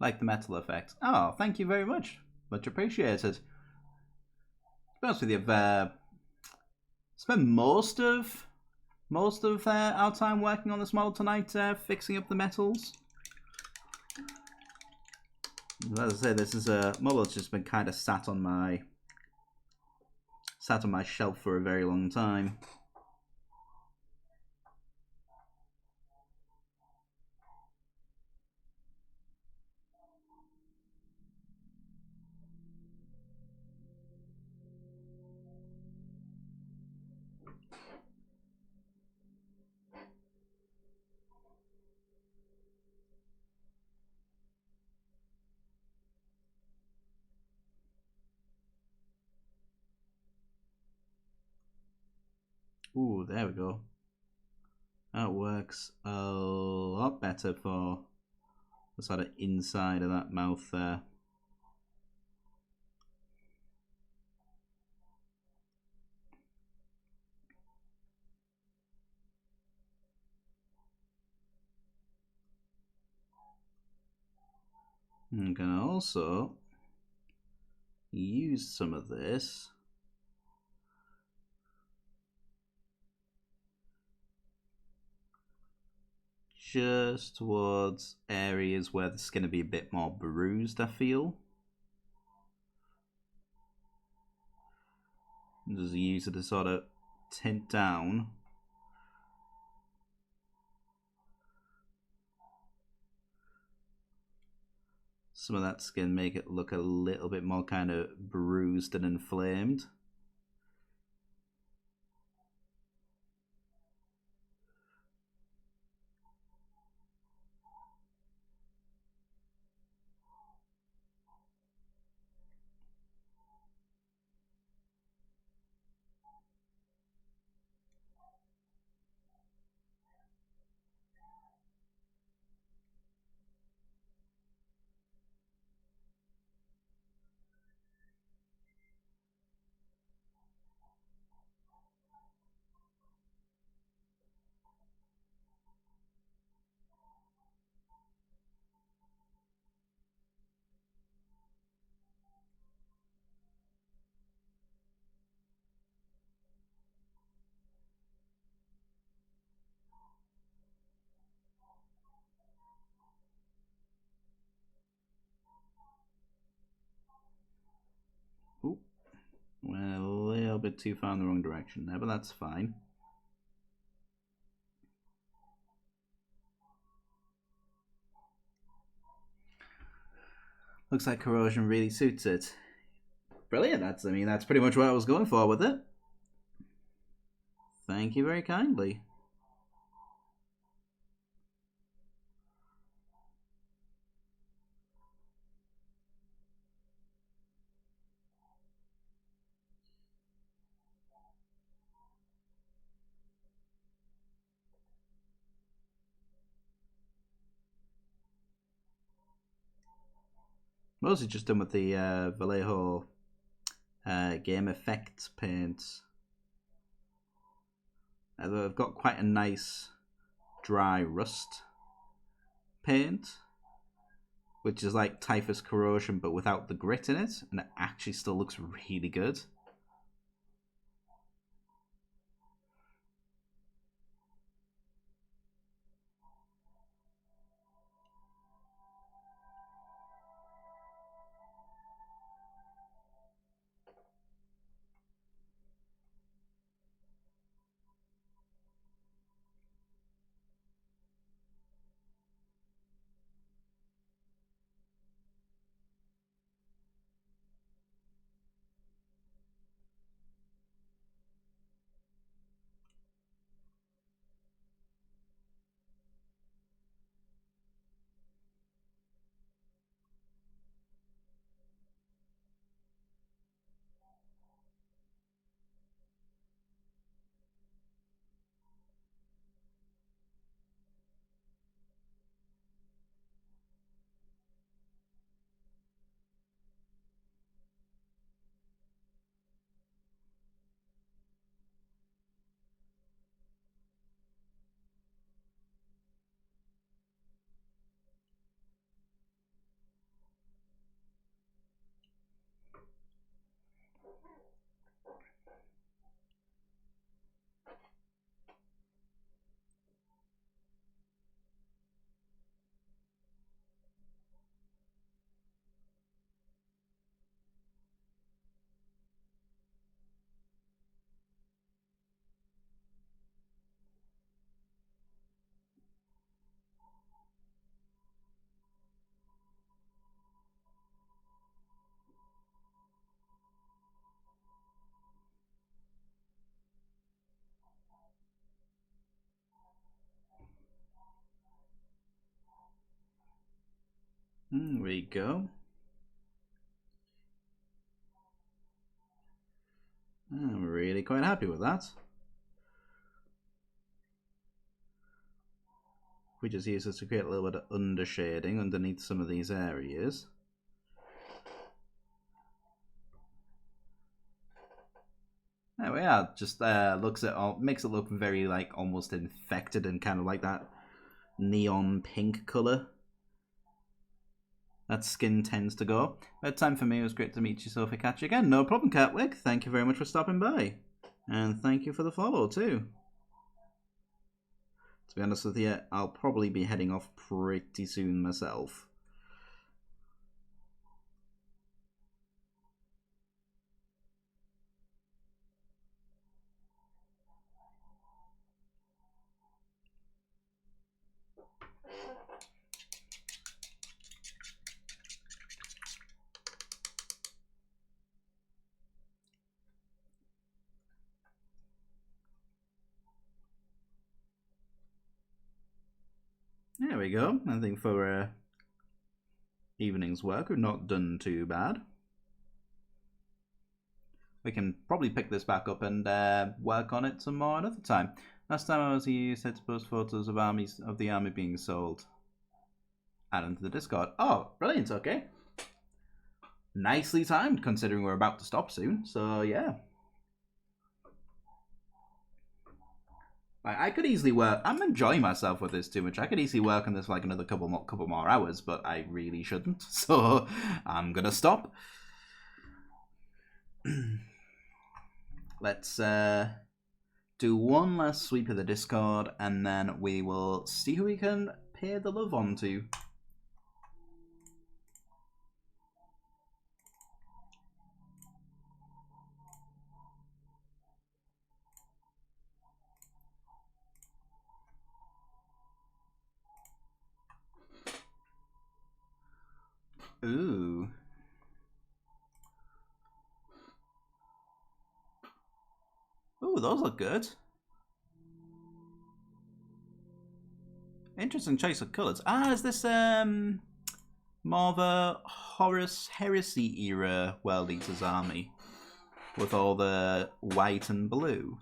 Like the metal effect. Oh, thank you very much. Much appreciated. To be honest with you, I've spent most of our time working on this model tonight, fixing up the metals. As I say, this is a model that's just been kind of sat on my shelf for a very long time. Ooh, there we go. That works a lot better for the sort of inside of that mouth there. I'm gonna also use some of this just towards areas where it's going to be a bit more bruised, I feel. Just use it to sort of tint down some of that skin, make it look a little bit more kind of bruised and inflamed. Ooh, went a little bit too far in the wrong direction there, but that's fine. Looks like corrosion really suits it. Brilliant. That's pretty much what I was going for with it. Thank you very kindly. Mostly just done with the Vallejo game effect paints. I've got quite a nice dry rust paint, which is like typhus corrosion but without the grit in it, and it actually still looks really good. There we go. I'm really quite happy with that. We just use this to create a little bit of undershading underneath some of these areas. There we are. Just makes it look very like almost infected and kind of like that neon pink color that skin tends to go. But time for me. It was great to meet you, Sophie. Catch you again. No problem, Catwick. Thank you very much for stopping by, and thank you for the follow too. To be honest with you, I'll probably be heading off pretty soon myself. There we go. I think for evening's work, we've not done too bad. We can probably pick this back up and work on it some more another time. Last time I was here, you said to post photos of the army being sold. Add them to the Discord. Oh, brilliant, okay. Nicely timed, considering we're about to stop soon, so yeah. I could easily work. I'm enjoying myself with this too much. I could easily work on this for like another couple more hours, but I really shouldn't. So I'm gonna stop. Let's do one last sweep of the Discord, and then we will see who we can pay the love on to. Ooh. Ooh, those look good. Interesting choice of colours. Ah, is this more of a Horus Heresy era World Eaters army with all the white and blue?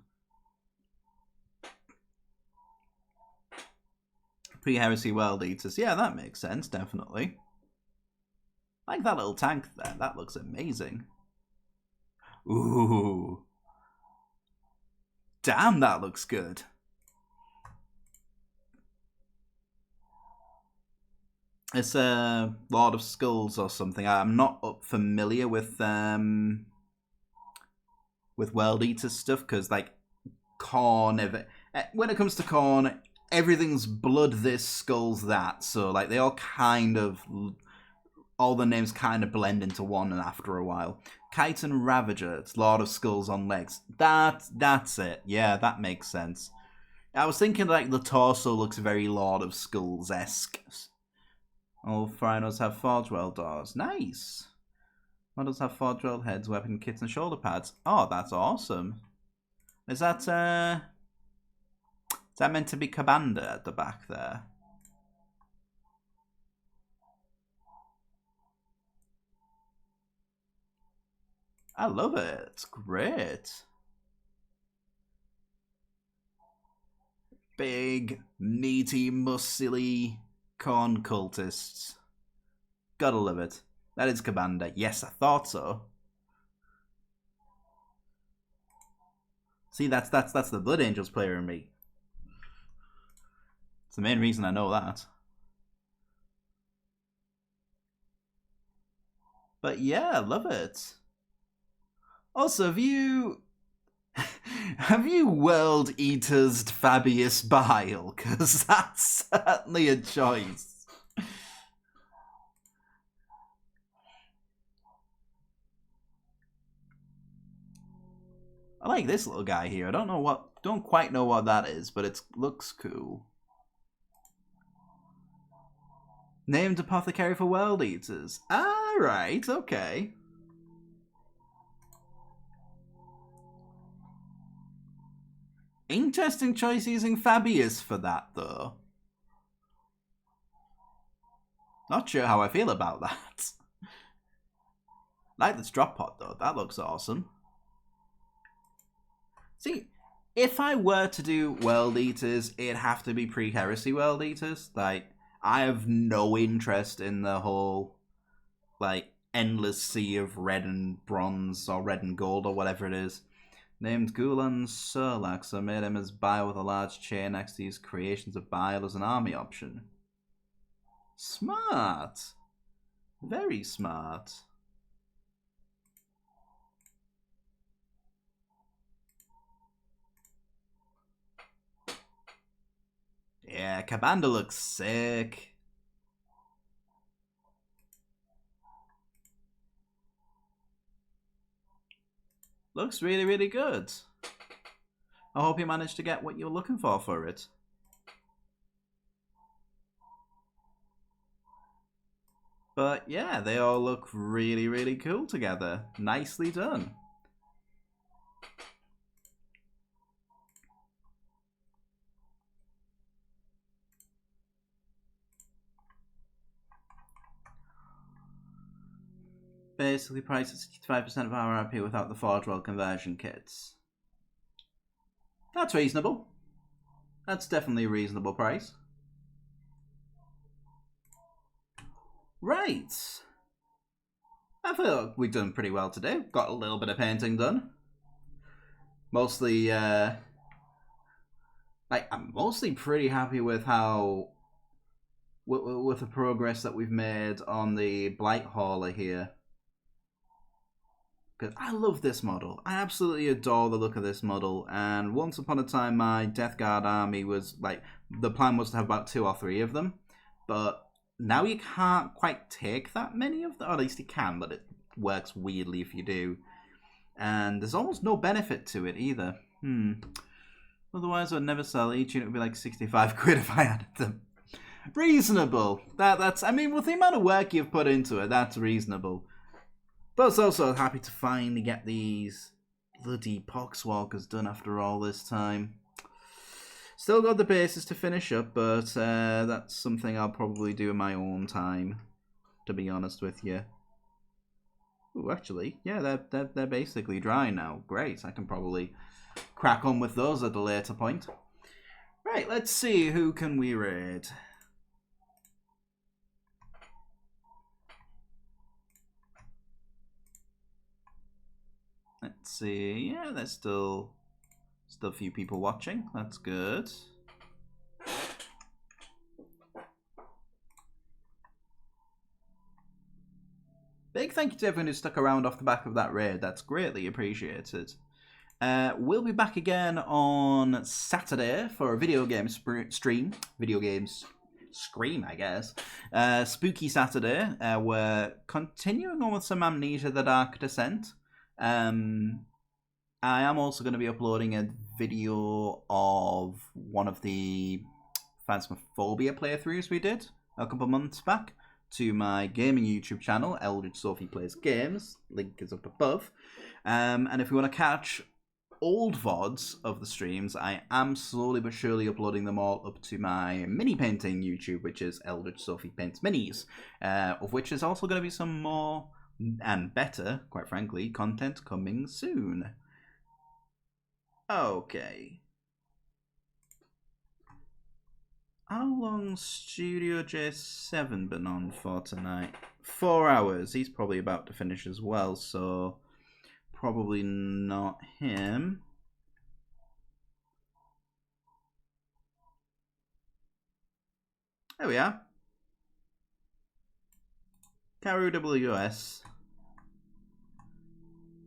Pre-Heresy World Eaters. Yeah, that makes sense, definitely. Like that little tank there. That looks amazing. Ooh. Damn, that looks good. It's a Lord of Skulls or something. I'm not familiar with World Eater stuff because, like, Khorne. When it comes to Khorne, everything's blood this, skulls that. So, like, they all kind of, all the names kind of blend into one after a while. Chiton Ravager. It's Lord of Skulls on legs. That's it. Yeah, that makes sense. I was thinking, like, the torso looks very Lord of Skulls-esque. All Pharaohs have forge-weld doors. Nice. Models have forge-weld heads, weapon kits, and shoulder pads. Oh, that's awesome. Is that meant to be Kabanda at the back there? I love it. It's great. Big, meaty, muscly Khorne cultists. Gotta love it. That is Kabanda. Yes, I thought so. See, that's the Blood Angels player in me. It's the main reason I know that. But yeah, I love it. Also, have you World Eaters Fabius Bile? Because that's certainly a choice. I like this little guy here. I don't quite know what that is, but it looks cool. Named Apothecary for World Eaters. Ah, right, okay. Interesting choice using Fabius for that, though. Not sure how I feel about that. Like this drop pod, though. That looks awesome. See, if I were to do World Eaters, it'd have to be pre-Heresy World Eaters. Like, I have no interest in the whole, like, endless sea of red and bronze or red and gold or whatever it is. Named Gulan Surlax, so made him as Bile with a large chain next to his creations of Bile as an army option. Smart. Very smart. Yeah, Kabanda looks sick. Looks really, really good. I hope you managed to get what you're looking for it. But yeah, they all look really, really cool together. Nicely done. Basically priced at 65% of our RP without the forge-weld conversion kits. That's reasonable. That's definitely a reasonable price. Right. I feel like we've done pretty well today. Got a little bit of painting done. Mostly, I'm mostly pretty happy with how, with the progress that we've made on the Blight Hauler here. Because I love this model. I absolutely adore the look of this model. And once upon a time, my Death Guard army was, like, the plan was to have about 2 or 3 of them. But now you can't quite take that many of them. Or at least you can, but it works weirdly if you do. And there's almost no benefit to it either. Otherwise, I'd never sell. Each unit would be like 65 quid if I added them. Reasonable. That's, I mean, with the amount of work you've put into it, that's reasonable. But I was also happy to finally get these bloody Poxwalkers done after all this time. Still got the bases to finish up, but that's something I'll probably do in my own time, to be honest with you. Ooh, actually, yeah, they're basically dry now. Great, I can probably crack on with those at a later point. Right, let's see, who can we raid? Let's see. Yeah, there's still a few people watching. That's good. Big thank you to everyone who stuck around off the back of that raid. That's greatly appreciated. We'll be back again on Saturday for a video game stream. Video games scream, I guess. Spooky Saturday. We're continuing on with some Amnesia: The Dark Descent. I am also going to be uploading a video of one of the Phasmophobia playthroughs we did a couple months back to my gaming YouTube channel, Eldritch Sophie Plays Games. Link is up above. And if you want to catch old VODs of the streams, I am slowly but surely uploading them all up to my mini painting YouTube, which is Eldritch Sophie Paints Minis, of which is also going to be some more and better, quite frankly, content coming soon. Okay. How long's Studio J7 been on for tonight? 4 hours. He's probably about to finish as well, so probably not him. There we are. Karu WS.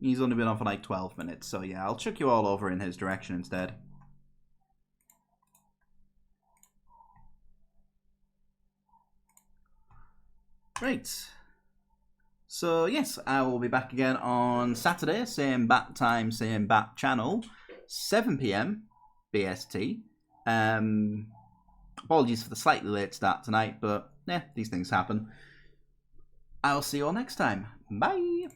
He's only been on for like 12 minutes, so yeah, I'll chuck you all over in his direction instead. Right. So yes, I will be back again on Saturday, same bat time, same bat channel, 7 PM BST. Apologies for the slightly late start tonight, but yeah, these things happen. I'll see you all next time. Bye!